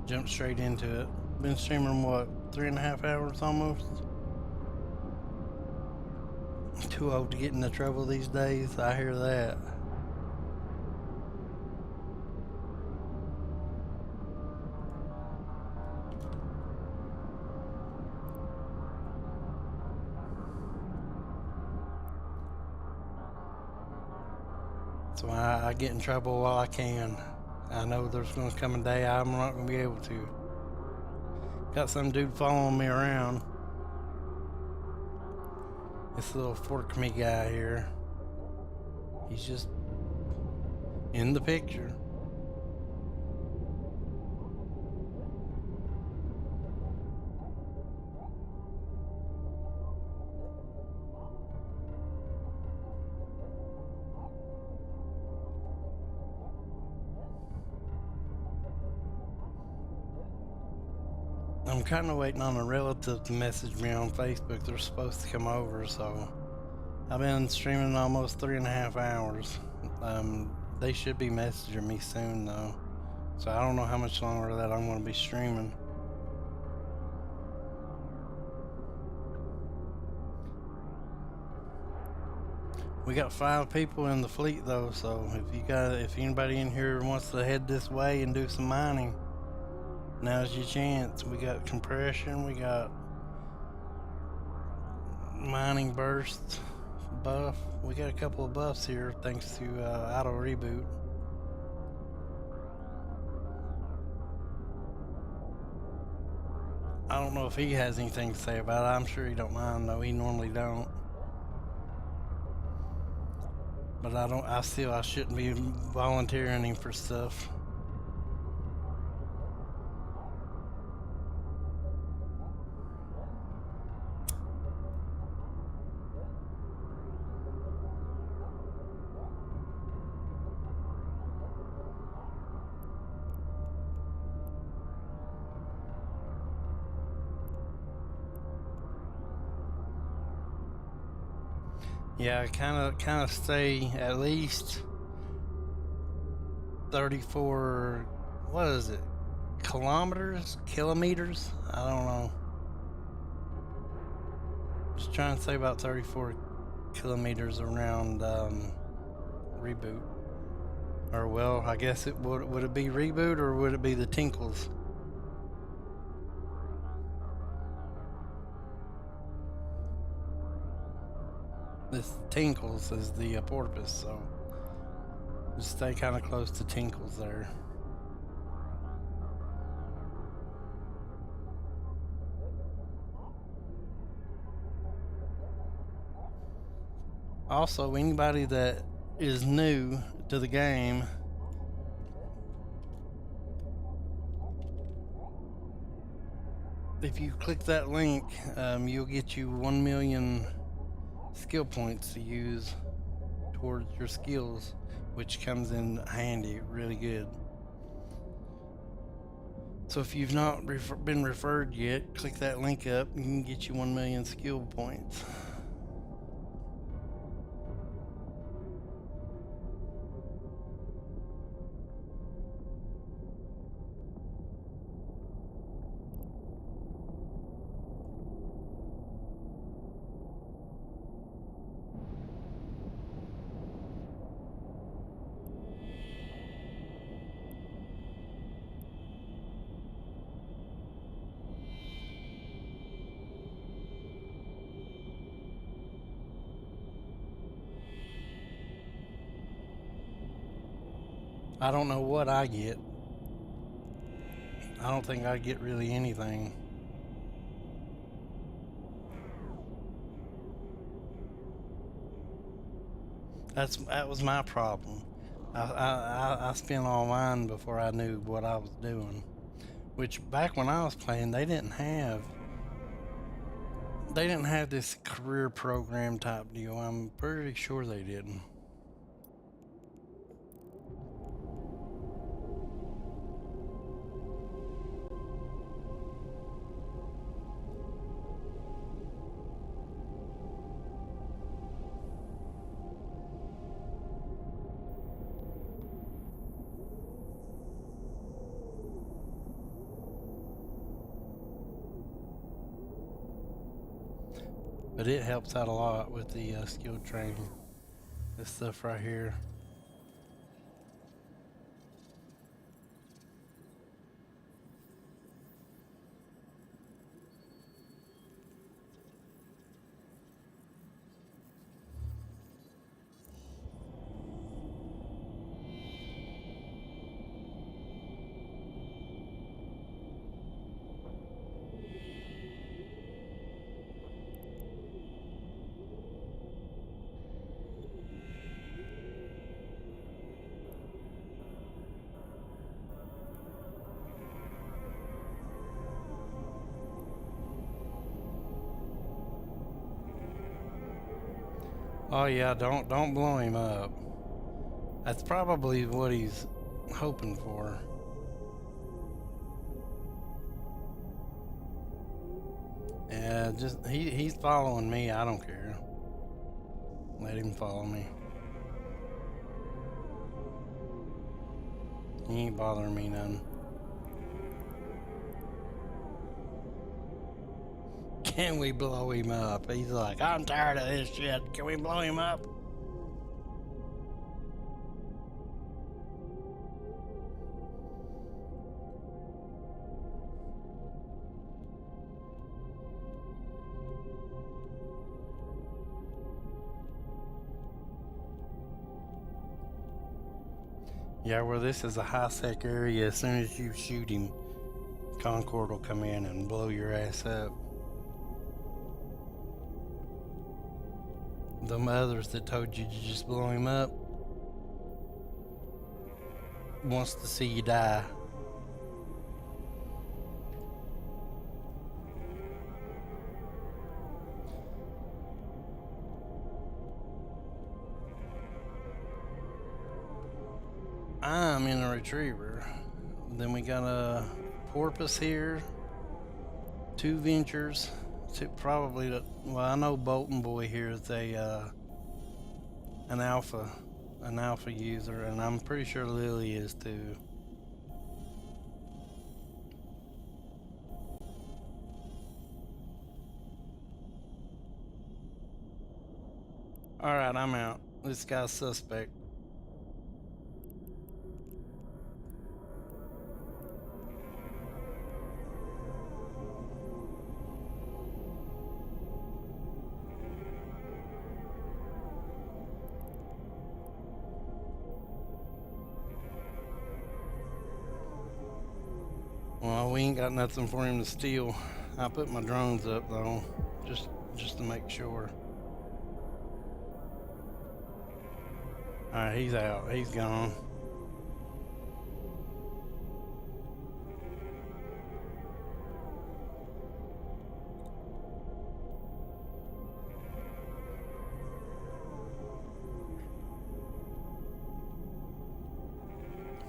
Jumped straight into it. Been streaming, what, 3.5 hours almost? Too old to get into trouble these days. I hear that. So I get in trouble while I can. I know there's going to come a day I'm not going to be able to. Got some dude following me around. This little fork me guy here. He's just in the picture. I'm kind of waiting on a relative to message me on Facebook. They're supposed to come over, so I've been streaming almost 3.5 hours. They should be messaging me soon though, so I don't know how much longer that I'm going to be streaming. We got 5 people in the fleet though, so if anybody in here wants to head this way and do some mining, now's your chance. We got compression, we got mining burst buff. We got a couple of buffs here thanks to auto reboot. I don't know if he has anything to say about it. I'm sure he don't mind though. He normally don't. But I shouldn't be volunteering him for stuff. Yeah, kind of stay at least 34. What is it? Kilometers? I don't know. Just trying to say about 34 kilometers around reboot. Or well, I guess it would it be reboot or would it be the Tinkles? This Tinkles is the porpoise, so just stay kind of close to Tinkles there. Also, anybody that is new to the game, if you click that link, you'll get you 1 million skill points to use towards your skills, which comes in handy really good. So if you've not been referred yet, click that link up and you can get you 1 million skill points. I don't know what I get. I don't think I get really anything. That was my problem. I spent all mine before I knew what I was doing. Which back when I was playing, they didn't have They didn't have this career program type deal. I'm pretty sure they didn't. But it helps out a lot with the skill training. This stuff right here. Oh yeah, don't blow him up. That's probably what he's hoping for. Yeah, just he's following me. I don't care. Let him follow me. He ain't bothering me none. Can we blow him up? He's like, I'm tired of this shit. Can we blow him up? Yeah, well, this is a high-sec area. As soon as you shoot him, Concord will come in and blow your ass up. Them others that told you to just blow him up wants to see you die. I'm in a retriever. Then we got a porpoise here, 2 ventures, probably the, well, I know Bolton Boy here is an alpha user, and I'm pretty sure Lily is too. All right, I'm out. This guy's suspect. Well, we ain't got nothing for him to steal. I put my drones up though, just to make sure. All right, he's out. He's gone.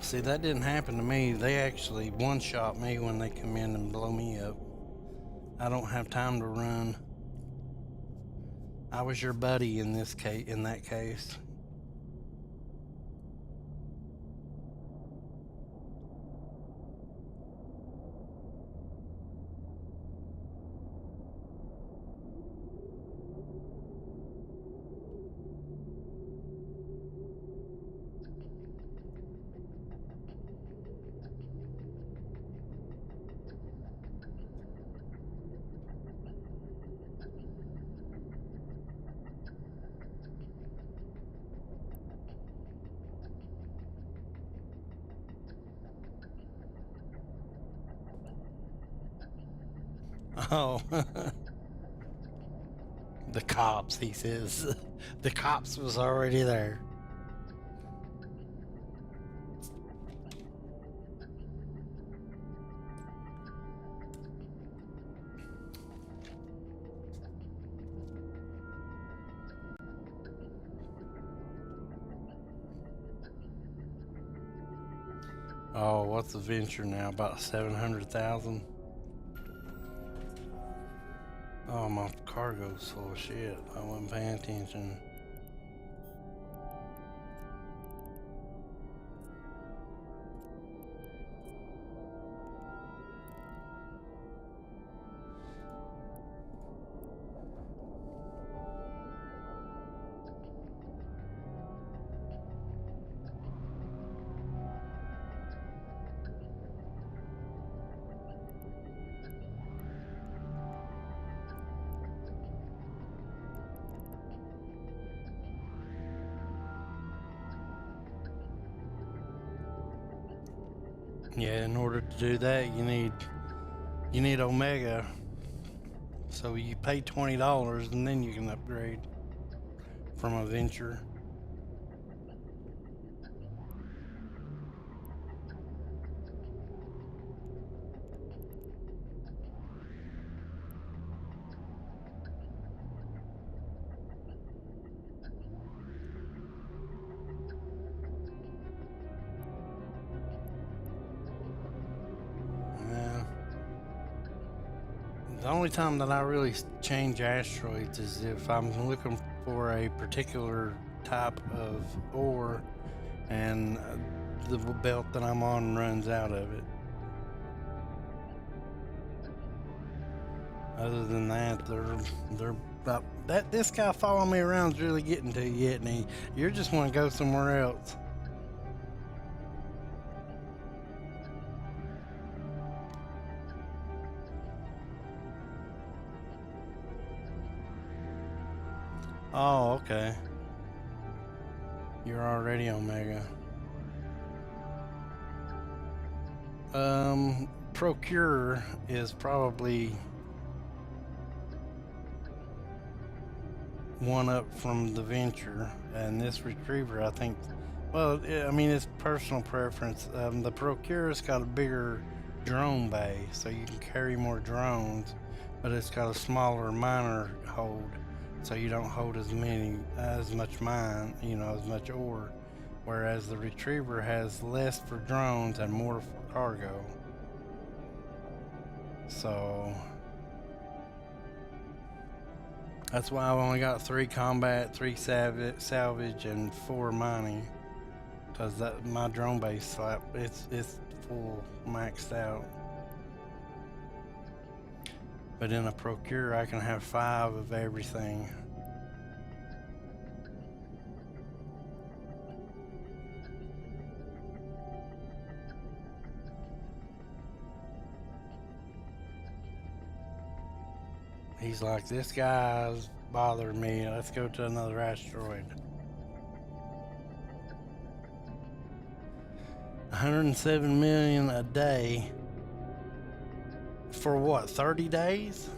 See, that didn't happen to me. They actually one-shot me when they come in and blow me up. I don't have time to run. I was your buddy in this case. In that case. Oh, the cops, he says. The cops was already there. Oh, what's the venture now? About 700,000. Oh, my cargo's full of shit. I wasn't paying attention. Yeah, in order to do that, you need Omega. So you pay $20 and then you can upgrade from a venture. Yeah. The only time that I really change asteroids is if I'm looking for a particular type of ore and the belt that I'm on runs out of it. Other than that, they're about that. This guy following me around is really getting to you, isn't he? You just want to go somewhere else. Oh, okay. You're already Omega. Procure is probably one up from the venture, and this retriever, I think. Well, I mean, it's personal preference. The Procure's got a bigger drone bay, so you can carry more drones, but it's got a smaller miner hold, so you don't hold as much mine, as much ore. Whereas the retriever has less for drones and more for cargo. So that's why I've only got 3 combat, 3 salvage, and 4 mining. Cause my drone base it's full maxed out. But in a procure I can have 5 of everything. He's like, this guy's bothering me. Let's go to another asteroid. 107 million a day. For what, 30 days?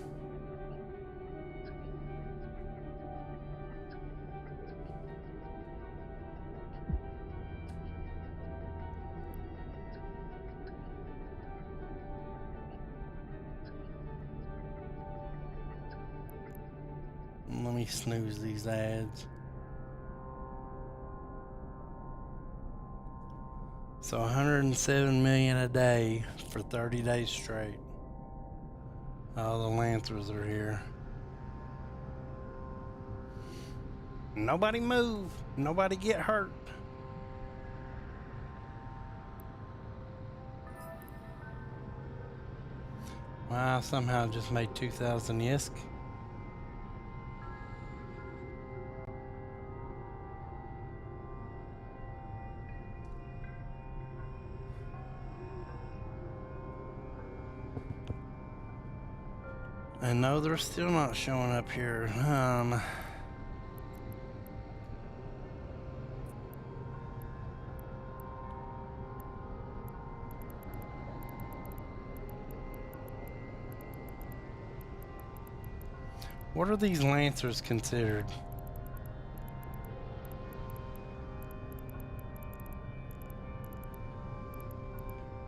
Let me snooze these ads. So 107 million a day for 30 days straight. All the Lancers are here. Nobody move. Nobody get hurt. Wow, somehow just made 2,000 yisk. And no, they're still not showing up here. What are these Lancers considered?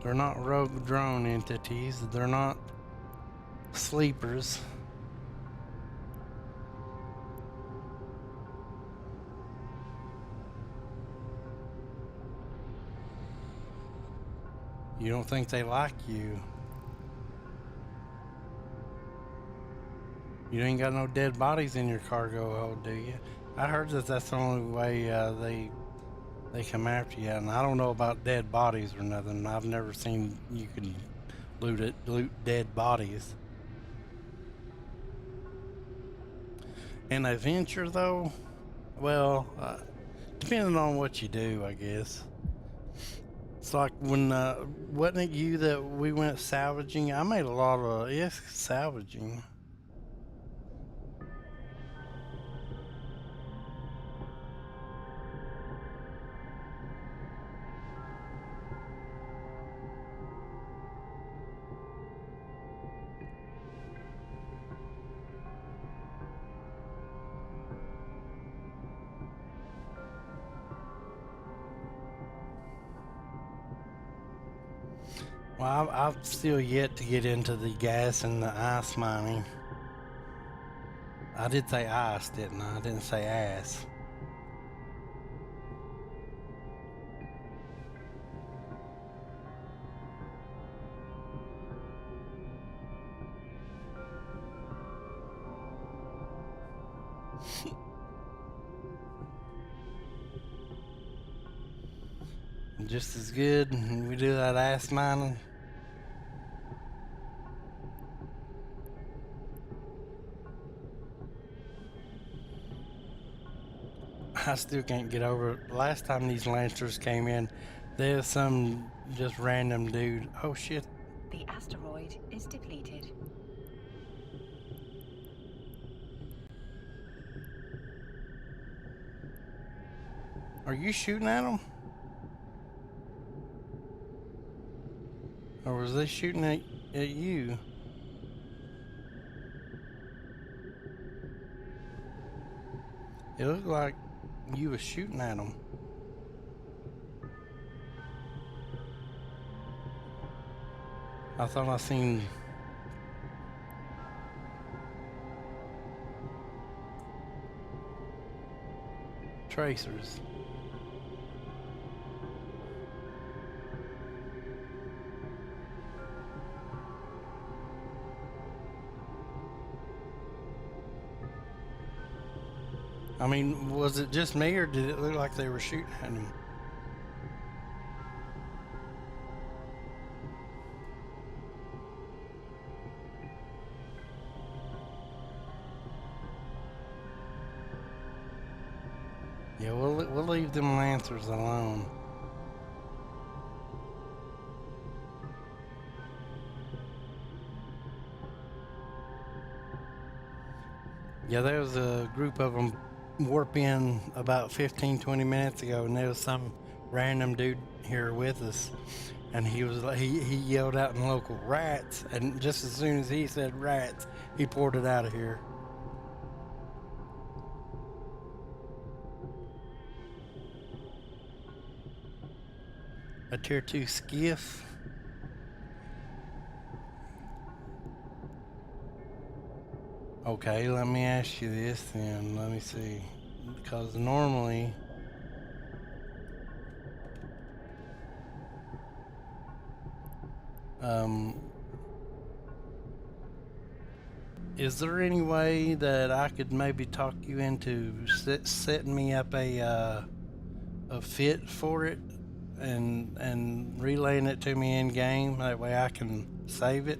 They're not rogue drone entities. They're not sleepers. You don't think they like you? You ain't got no dead bodies in your cargo hold, do you? I heard that that's the only way they come after you, and I don't know about dead bodies or nothing. I've never seen you can loot dead bodies. An adventure, though, well, depending on what you do, I guess. It's like when wasn't it you that we went salvaging? I made a lot of salvaging. Well, I've still yet to get into the gas and the ice mining. I did say ice, didn't I? I didn't say ass. Just as good, we do that ass mining. I still can't get over it. Last time these Lancers came in, there's some just random dude. Oh shit. The asteroid is depleted. Are you shooting at them? Or was they shooting at you? It looked like you was shooting at them. I thought I seen tracers. I mean, was it just me or did it look like they were shooting at him? Yeah, we'll leave them Lancers alone. Yeah, there was a group of them warp in about 15-20 minutes ago, and there was some random dude here with us, and he yelled out in local rats, and just as soon as he said rats, he poured it out of here. A tier 2 skiff. Okay, let me ask you this then. Let me see. Because normally is there any way that I could maybe talk you into setting me up a fit for it and relaying it to me in game? That way I can save it.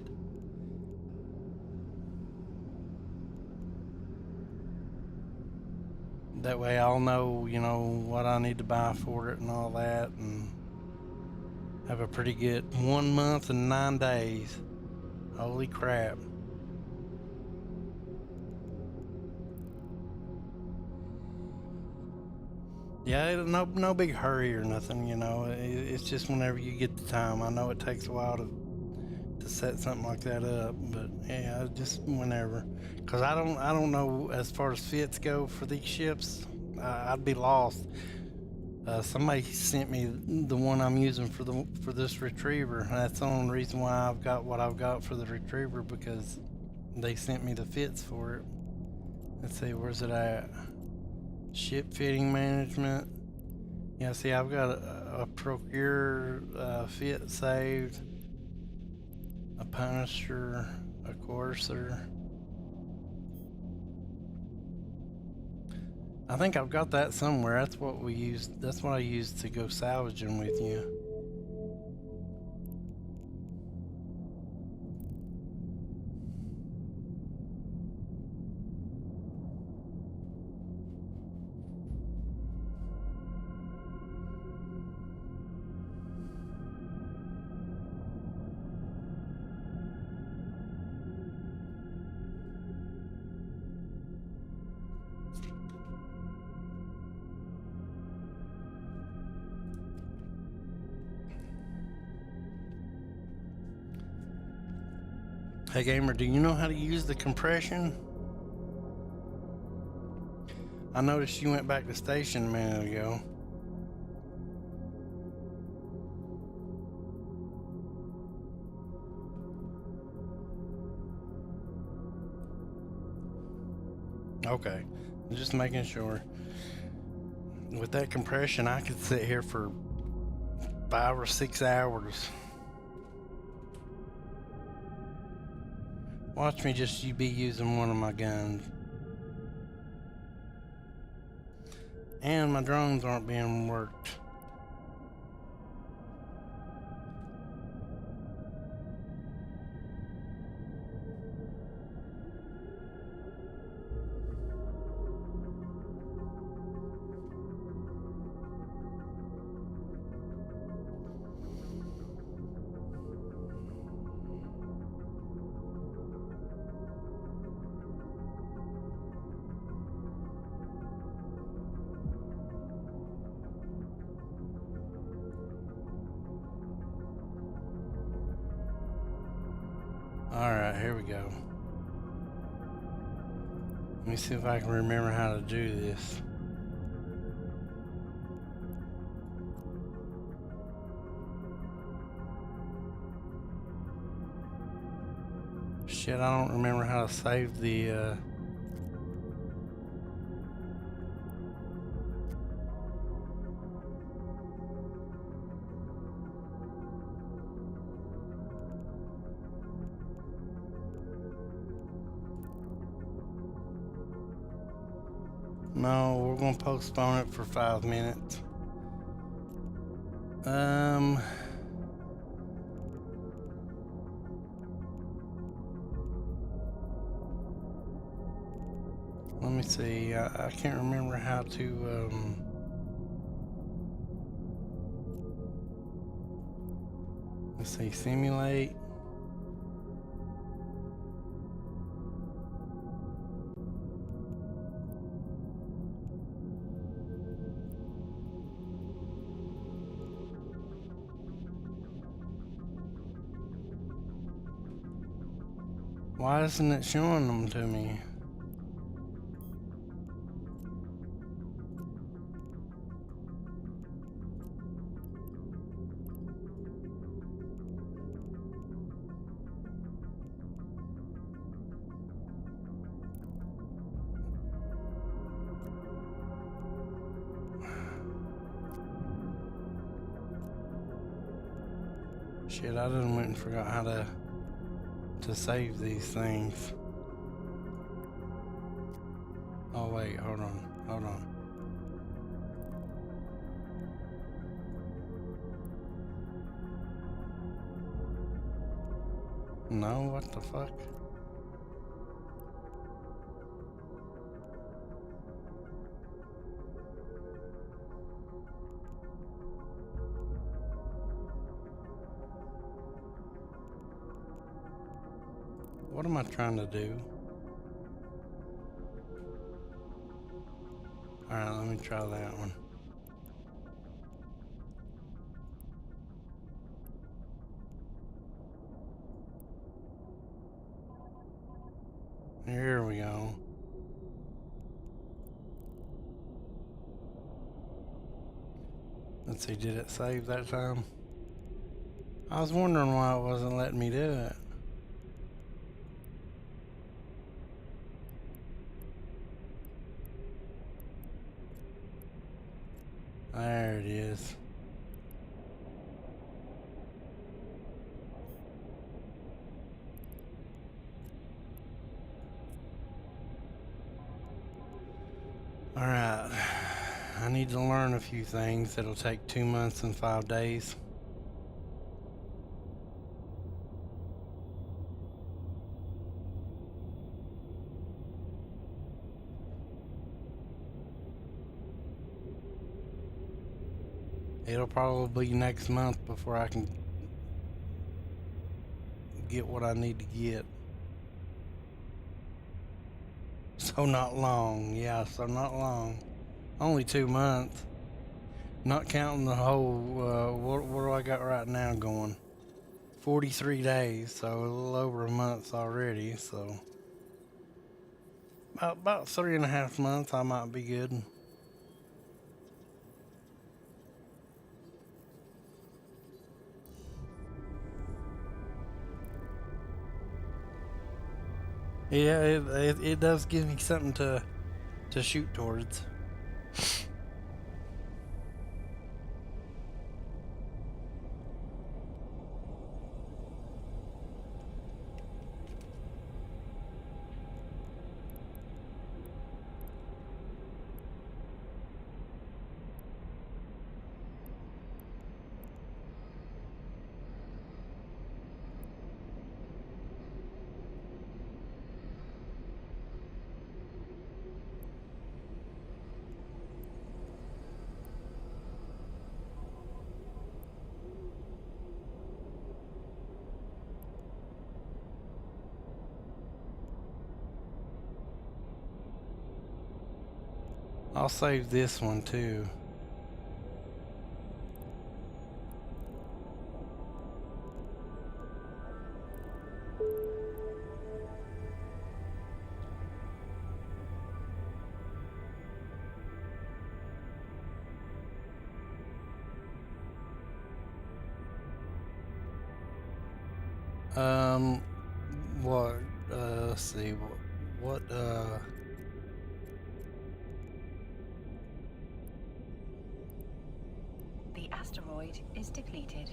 That way I'll know, you know, what I need to buy for it and all that, and have a pretty good 1 month and 9 days. Holy crap. Yeah, no big hurry or nothing, you know. It's just whenever you get the time. I know it takes a while to set something like that up, but yeah, just whenever. Cause I don't know as far as fits go for these ships. I'd be lost. Somebody sent me the one I'm using for this retriever. That's the only reason why I've got what I've got for the retriever, because they sent me the fits for it. Let's see, where's it at? Ship fitting management. Yeah, see, I've got a procure fit saved, a punisher, a courser. I think I've got that somewhere. That's what we used. That's what I used to go salvaging with you. Hey gamer, do you know how to use the compression? I noticed you went back to station a minute ago. Okay, just making sure. With that compression, I could sit here for 5 or 6 hours. Watch me just be using one of my guns. And my drones aren't being worked. Alright, here we go. Let me see if I can remember how to do this. Shit, I don't remember how to save the No, we're gonna postpone it for 5 minutes. Let me see. I can't remember how to let's see, simulate. Why isn't it showing them to me? Shit, I done went and forgot how to save these things. Oh wait, hold on. No, what the fuck? What am I trying to do? Alright, let me try that one. Here we go. Let's see, did it save that time? I was wondering why it wasn't letting me do it. There it is. need to learn a few things that'll take 2 months and 5 days. It'll probably be next month before I can get what I need to get. So not long, yeah, so not long. Only 2 months. Not counting the whole, what do I got right now going? 43 days, so a little over a month already, so. About 3.5 months I might be good. Yeah, it does give me something to shoot towards. I'll save this one too. What, let's see, The asteroid is depleted.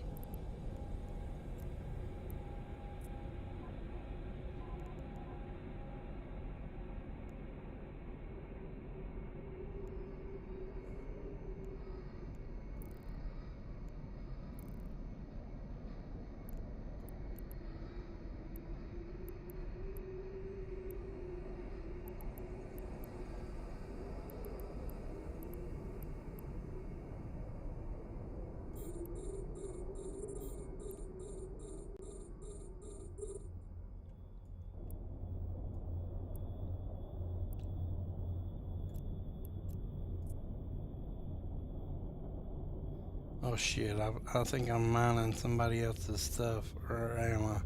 oh shit, I think I'm mining somebody else's stuff, or am I?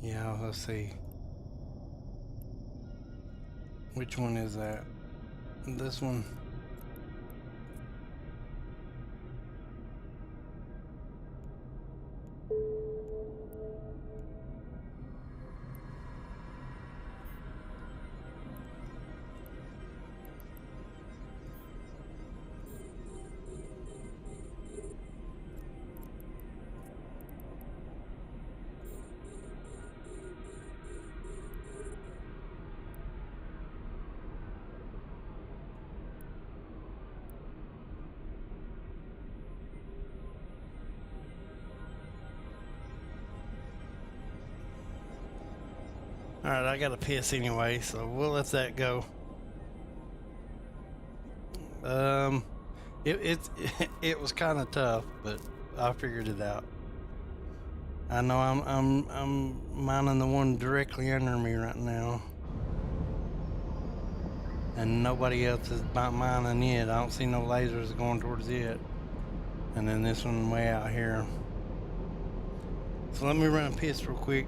Yeah, let's see. Which one is that? This one? Alright, I gotta piss anyway, so we'll let that go. It was kind of tough, but I figured it out. I know I'm mining the one directly under me right now, and nobody else is mining it. I don't see no lasers going towards it, and then this one way out here. So let me run a piss real quick.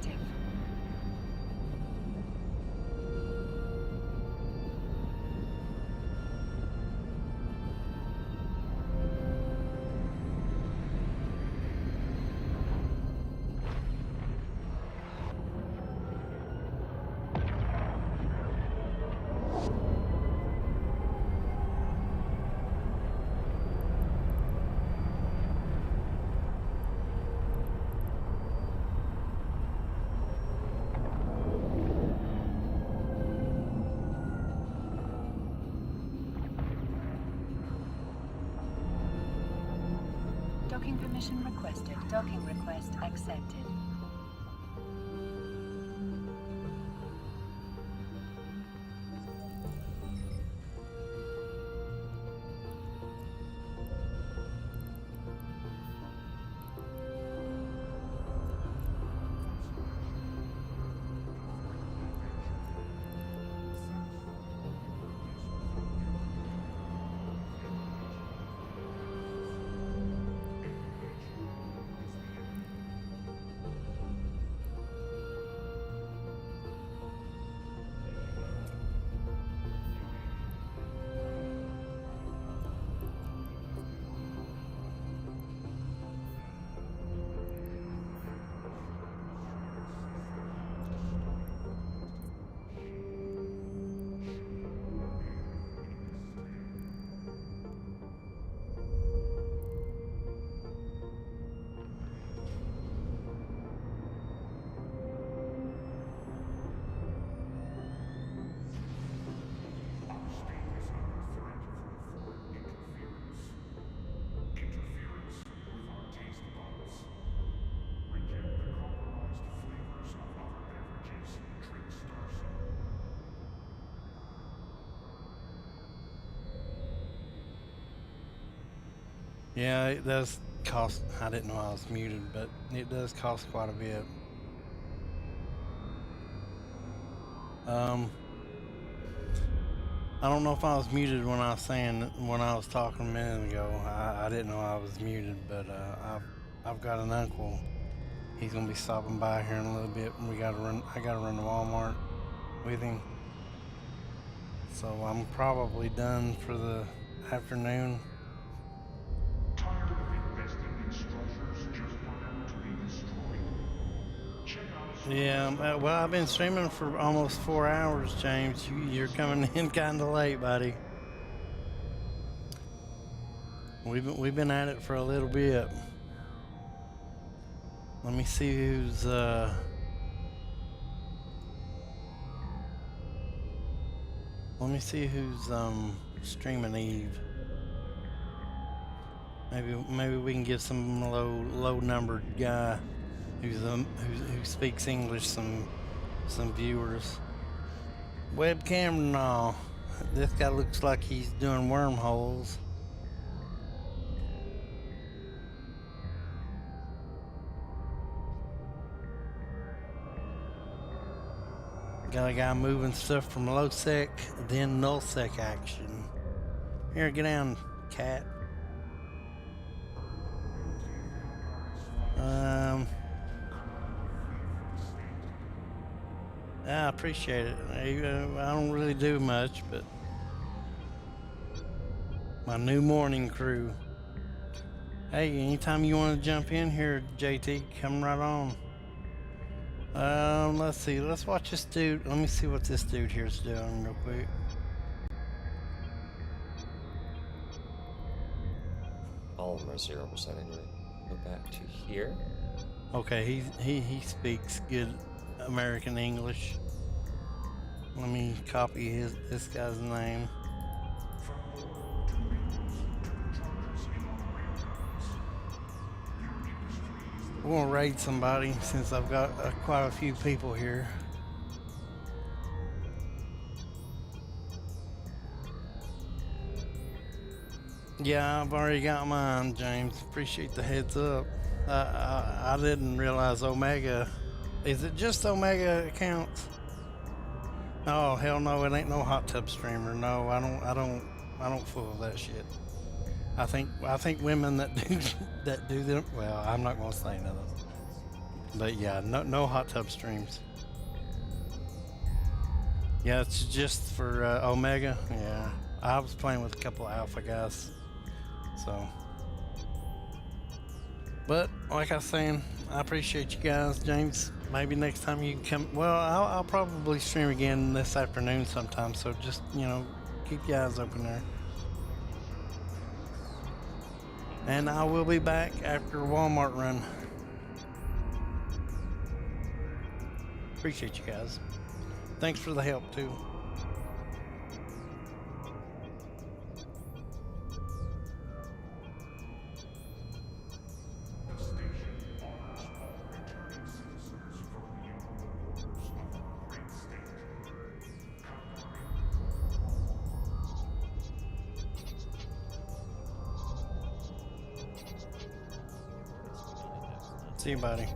active. Docking permission requested. Docking request accepted. Yeah, it does cost. I didn't know I was muted, but it does cost quite a bit. I don't know if I was muted when I was talking a minute ago. I didn't know I was muted, but I've got an uncle. He's gonna be stopping by here in a little bit, and I gotta run to Walmart with him. So I'm probably done for the afternoon. Tired of investing in structures just for them to be destroyed? Check out Yeah, well, I've been streaming for almost 4 hours, James. You're coming in kind of late, buddy. We've been at it for a little bit. Let me see who's streaming Eve. Maybe we can give some low numbered guy who speaks English some viewers. Webcam and all. This guy looks like he's doing wormholes. Got a guy moving stuff from low sec, then null sec action. Here, get down, cat. I appreciate it. I don't really do much, but my new morning crew. Hey, anytime you want to jump in here, JT, come right on. Let's see. Let's watch this dude. Let me see what this dude here's doing real quick. All of them are 0% anyway. Go back to here. Okay, he speaks good American English. Let me copy this guy's name. We're gonna raid somebody since I've got quite a few people here. Yeah, I've already got mine, James. Appreciate the heads up. I didn't realize Omega. Is it just Omega accounts? Oh hell no! It ain't no hot tub streamer. No, I don't fool with that shit. I think women that do them. Well, I'm not gonna say nothing. But yeah, no hot tub streams. Yeah, it's just for Omega. Yeah, I was playing with a couple of alpha guys, so. But like I was saying, I appreciate you guys, James. Maybe next time you can come. Well, I'll probably stream again this afternoon sometime. So just keep your eyes open there. And I will be back after Walmart run. Appreciate you guys. Thanks for the help too. The station honors all returning citizens from the wars of the great state. See you, buddy.